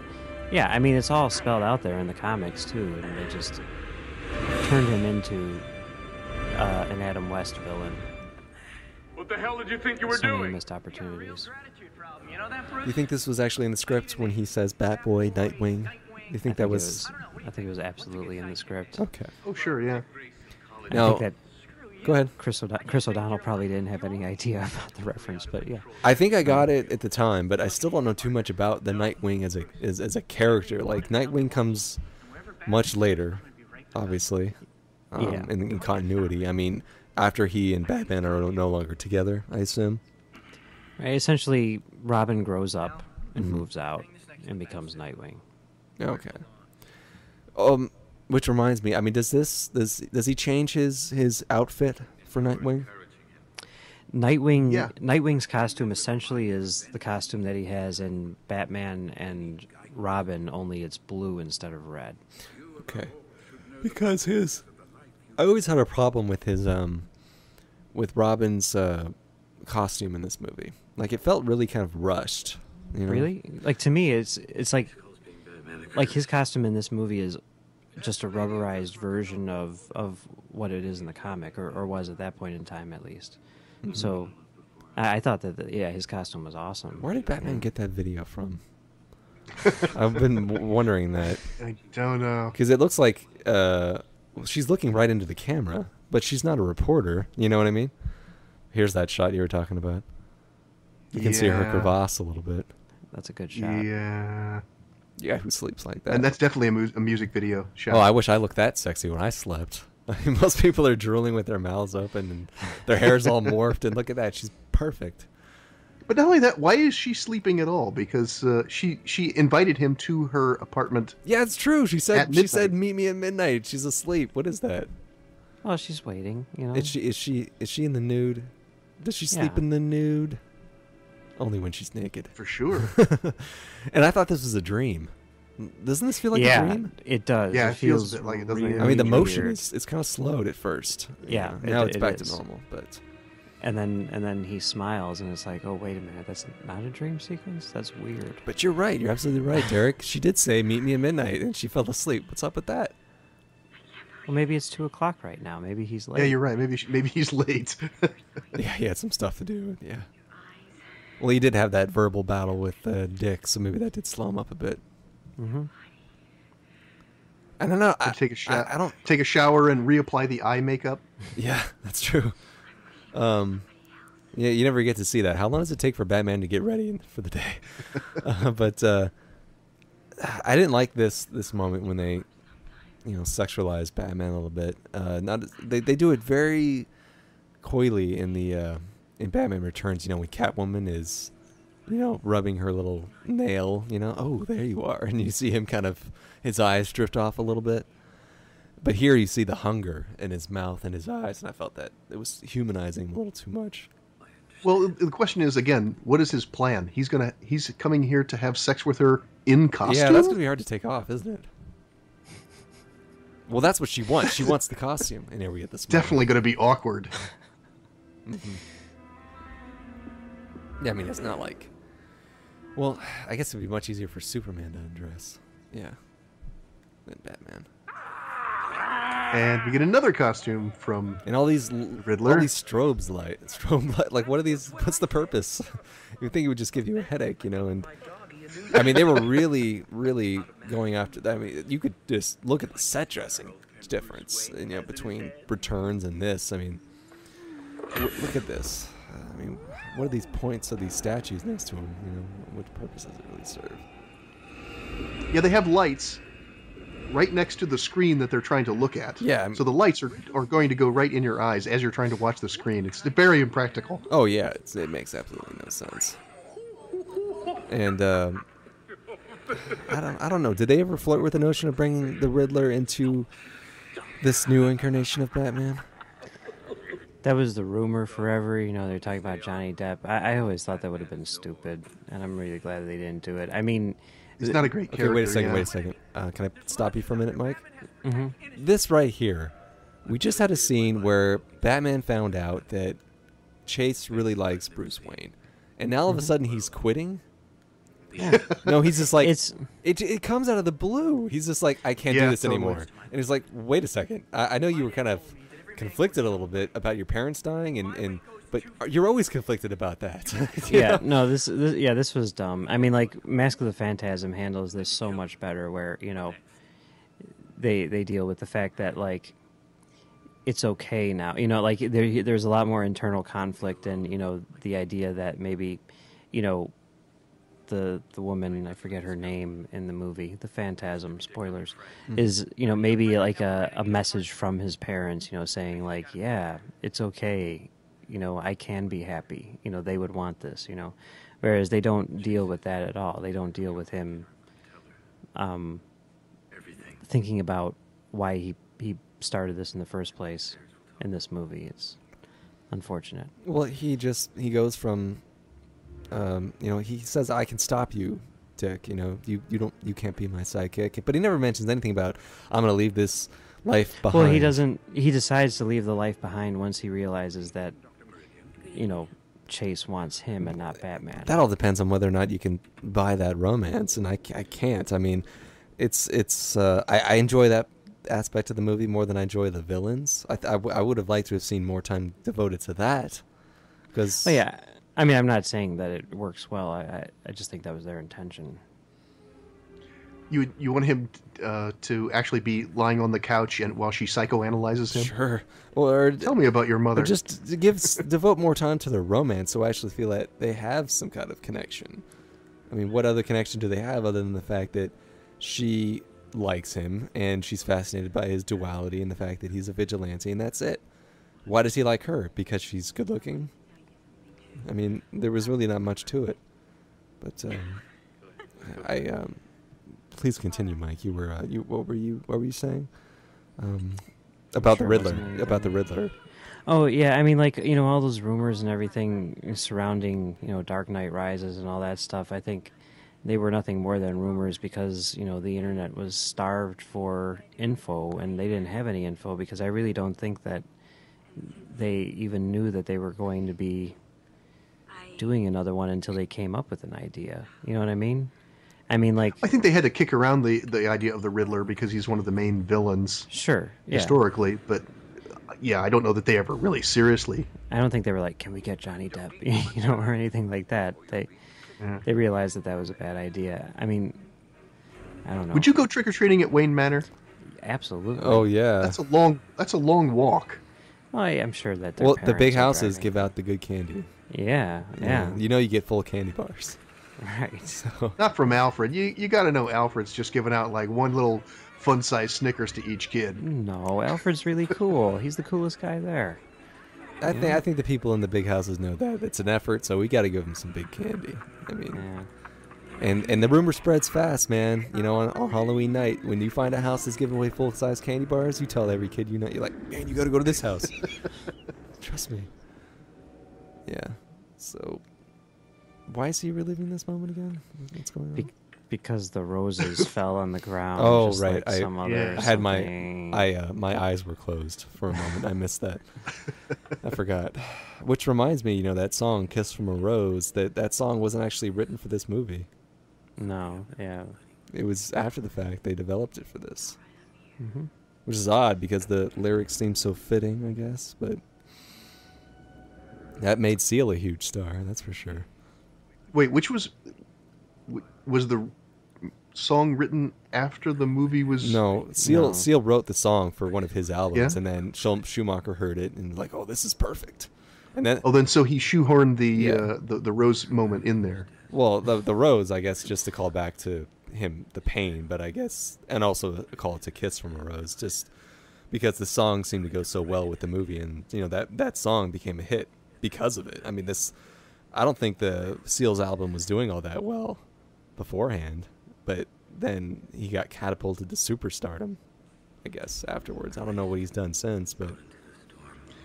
yeah, I mean, it's all spelled out there in the comics too, and they just turned him into an Adam West villain. What the hell did you think you were So many doing? missed opportunities. You think this was actually in the script when he says Batboy, Nightwing? You think that was? I think it was absolutely in the script. Okay. Oh, sure, yeah. I Now, think that go ahead. Chris O'Donnell probably didn't have any idea about the reference, but yeah. I think I got it at the time, but I still don't know too much about the Nightwing as a character. Like, Nightwing comes much later, obviously, Yeah. in continuity. I mean, after he and Batman are no longer together, I assume. Right, essentially, Robin grows up and Mm-hmm. moves out and becomes Nightwing. Okay. Which reminds me, I mean, does he change his outfit for Nightwing? Yeah. Nightwing's costume essentially is the costume that he has in Batman and Robin, only it's blue instead of red. Okay. Because I always had a problem with with Robin's costume in this movie. Like, it felt really kind of rushed. Really? Like, to me, it's like his costume in this movie is just a rubberized version of what it is in the comic, or was at that point in time at least. Mm-hmm. So I thought that his costume was awesome. Where did Batman get that video from? I've been wondering that. I don't know. Because it looks like she's looking right into the camera, but she's not a reporter. You know what I mean? Here's that shot you were talking about. You can see her Yeah. crevasse a little bit. That's a good shot. Yeah. Yeah, who sleeps like that? And that's definitely a music video shot. Oh, I wish I looked that sexy when I slept. I mean, most people are drooling with their mouths open and their hair's all morphed. And look at that, she's perfect. But not only that, why is she sleeping at all? Because she invited him to her apartment. Yeah, it's true. She At said midnight. meet me at midnight. She's asleep. What is that? Oh, she's waiting. Is she in the nude? Does she sleep Yeah. in the nude? Only when she's naked. For sure. And I thought this was a dream. Doesn't this feel like a dream? It does. Yeah, it feels a bit like it, doesn't it? I mean, the really motion weird. is it's kind of slowed at first. Yeah, Now it- it's it back is. to normal, but And then he smiles, and it's like, oh, wait a minute, that's not a dream sequence? That's weird. you're right. You're absolutely right, Derek. She did say meet me at midnight, and she fell asleep. What's up with that? Well, maybe it's 2 o'clock right now. Maybe he's late. Yeah, you're right. Maybe he's late. Yeah, he had some stuff to do. Yeah. Well, he did have that verbal battle with Dick, so maybe that did slow him up a bit. Mm-hmm. I don't know. Take a shower. I don't. Take a shower and reapply the eye makeup. Yeah, that's true. Yeah, you never get to see that. How long does it take for Batman to get ready for the day? But I didn't like this moment when they, sexualize Batman a little bit. They do it very coyly in the in Batman Returns. When Catwoman is, rubbing her little nail. Oh, there you are, and you see him kind of his eyes drift off a little bit. But here you see the hunger in his mouth and his eyes, and I felt that it was humanizing a little too much. Well, the question is again, what is his plan? He's coming here to have sex with her in costume. Yeah, that's gonna be hard to take off, isn't it? Well, that's what she wants. She wants the costume, and here we get this. Definitely going to be awkward. Yeah, I mean, it's not like. Well, I guess it'd be much easier for Superman to undress. Yeah. Than Batman. And we get another costume from And all these Riddler? all these strobe light. Like, what are these? What's the purpose? You think it would just give you a headache, And I mean, they were really, really going after that. I mean, you could just look at the set dressing. huge difference, between Returns and this. I mean, look at this. I mean, what are these points of these statues next to him? What purpose does it really serve? Yeah, they have lights right next to the screen that they're trying to look at. Yeah. So the lights are going to go right in your eyes as you're trying to watch the screen. It's very impractical. Oh yeah, it makes absolutely no sense. And I don't know. Did they ever flirt with the notion of bringing the Riddler into this new incarnation of Batman? That was the rumor forever. They're talking about Johnny Depp. I always thought that would have been stupid, and I'm really glad that they didn't do it. I mean, He's not a great Okay, character. wait a second. yeah. Wait a second. Can I stop you for a minute, Mike? hmm This right here, we just had a scene where Batman found out that Chase really likes Bruce Wayne, and now all of a sudden he's quitting. yeah. No, he's just like It's it comes out of the blue. He's just like, I can't do Yeah, this totally. anymore. And he's like, wait a second. I know you were kind of conflicted a little bit about your parents dying, but you're always conflicted about that. You yeah. know? No, this was dumb. I mean, like Mask of the Phantasm handles this so much better, where they deal with the fact that like it's okay now. Like there's a lot more internal conflict, and the idea that maybe the woman, I forget her name in the movie, the Phantasm, spoilers, is maybe like a message from his parents, saying like, yeah, it's okay, I can be happy, they would want this, whereas they don't deal with that at all. They don't deal with him thinking about why he started this in the first place in this movie. It's unfortunate. Well, he goes from, he says, I can stop you, Dick. You can't be my sidekick. But he never mentions anything about, I'm going to leave this life behind. Well, he doesn't. He decides to leave the life behind once he realizes that, Chase wants him and not Batman. That all depends on whether or not you can buy that romance, and I can't. I mean, I enjoy that aspect of the movie more than I enjoy the villains. I would have liked to have seen more time devoted to that. Because Oh yeah, I mean, I'm not saying that it works well. I just think that was their intention. You want him to actually be lying on the couch and while she psychoanalyzes him? Sure. Or Tell me about your mother. Or just to devote more time to their romance, so I actually feel that they have some kind of connection. I mean, what other connection do they have other than the fact that she likes him and she's fascinated by his duality and the fact that he's a vigilante, and that's it? Why does he like her? Because she's good looking? I mean, there was really not much to it. But please continue, Mike. What were you saying? About the Sure, Riddler. wasn't About the anything. Riddler. Oh yeah, I mean, like all those rumors and everything surrounding Dark Knight Rises and all that stuff. I think they were nothing more than rumors because the internet was starved for info, and they didn't have any info because I really don't think that they even knew that they were going to be doing another one until they came up with an idea. You know what I mean? I mean, like, I think they had to kick around the idea of the Riddler because he's one of the main villains sure, yeah. historically, but yeah, I don't know that they ever really seriously. I don't think they were like, "Can we get Johnny Depp?" Or anything like that. They realized that was a bad idea. I mean, I don't know. Would you go trick or treating at Wayne Manor? Absolutely. Oh yeah. That's a long walk. Well, I'm sure that. Their Well, the parents big are houses driving. give out the good candy. Yeah. You know you get full candy bars. Right. So Not from Alfred. You got to know Alfred's just giving out like one little fun-sized Snickers to each kid. No, Alfred's really cool. He's the coolest guy there. I think the people in the big houses know that it's an effort, so we got to give them some big candy. I mean, Yeah. and the rumor spreads fast, man. On Halloween night, when you find a house that's giving away full-size candy bars, you tell every kid you know. You're like, man, you got to go to this house. Trust me. Yeah. So, why is he reliving this moment again? What's going on? Because the roses fell on the ground. Oh, just right. Like some other yeah. I had something. my eyes were closed for a moment. I missed that. I forgot. Which reminds me, that song "Kiss from a Rose." That song wasn't actually written for this movie. No. Yeah. It was after the fact they developed it for this, hmm which is odd because the lyrics seem so fitting, I guess. But that made Seal a huge star, that's for sure. Wait, which was the song written after the movie was? No, No. Seal wrote the song for one of his albums, Yeah? and then Schumacher heard it and was like, "Oh, this is perfect." And then, Oh, then so he shoehorned Yeah. the Rose moment in there. well, the Rose, I guess, just to call back to him, the pain, but I guess, and also call it to Kiss from a Rose, just because the song seemed to go so well with the movie, and that song became a hit because of it. I mean, I don't think the Seals album was doing all that well beforehand, but then he got catapulted to superstardom, I guess, afterwards. I don't know what he's done since, but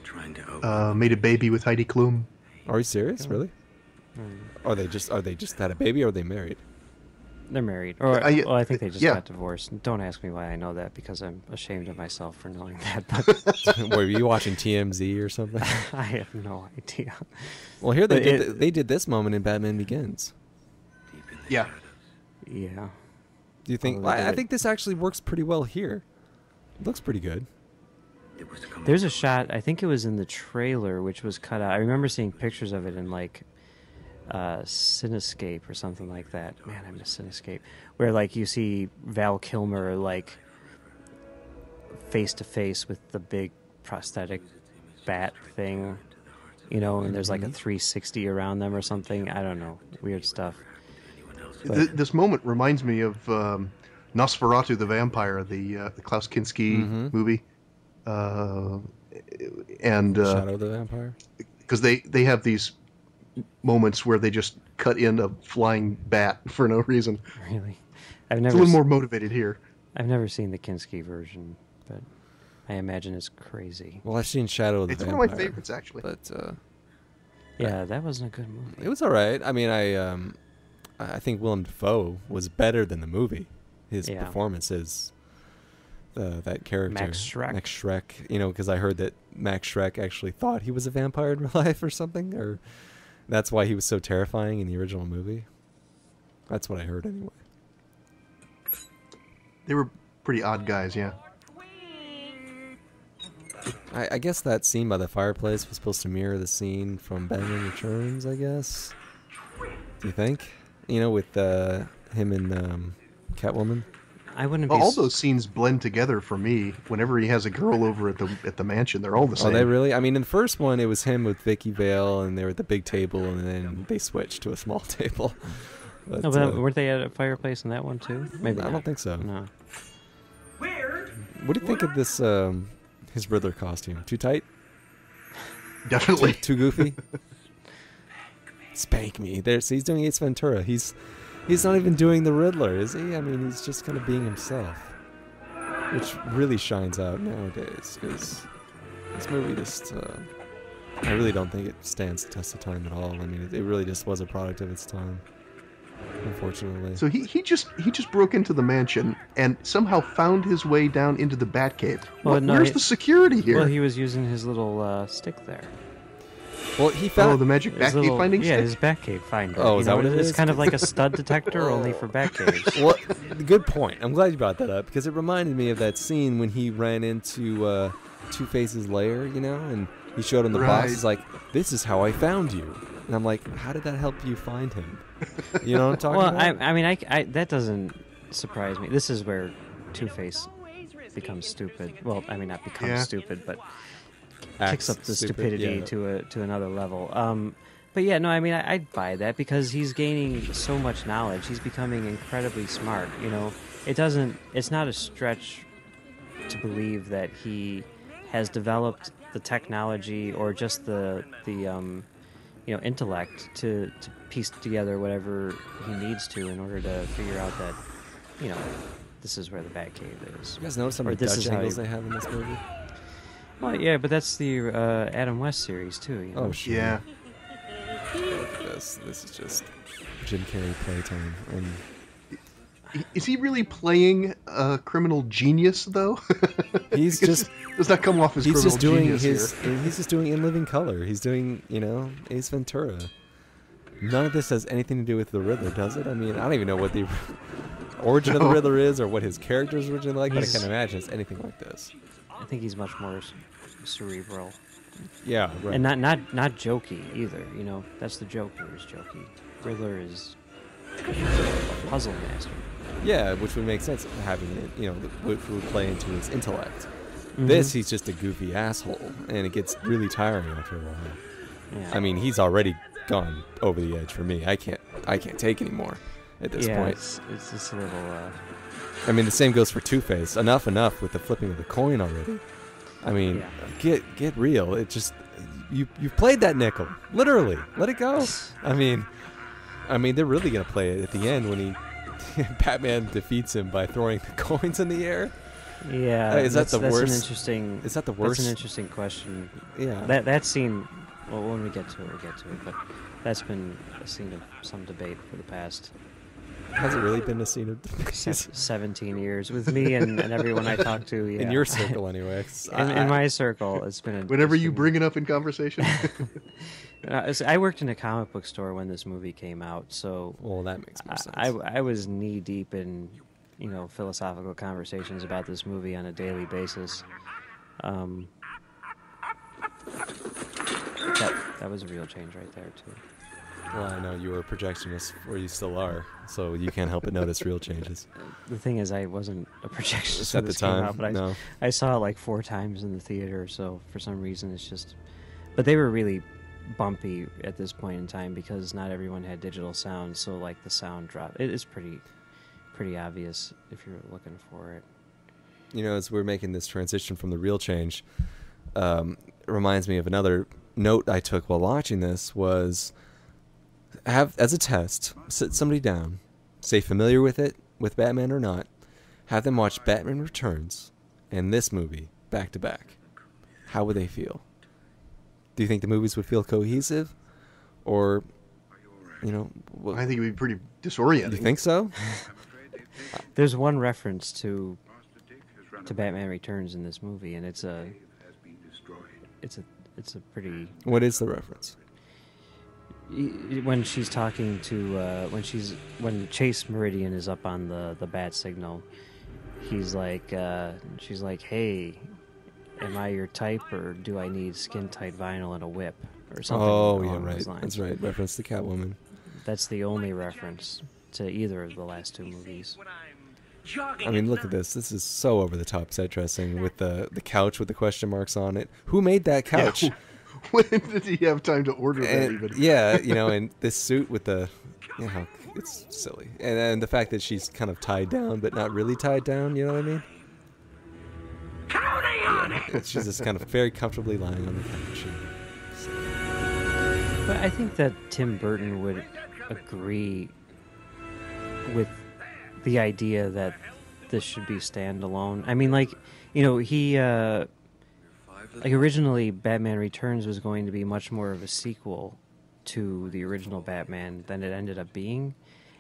Trying to open. Made a baby with Heidi Klum. are you serious? Really? Are they just had a baby, or are they married? They're married, or I- well, I think they just yeah. got divorced. Don't ask me why I know that because I'm ashamed of myself for knowing that. But Were you watching TMZ or something? I have no idea. Well, here But they did this moment in Batman Begins. Yeah. Yeah. Do you think? Oh, they I did. think this actually works pretty well here. It looks pretty good. It was to come There's a shot, I think it was in the trailer, which was cut out. I remember seeing pictures of it in like Cinescape or something like that. Man, I miss Cinescape. Where like you see Val Kilmer like face to face with the big prosthetic bat thing, and there's like a 360 around them or something. I don't know. Weird stuff. This moment reminds me of Nosferatu the Vampire, the Klaus Kinski movie, and Shadow of the Vampire. because they have these moments where they just cut in a flying bat for no reason. Really, I've It's never a little more motivated here. I've never seen the Kinski version, but I imagine it's crazy. Well, I've seen Shadow of the It's Vampire. one of my favorites, actually. But Yeah, that wasn't a good movie. it was all right. I mean, I think Willem Dafoe was better than the movie. His Yeah. performance is that character Max Schreck. Max Schreck. Because I heard that Max Schreck actually thought he was a vampire in real life or something, or that's why he was so terrifying in the original movie. That's what I heard anyway. They were pretty odd guys, yeah. I guess that scene by the fireplace was supposed to mirror the scene from Batman Returns, I guess. Do you think? With him and Catwoman. I wouldn't Well, be. all those scenes blend together for me. Whenever he has a girl over at the mansion, they're all the Oh, same. they really? I mean, in the first one, it was him with Vicky Vale, and they were at the big table, and then they switched to a small table. But, No, but weren't they at a fireplace in that one too? Maybe I not. don't think so. No. What do you think of this? His Riddler costume? Too tight? Definitely. Too goofy? Spank me. So he's doing Ace Ventura. He's not even doing the Riddler, is he? I mean, he's just kind of being himself, which really shines out nowadays. Because this movie just, I really don't think it stands the test of time at all. I mean, it really just was a product of its time, unfortunately. So he just broke into the mansion and somehow found his way down into the Batcave. Well, no, Where's he- the security here? Well, he was using his little stick there. Well, he found the magic His Batcave little, finding yeah, stick? his Batcave finder. Oh, is that what it It's is? kind of like a stud detector, only for Batcaves. Well, good point. I'm glad you brought that up because it reminded me of that scene when he ran into Two-Face's lair, and he showed him the box. Right. He's like, "This is how I found you," and I'm like, "How did that help you find him?" You know what I'm talking Well, about? I mean, that doesn't surprise me. This is where Two-Face becomes stupid. Well, I mean, not becomes Yeah. stupid, but Acts kicks up the stupid, stupidity yeah. to another level. But yeah, no, I mean, I'd buy that because he's gaining so much knowledge. He's becoming incredibly smart. It's not a stretch to believe that he has developed the technology or just the intellect to piece together whatever he needs to in order to figure out that, this is where the Batcave is. You guys notice how Or many this Dutch is how angles you- they have in this movie? Well, yeah, but that's the Adam West series too. Oh, sure. Yeah. This is just Jim Carrey playtime. And Is he really playing a criminal genius though? he's Because just does not come off as he's criminal just doing genius his here. he's just doing In Living Color. He's doing Ace Ventura. None of this has anything to do with the Riddler, does it? I mean, I don't even know what the origin of the No. Riddler is or what his character is originally like, but I He's- can't imagine it's anything like this. I think he's much more cerebral Yeah, right. and not jokey either. That's the Joker is jokey. Riddler is a puzzle master. Yeah, which would make sense having it, which would play into his intellect. Mhm. This, he's just a goofy asshole, and it gets really tiring after a while. Yeah. I mean, he's already gone over the edge for me. I can't take anymore at this point. It's just a little. I mean, the same goes for Two-Face. Enough with the flipping of the coin already. I mean, get real. It just you played that nickel, literally. Let it go. I mean, they're really gonna play it at the end when Batman defeats him by throwing the coins in the air. Yeah, is that the worst? An interesting. Is that the worst? That's an interesting question. Yeah. That scene. Well, when we get to it, we'll get to it. But that's been a scene of some debate for the past. Has it really been a scene of 17 years with me and everyone I talk to? Yeah. In your circle, anyway. In my circle, it's been. Whenever you bring it up in conversation. I worked in a comic book store when this movie came out, so. Well, that makes more sense. I was knee deep in, philosophical conversations about this movie on a daily basis. That was a real change right there too. Well, I know you were a projectionist, or you still are, so you can't help but notice real changes. The thing is, I wasn't a projectionist at when the this came time. out, but No. I saw it like 4 times in the theater. So for some reason, it's just. But they were really bumpy at this point in time because not everyone had digital sound, so like the sound drop. It is pretty obvious if you're looking for it. As we're making this transition from the real change, it reminds me of another note I took while watching this was have, as a test, sit somebody down, say familiar with Batman or not, have them watch Batman Returns and this movie back to back. How would they feel? Do you think the movies would feel cohesive? Or, I think it would be pretty disorienting. You think so? There's one reference to Batman Returns in this movie, and it's a pretty. What is the reference? When she's talking to when Chase Meridian is up on the bat signal, she's like, "Hey, am I your type, or do I need skin tight vinyl and a whip, or something?" Oh, yeah, along right. those lines. That's right. Reference to Catwoman. That's the only reference to either of the last 2 movies. I mean, look at this. This is so over the top set dressing with the couch with the question marks on it. Who made that couch? Yeah. When did he have time to order that even? Yeah, and this suit with the, it's silly. And the fact that she's kind of tied down, but not really tied down, you know what I mean? Counting on it! She's just kind of very comfortably lying on the couch. But I think that Tim Burton would agree with the idea that this should be standalone. I mean, he originally Batman Returns was going to be much more of a sequel to the original Batman than it ended up being,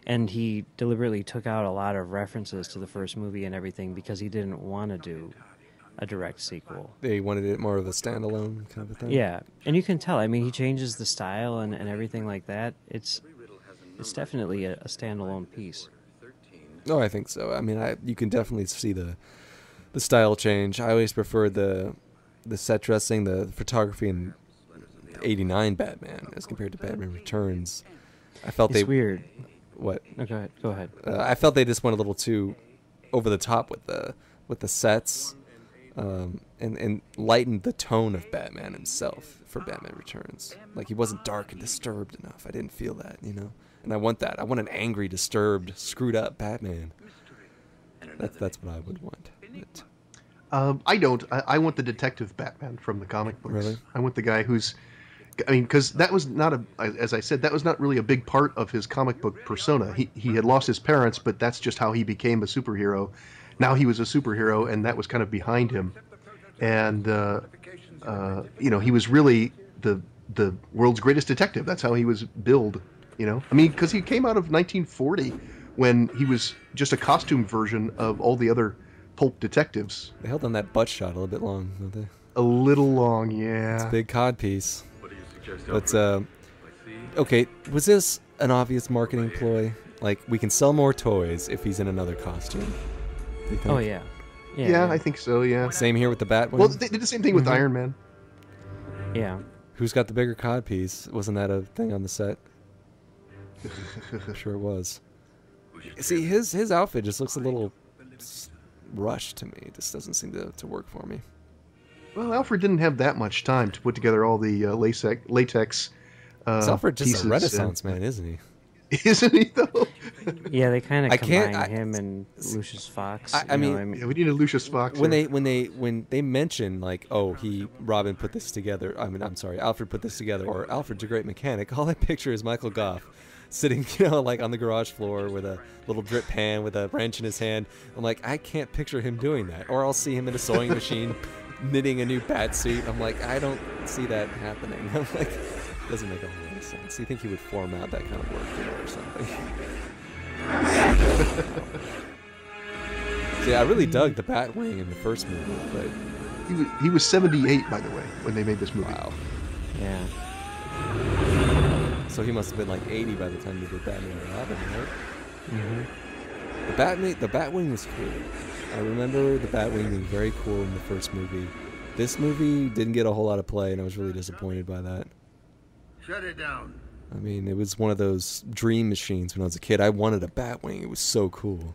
and he deliberately took out a lot of references to the first movie and everything because he didn't want to do a direct sequel. They wanted it more of a standalone kind of a thing. Yeah, and you can tell. I mean, he changes the style and everything like that. It's definitely a standalone piece. Oh, I think so. I mean, you can definitely see the style change. I always preferred the set dressing, the photography in '89 Batman as compared to Batman Returns. I felt it's weird. What? No, go ahead. I felt they just went a little too over the top with the sets, and lightened the tone of Batman himself for Batman Returns. Like, he wasn't dark and disturbed enough. I didn't feel that, And I want that. I want an angry, disturbed, screwed up Batman. That's what I would want. I don't. I want the detective Batman from the comic books. Really? I want the guy who's... I mean, because that was not as I said, that was not really a big part of his comic book persona. He had lost his parents, but that's just how he became a superhero. Now he was a superhero, and that was kind of behind him. And, he was really the world's greatest detective. That's how he was billed, I mean, because he came out of 1940 when he was just a costume version of all the other pulp detectives. They held on that butt shot a little bit long, don't they? A little long, yeah. It's a big cod piece. But, okay, was this an obvious marketing ploy? Like, we can sell more toys if he's in another costume. Do you think? Oh, yeah. Yeah, I think so, yeah. Same here with the Batwing? Well, they did the same thing with Iron Man. Yeah. Who's got the bigger cod piece? Wasn't that a thing on the set? I'm sure it was. See, his outfit just looks a little rushed to me. It just doesn't seem to work for me. Well, Alfred didn't have that much time to put together all the latex Alfred just pieces a Renaissance man, isn't he? Isn't he though? Yeah, they kind I of can't- combine him and Lucius Fox. I you know, mean- Yeah, we need a Lucius Fox. When here. when they mention like, oh, Robin put this together. I mean, I'm sorry, Alfred put this together, or Alfred's a great mechanic. All I picture is Michael Goff sitting, like on the garage floor with a little drip pan with a wrench in his hand. I'm like, I can't picture him doing that. Or I'll see him in a sewing machine knitting a new bat suit. I'm like, I don't see that happening. I'm like, doesn't make a whole lot of sense. You think he would form out that kind of work or something? See, I really dug the Batwing in the first movie, but He was 78, by the way, when they made this movie. wow. Yeah. So he must have been like 80 by the time they did Batman and Robin, right? Hmm. The Batwing was cool. I remember the Batwing being very cool in the first movie. This movie didn't get a whole lot of play, and I was really disappointed by that. Shut it down. I mean, it was one of those dream machines when I was a kid. I wanted a Batwing. It was so cool.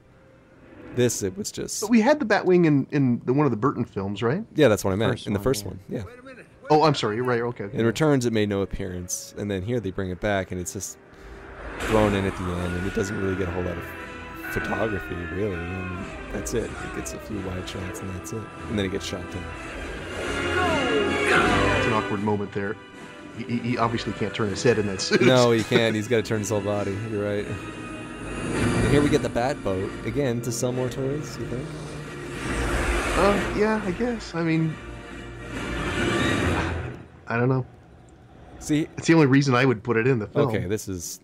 It was just... But we had the Batwing in one of the Burton films, right? Yeah, that's what I meant. First In the one, first yeah. one, yeah. Wait a minute. Oh, I'm sorry. You're right. Okay. In Returns, it made no appearance, and then here they bring it back, and it's just thrown in at the end, and it doesn't really get a whole lot of photography, really. I mean, that's it. It gets a few wide shots, and that's it. And then it gets shot down. It's an awkward moment there. He obviously can't turn his head in that suit. No, he can't. He's got to turn his whole body. You're right. And here we get the Batboat again to sell more toys. You think? Yeah, I guess. I mean, I don't know. See, It's the only reason I would put it in the film. okay, this is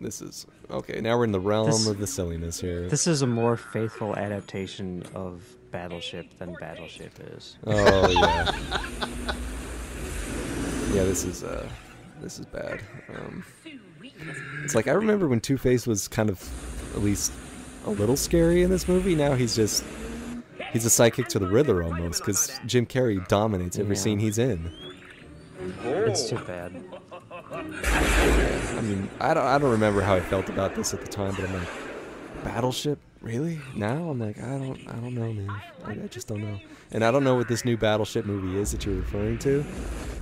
okay. Now we're in the realm This- of the silliness here. This is a more faithful adaptation of Battleship than Battleship is. Oh yeah, yeah. This is bad. It's like I remember when Two-Face was kind of at least a little scary in this movie. Now he's a sidekick to the Riddler almost, because Jim Carrey dominates every Yeah. scene he's in. It's too bad. I mean, I don't remember how I felt about this at the time, but I'm like, Battleship, really? Now I'm like, I don't know, man. I just don't know, and I don't know what this new Battleship movie is that you're referring to,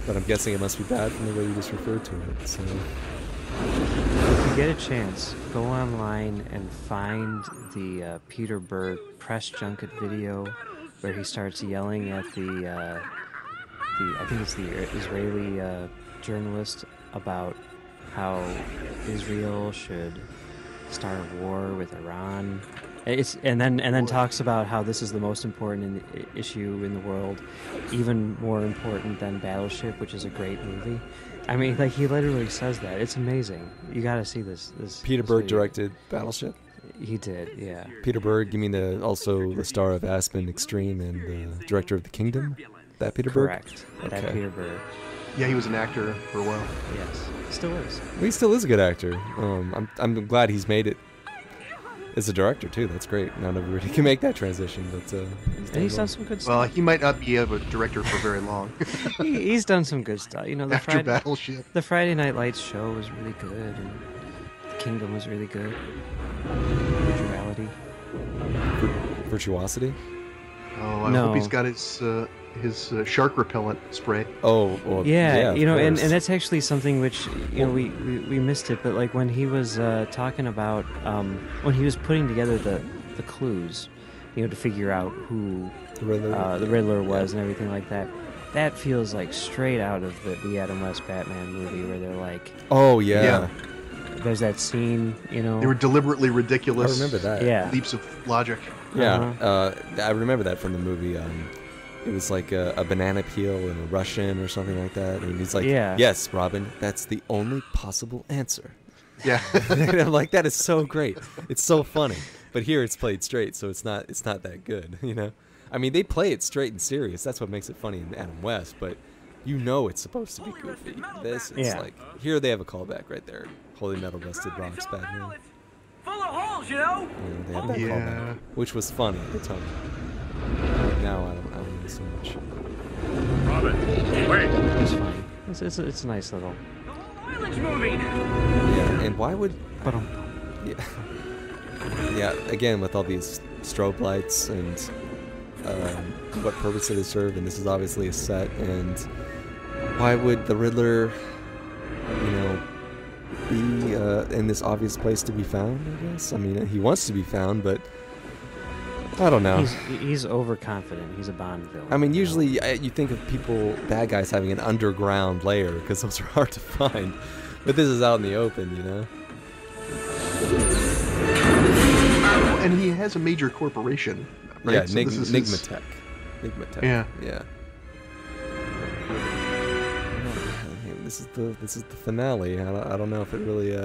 but I'm guessing it must be bad from the way you just referred to it. So If you get a chance, go online and find the Peter Berg press junket video where he starts yelling at the I think it's the Israeli journalist about how Israel should start a war with Iran. And then talks about how this is the most important issue in the world, even more important than Battleship, which is a great movie. I mean, like, he literally says that. It's amazing. You got to see this. Peter this Berg video. directed Battleship. He did, yeah. Peter Berg, you mean also the star of Aspen Extreme and the director of The Kingdom? That Peter Berg? Correct. That Okay. Peter Berg. Yeah, he was an actor for a while. Yes, still is. Well, he still is a good actor. I'm glad he's made it as a director too. That's great. Not everybody can make that transition, but And he's done some good Well, stuff. he might not be a director for very long. He's done some good stuff. You know, the After Battleship. Friday Night Lights show was really good, and The Kingdom was really good. Virtuality. Virtuosity. Oh, I No. hope he's got his shark repellent spray. Oh, well, Yeah, of you know, and course. that's actually something which, you know, we missed it, but like when he was talking about, when he was putting together the clues, you know, to figure out who The Riddler. the Riddler was and everything like that, that feels like straight out of the Adam West Batman movie where they're like, Oh yeah. Yeah. there's that scene, you know. They were deliberately I ridiculous. remember that. Yeah. Leaps of logic. Yeah, Uh-huh. I remember that from the movie. It was like a banana peel in a Russian or something like that, and he's like, Yeah. "Yes, Robin, that's the only possible answer." Yeah. And I'm like, that is so great. It's so funny. But here it's played straight, so it's not that good, you know. I mean, they play it straight and serious. That's what makes it funny in Adam West. But you know it's supposed to be goofy. This is Yeah. like here they have a callback right there. Holy Metal Rusted Rocks Batman. Full of holes, you know. They have that Yeah. callback, which was funny at the time. Now I don't know so much. Robin, wait. It's fine. It's a nice little. The mileage moving. Yeah, and why would But yeah. yeah, again with all these strobe lights and what purpose do they serve, and this is obviously a set, and why would the Riddler, you know, be in this obvious place to be found, I guess? I mean, he wants to be found, but I don't know. He's overconfident. He's a Bond villain. I mean, usually you think of bad guys having an underground lair, because those are hard to find, but this is out in the open, you know? And he has a major corporation, right? Yeah, So this is his- Nigmatech. Nigmatech. Yeah. Yeah. This is the finale. I don't know if it really.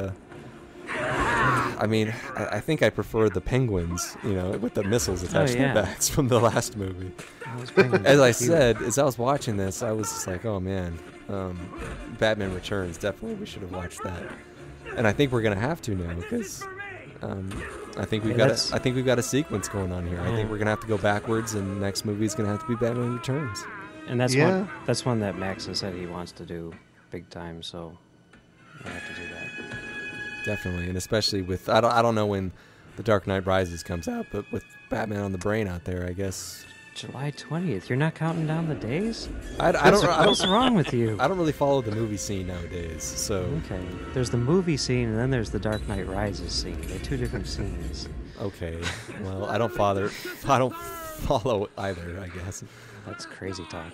I mean, I think I prefer the penguins, you know, with the missiles attached to their backs from the last movie. As I said, as I was watching this, I was just like, oh man, Batman Returns. Definitely, we should have watched that. And I think we're gonna have to now because I think we've got a sequence going on here. I think we're gonna have to go backwards, and the next movie is gonna have to be Batman Returns. And that's one that Max has said he wants to do big time. So we have to do that. Definitely, and especially with I don't know when The Dark Knight Rises comes out, but with Batman on the brain out there, I guess. July 20th. You're not counting down the days? What's wrong with you? I don't really follow the movie scene nowadays, so. Okay. There's the movie scene, and then there's the Dark Knight Rises scene. They're two different scenes. Okay. Well, I don't follow either, I guess. That's crazy talk.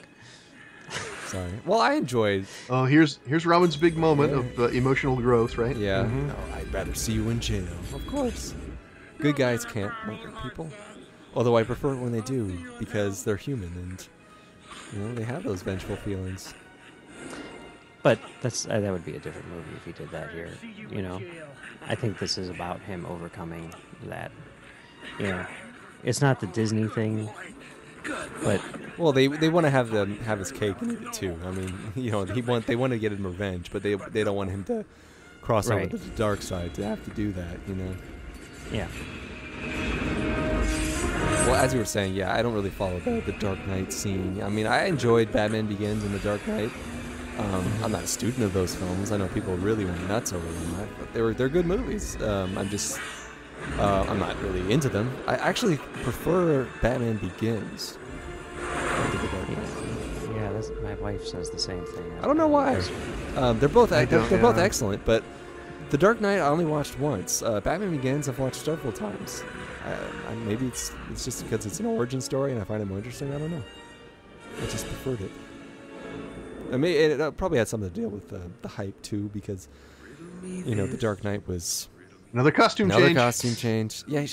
Sorry. Well, I enjoyed. Oh, here's Robin's big moment of emotional growth, right? Yeah. Mm-hmm. Oh, I'd rather see you in jail. Of course. Good guys can't murder people. Although I prefer it when they do, because they're human and, you know, they have those vengeful feelings. But that would be a different movie if he did that here. You know, I think this is about him overcoming that. You know, it's not the Disney thing. But well, they want to have his cake and eat it too. I mean, you know, they want to get him revenge, but they don't want him to cross over to the dark side to have to do that. You know. Yeah. Well, as you were saying, yeah, I don't really follow the Dark Knight scene. I mean, I enjoyed Batman Begins and The Dark Knight. I'm not a student of those films. I know people really went nuts over them, but they're good movies. I'm not really into them. I actually prefer Batman Begins. Yeah, my wife says the same thing. I don't know why. They're both excellent, but The Dark Knight I only watched once. Batman Begins I've watched several times. Maybe it's just because it's an origin story and I find it more interesting. I don't know. I just preferred it. I mean, it probably had something to deal with the hype too, because you know The Dark Knight was another costume change. Yeah,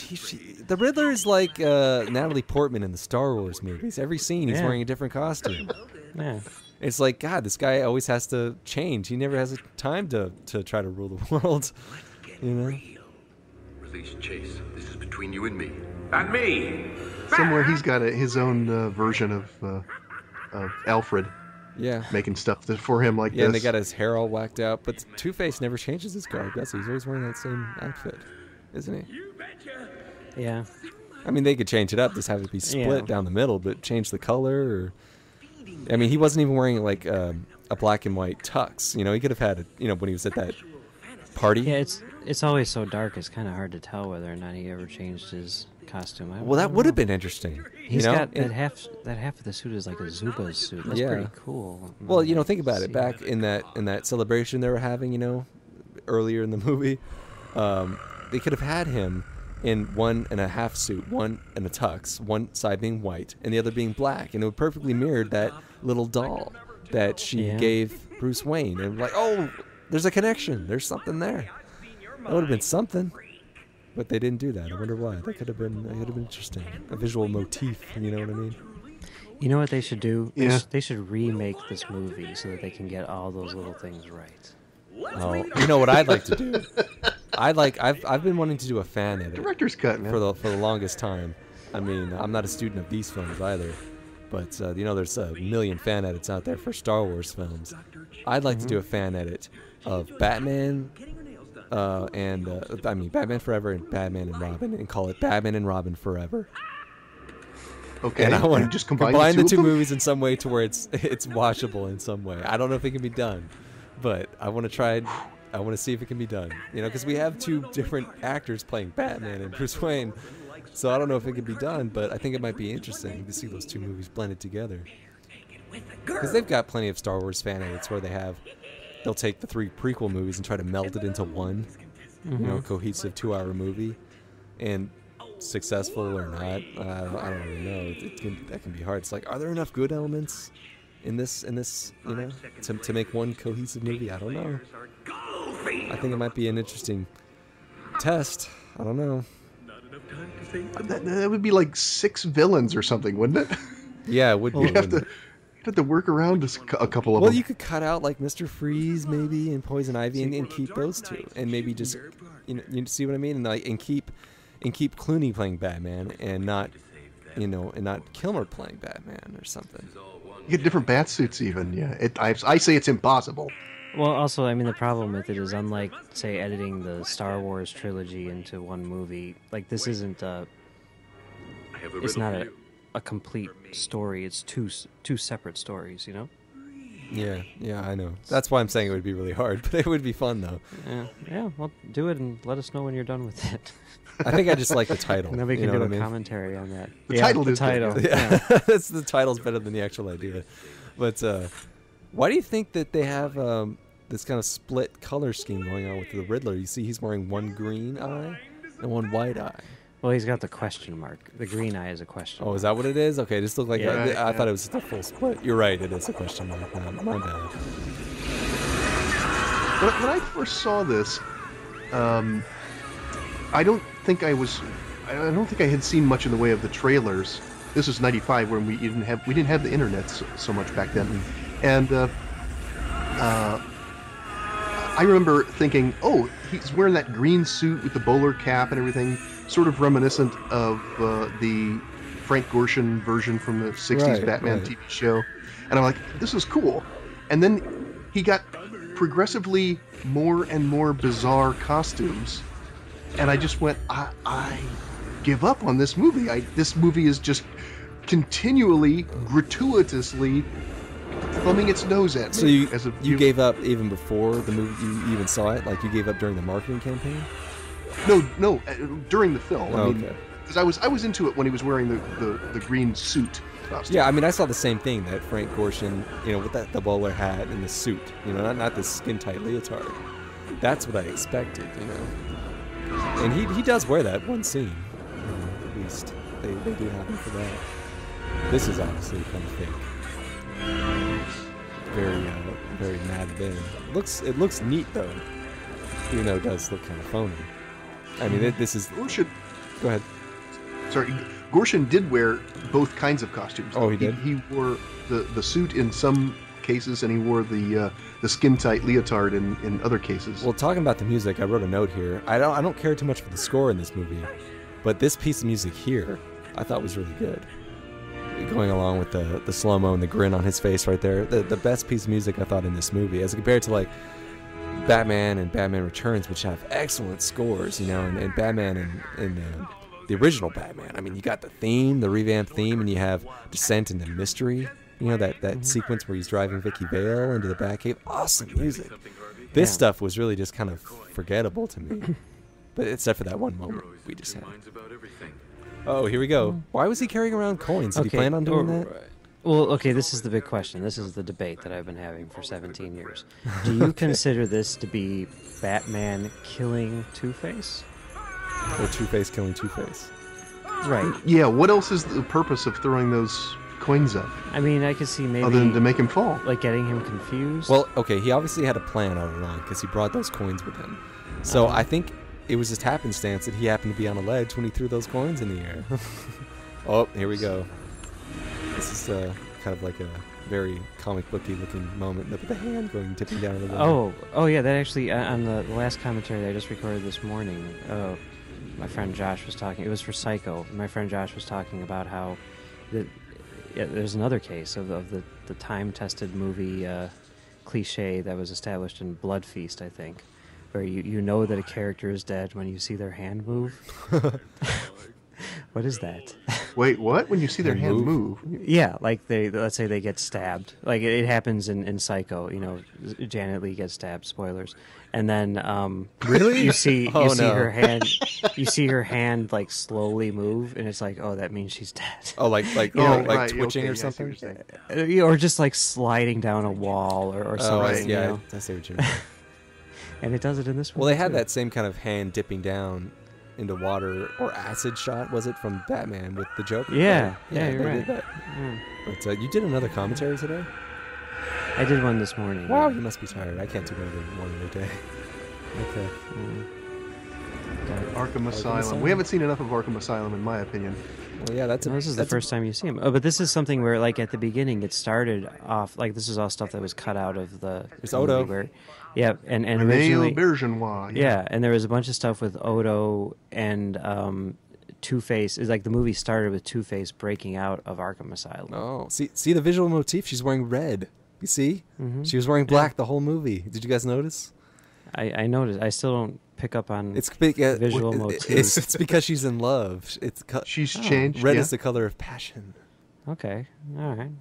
the Riddler is like Natalie Portman in the Star Wars movies. Every scene he's wearing a different costume. Yeah. It's like, God, this guy always has to change. He never has a time to try to rule the world. You know? Release Chase. This is between you and me. And me. Somewhere he's got his own version of Alfred. Yeah. Making stuff for him like this. Yeah, and they got his hair all whacked out. But Two-Face never changes his garb, does he? He's always wearing that same outfit, isn't he? Yeah. I mean, they could change it up, just have it be split down the middle, but change the color. Or, I mean, he wasn't even wearing like a black and white tux. You know, he could have had when he was at that party. Yeah, it's always so dark. It's kind of hard to tell whether or not he ever changed his costume. Well, that would have been interesting. He's got that half of the suit is like a Zuba's suit. That's pretty cool. Well, think about it. Back in that celebration they were having, earlier in the movie, they could have had him in 1.5 suit, one in a tux, one side being white and the other being black, and it would perfectly mirrored that little doll that she gave Bruce Wayne. And like, oh, there's a connection. There's something there. That would have been something. But they didn't do that. I wonder why. That could have been interesting. A visual motif, you know what I mean? You know what they should do? Yeah. They should remake this movie so that they can get all those little things right. Oh, you know what I'd like to do? I've been wanting to do a fan edit. Director's cut, man. For the longest time. I mean, I'm not a student of these films either. But, there's a million fan edits out there for Star Wars films. I'd like to do a fan edit of Batman... Batman Forever and Batman and Robin, and call it Batman and Robin Forever. Okay, and I want to just combine the two movies in some way to where it's watchable in some way. I don't know if it can be done, but I want to try. I want to see if it can be done. You know, because we have two different actors playing Batman and Bruce Wayne. So I don't know if it can be done, but I think it might be interesting to see those two movies blended together. Because they've got plenty of Star Wars fan edits where they'll take the 3 prequel movies and try to meld it into one, you know, cohesive 2-hour movie, and successful or not, I don't really know. That can be hard. It's like, are there enough good elements in this, you know, to make one cohesive movie? I don't know. I think it might be an interesting test. I don't know. That would be like 6 villains or something, wouldn't it? Yeah, it would be. You'd have to work around a couple of them. Well, you could cut out like Mr. Freeze maybe and Poison Ivy and keep those two, and maybe just you see what I mean, and keep Clooney playing Batman and not Kilmer playing Batman or something. You get different bat suits even. Yeah, I say it's impossible. Well, also, I mean, the problem with it is, unlike, say, editing the Star Wars trilogy into one movie, like, this isn't it's not a complete story. It's two separate stories, you know? Yeah, I know. That's why I'm saying it would be really hard, but it would be fun, though. Yeah, well, do it and let us know when you're done with it. I think I just like the title. And then we can do a commentary on that. The title. Yeah, the title's better than the actual idea. But why do you think that they have this kind of split color scheme going on with the Riddler? You see he's wearing one green eye and one white eye. Well, he's got the question mark. The green eye is a question mark. Oh, is that what it is? Okay, just looked like Yeah. I thought it was just a full split. You're right, it is a question mark. My bad. When I first saw this, I don't think I had seen much in the way of the trailers. This was '95 when we didn't have the internet so much back then, and I remember thinking, oh, he's wearing that green suit with the bowler cap and everything, sort of reminiscent of the Frank Gorshin version from the '60s Batman TV show, and I'm like, this is cool. And then he got progressively more and more bizarre costumes, and I just went, I give up on this movie. This movie is just continually, gratuitously thumbing its nose at me. So you gave up even before the movie, you even saw it? Like, you gave up during the marketing campaign? No, during the film. Oh, I mean, okay. because I was into it when he was wearing the green suit costume. Yeah, I mean, I saw the same thing, that Frank Gorshin, with the bowler hat and the suit, not the skin-tight leotard. That's what I expected, And he does wear that one scene, at least. They do have him for that. This is obviously kind of fake. Very Mad Ben. It looks neat, though, even though it does look kind of phony. I mean, this is... Gorshin... Go ahead. Sorry, Gorshin did wear both kinds of costumes. Oh, he did? He wore the suit in some cases, and he wore the skin-tight leotard in other cases. Well, talking about the music, I wrote a note here. I don't care too much for the score in this movie, but this piece of music here, I thought was really good. Going along with the slow-mo and the grin on his face right there. The best piece of music I thought in this movie, as compared to like Batman and Batman Returns, which have excellent scores, and Batman and the original Batman. I mean, you got the theme, the revamped theme, and you have Descent into Mystery. That sequence where he's driving Vicky Vale into the Batcave. Awesome music. This stuff was really just kind of forgettable to me. But except for that one moment we just had. Oh, here we go. Why was he carrying around coins? Did he plan on doing that? Well, okay, this is the big question. This is the debate that I've been having for 17 years. Do you consider this to be Batman killing Two-Face? Or Two-Face killing Two-Face? Right. Yeah, what else is the purpose of throwing those coins up? I mean, I could see maybe... Other than to make him fall. Like getting him confused? Well, okay, he obviously had a plan all along because he brought those coins with him. So I think it was just happenstance that he happened to be on a ledge when he threw those coins in the air. Oh, here we go. This is kind of like a very comic booky looking moment with the hand going tipping down the water. Oh yeah, that actually, on the last commentary that I just recorded this morning, my friend Josh was talking, it was for Psycho, my friend Josh was talking about how there's another case of the time-tested movie cliche that was established in Blood Feast, I think, where you know that a character is dead when you see their hand move. What is that? Wait, what? When you see their hand move? Yeah, like let's say they get stabbed. Like it happens in Psycho. You know, Janet Leigh gets stabbed. Spoilers. And then Really? you see Oh, no. her hand. You see her hand like slowly move, and it's like, oh, that means she's dead. Oh, like Oh, like right, twitching okay, or yeah, I see something. what you're saying. Or just like sliding down a wall or Oh, something. yeah, You know? I see what you mean. And it does it in this one. Well, they had too. that same kind of hand dipping down into water or acid shot, was it, from Batman with the Joker? Yeah, yeah, you're they right. did that. Mm. But you did another commentary today? I did one this morning. Wow, yeah. you must be tired. I can't do another one in a day. Okay. Arkham Asylum. We haven't seen enough of Arkham Asylum, in my opinion. Well, yeah, that's No, this is the first time you see him. Oh, but this is something where, like, at the beginning, it started off like this is all stuff that was cut out of the. It's movie Odo. Where, yeah, and Rene originally, Aubergenois. yeah, and there was a bunch of stuff with Odo and Two-Face. It's like the movie started with Two-Face breaking out of Arkham Asylum. Oh, see the visual motif? She's wearing red. You see? She was wearing black the whole movie. Did you guys notice? I noticed. I still don't pick up on It's because visual motifs. it's because she's in love. She's changed. Red yeah. is the color of passion. Okay, all right.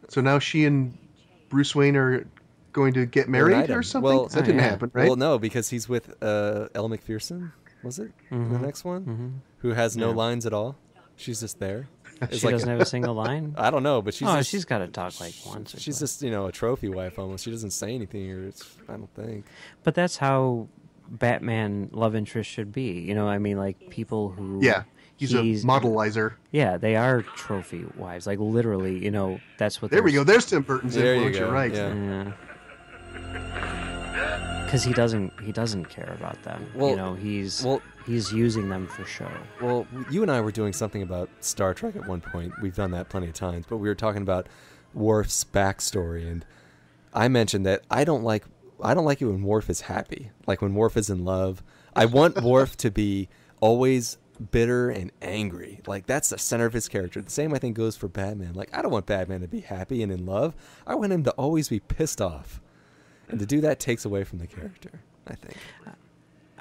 So now she and Bruce Wayne are going to get married Reunite or them. something? Well, That didn't yeah. happen, right? Well, no, because he's with Elle Macpherson. Was it the next one? Who has no Yeah. lines at all? She's just there. It's She like doesn't have a single line. I don't know, but she's just, She's got to talk like once. Or she's twice. just a trophy wife almost. She doesn't say anything, or I don't think. But that's how Batman love interest should be. You know, I mean, like people who. Yeah, he's a modelizer. Yeah, they are trophy wives. Like literally, you know, that's what. There we go. There's Tim Burton's There you influence. go, You're right. yeah. Because he doesn't care about them. Well- you know, he's well- using them for show. Well, you and I were doing something about Star Trek at one point. We've done that plenty of times, but we were talking about Worf's backstory, and I mentioned that I don't like it when Worf is happy, like when Worf is in love. I want Worf to be always bitter and angry. Like that's the center of his character. The same I think goes for Batman. Like I don't want Batman to be happy and in love. I want him to always be pissed off, and to do that takes away from the character, I think.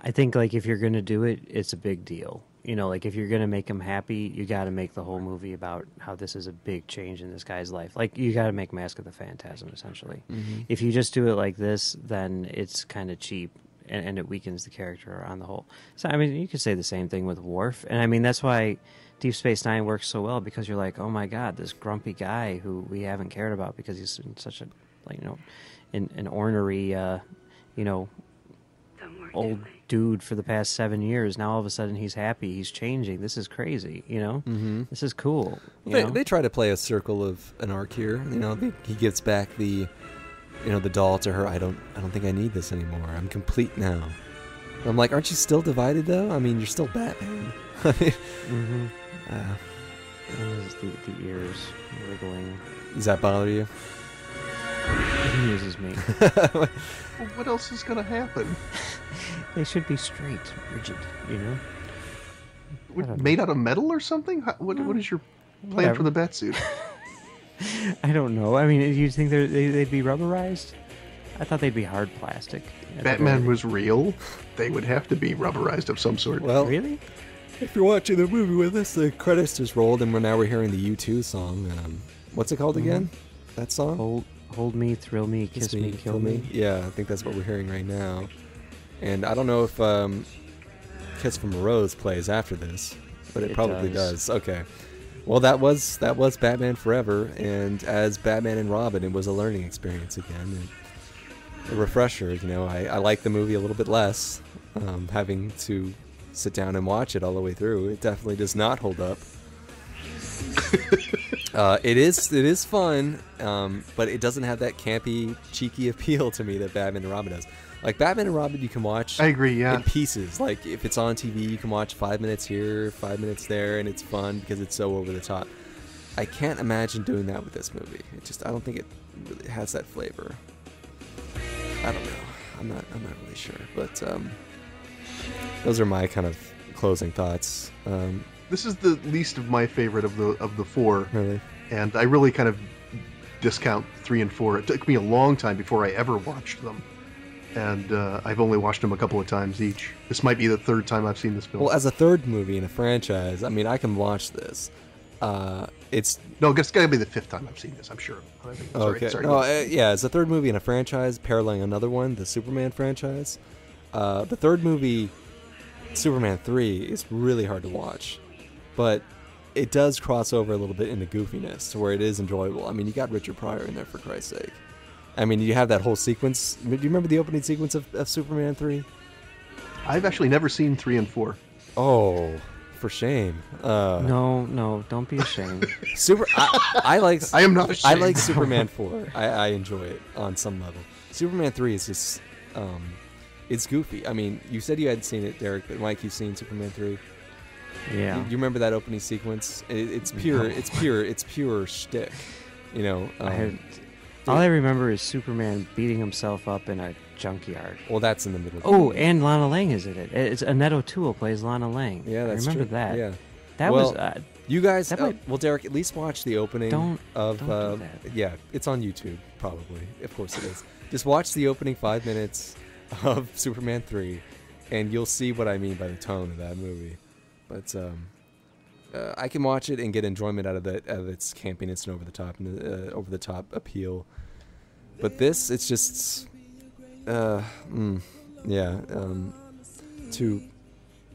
I think like if you're gonna do it, it's a big deal. You know, like if you're gonna make him happy, you got to make the whole movie about how this is a big change in this guy's life. Like you got to make Mask of the Phantasm essentially. If you just do it like this, then it's kind of cheap and it weakens the character on the whole. So I mean, you could say the same thing with Worf, and I mean that's why Deep Space Nine works so well because you're like, oh my god, this grumpy guy who we haven't cared about because he's in such a an ornery old dude for the past 7 years. Now all of a sudden he's happy. He's changing. This is crazy. You know, this is cool. They try to play a circle of an arc here. You know, he gives back the doll to her. I don't think I need this anymore. I'm complete now. I'm like, aren't you still divided though? I mean, you're still Batman. I mean, The ears wiggling. does that bother you? It amuses me. Well, what else is going to happen? They should be straight, rigid. You know. I don't know. Made out of metal or something? What is your plan Whatever. for the Batsuit? I don't know. I mean, do you think they'd be rubberized? I thought they'd be hard plastic. Batman was real. They would have to be rubberized of some sort. Well, Really? if you're watching the movie with us, the credits just rolled, and we're hearing the U2 song. What's it called again? That song? Hold me, thrill me, kiss me, kill me. Yeah, I think that's what we're hearing right now. And I don't know if Kiss from a Rose plays after this, but it probably does. does. Okay. Well, that was Batman Forever, and as Batman and Robin, it was a learning experience again, and a refresher. You know, I like the movie a little bit less, having to sit down and watch it all the way through. It definitely does not hold up. It is fun, but it doesn't have that campy, cheeky appeal to me that Batman and Robin does. Like Batman and Robin, you can watch. I agree, yeah. In pieces. Like if it's on TV, you can watch 5 minutes here, 5 minutes there, and it's fun because it's so over the top. I can't imagine doing that with this movie. I don't think it really has that flavor. I don't know. I'm not really sure, but those are my kind of closing thoughts. This is the least of my favorite of the four. Really. And I really kind of discount 3 and 4. It took me a long time before I ever watched them. and I've only watched them a couple of times each. This might be the third time I've seen this film. Well, as a third movie in a franchise, I mean, I can watch this. It's no, it's got to be the fifth time I've seen this. I'm sure. okay. Sorry. No, yeah, it's the third movie in a franchise, paralleling another one, the Superman franchise. The third movie, Superman 3, is really hard to watch, but it does cross over a little bit into goofiness to where it is enjoyable. I mean, you got Richard Pryor in there, for Christ's sake. I mean, you have that whole sequence. Do you remember the opening sequence of Superman 3? I've actually never seen 3 and 4. Oh, for shame. No, don't be ashamed. I like. I am not ashamed. I like Superman 4. I enjoy it on some level. Superman 3 is just, it's goofy. I mean, you said you hadn't seen it, Derek, but Mike, you've seen Superman 3. Yeah. You remember that opening sequence? It's pure. It's pure shtick. You know. All I remember is Superman beating himself up in a junkyard. Well, that's in the middle. Oh, and Lana Lang is in it. It's Annette O'Toole plays Lana Lang. Yeah, that's I remember true. that. Yeah. That well, was. You guys. that might- well, Derek, at least watch the opening Don't of. do that. Yeah, it's on YouTube, probably. Of course it is. Just watch the opening 5 minutes of Superman 3, and you'll see what I mean by the tone of that movie. But I can watch it and get enjoyment out of its campiness and over the top appeal. But this, it's just, I don't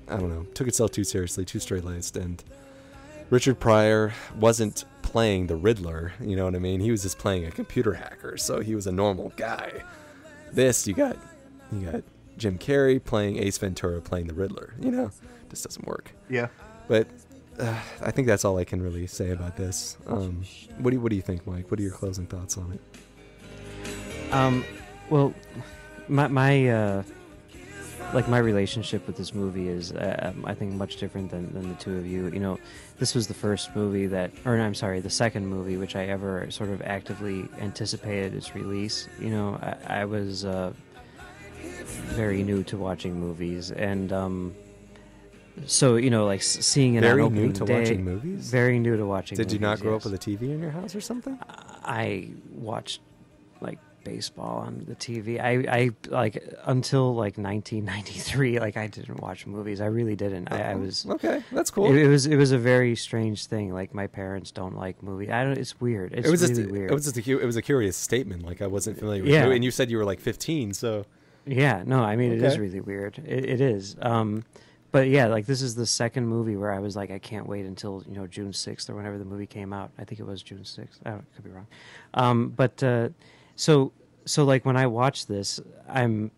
know, took itself too seriously, too straight-laced, and Richard Pryor wasn't playing the Riddler, you know what I mean? He was just playing a computer hacker, so he was a normal guy. This, you got Jim Carrey playing Ace Ventura, playing the Riddler, you know? Just doesn't work. Yeah. But I think that's all I can really say about this. What do you think, Mike? What are your closing thoughts on it? Well, my relationship with this movie is, I think, much different than the two of you. You know, this was the first movie the second movie which I ever sort of actively anticipated its release. You know, I was very new to watching movies, and so, you know, like seeing it on opening day. Watching movies? Very new to watching movies. Did you not grow yes. up with a TV in your house or something? I watched, like, baseball on the TV. I like until like 1993. Like, I didn't watch movies. I really didn't. I was okay. That's cool. It was a very strange thing. Like, my parents don't like movies. It's weird. It's really weird. It was a curious statement. Like, I wasn't familiar with Yeah. it. And you said you were like 15, so Yeah. No, I mean, Okay. it is really weird. It is. But yeah, like, this is the second movie where I was like, I can't wait until, you know, June 6th or whenever the movie came out. I think it was June 6th. I could be wrong. So like, when I watch this, I'm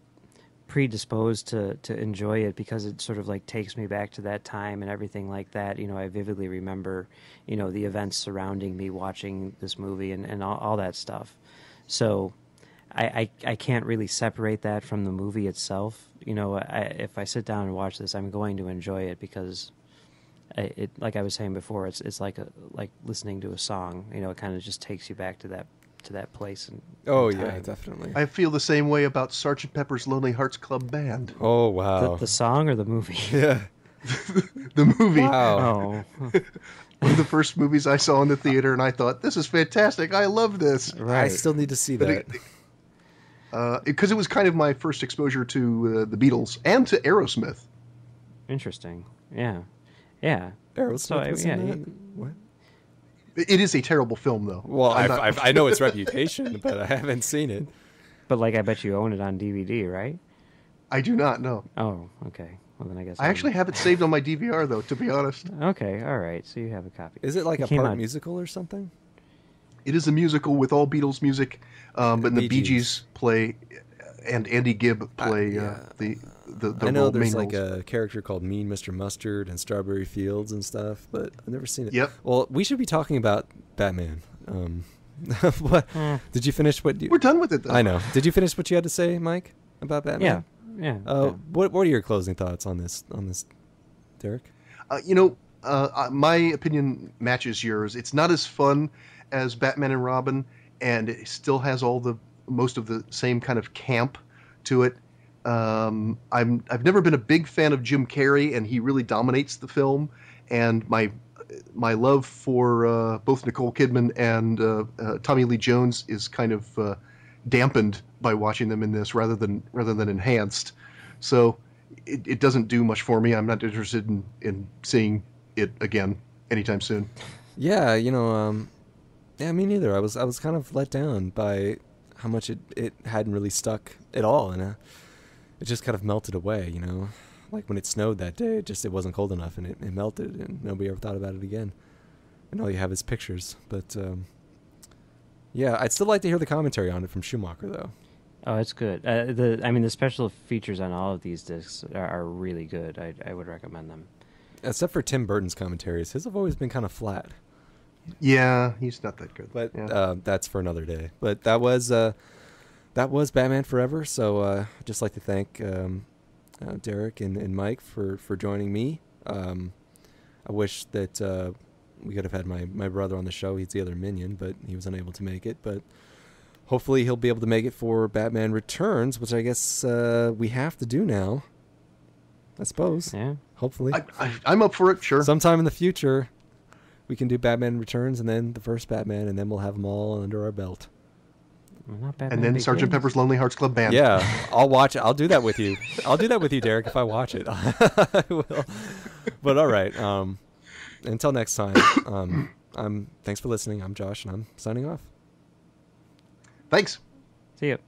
predisposed to enjoy it because it sort of like takes me back to that time and everything like that. You know, I vividly remember, you know, the events surrounding me watching this movie and all that stuff. So I can't really separate that from the movie itself. You know, if I sit down and watch this, I'm going to enjoy it because it, like I was saying before, it's like listening to a song. You know, it kind of just takes you back to that place. And yeah, definitely. I feel the same way about Sgt. Pepper's Lonely Hearts Club Band. Oh wow. The song or the movie? Yeah. The movie. Wow. Oh, One of the first movies I saw in the theater, and I thought, this is fantastic. I love this. right. I still need to see But that. Because it was kind of my first exposure to the Beatles and to Aerosmith. Interesting. Yeah. Yeah. Aerosmith So, was yeah, in you- that? What? It is a terrible film, though. Well, I'm not- I know its reputation, but I haven't seen it. But, like, I bet you own it on DVD, right? I do not know. Oh, okay. Well, then I guess I actually have it saved on my DVR, though, to be honest. Okay, all right. So you have a copy. Is it like a came part out- musical or something? It is a musical with all Beatles music, but the Bee Bee Gees. Gees play, and Andy Gibb play yeah. the I know main there's like roles. a character called Mean Mr. Mustard and Strawberry Fields and stuff, but I've never seen it. Yep. Well, we should be talking about Batman. What? Did you finish what you... We're done with it, though. I know. Did you finish what you had to say, Mike, about Batman? Yeah. What are your closing thoughts on this, Derek? My opinion matches yours. It's not as fun as Batman and Robin, and it still has most of the same kind of camp to it. I've never been a big fan of Jim Carrey, and he really dominates the film. And my love for both Nicole Kidman and Tommy Lee Jones is kind of dampened by watching them in this rather than enhanced. So it doesn't do much for me. I'm not interested in seeing it again anytime soon. Yeah, yeah, me neither. I was kind of let down by how much it hadn't really stuck at all, and it just kind of melted away. Like when it snowed that day, it wasn't cold enough, and it melted, and nobody ever thought about it again. And all you have is pictures. But yeah, I'd still like to hear the commentary on it from Schumacher, though. Oh, it's good. The special features on all of these discs are really good. I would recommend them. Except for Tim Burton's commentaries, his have always been kind of flat. Yeah, he's not that good. But yeah. That's for another day. But that was Batman Forever. So I'd just like to thank Derek and Mike for joining me. I wish that we could have had my brother on the show. He's the other minion, but he was unable to make it. But hopefully he'll be able to make it for Batman Returns, which I guess we have to do now. I suppose. Yeah. Hopefully. I'm up for it, sure. Sometime in the future, we can do Batman Returns and then the first Batman, and then we'll have them all under our belt. Well, not Batman and then Begins. Sgt. Pepper's Lonely Hearts Club Band. Yeah, I'll watch it. I'll do that with you. I'll do that with you, Derek, if I watch it. I will. But all right. Until next time, thanks for listening. I'm Josh, and I'm signing off. Thanks. See you.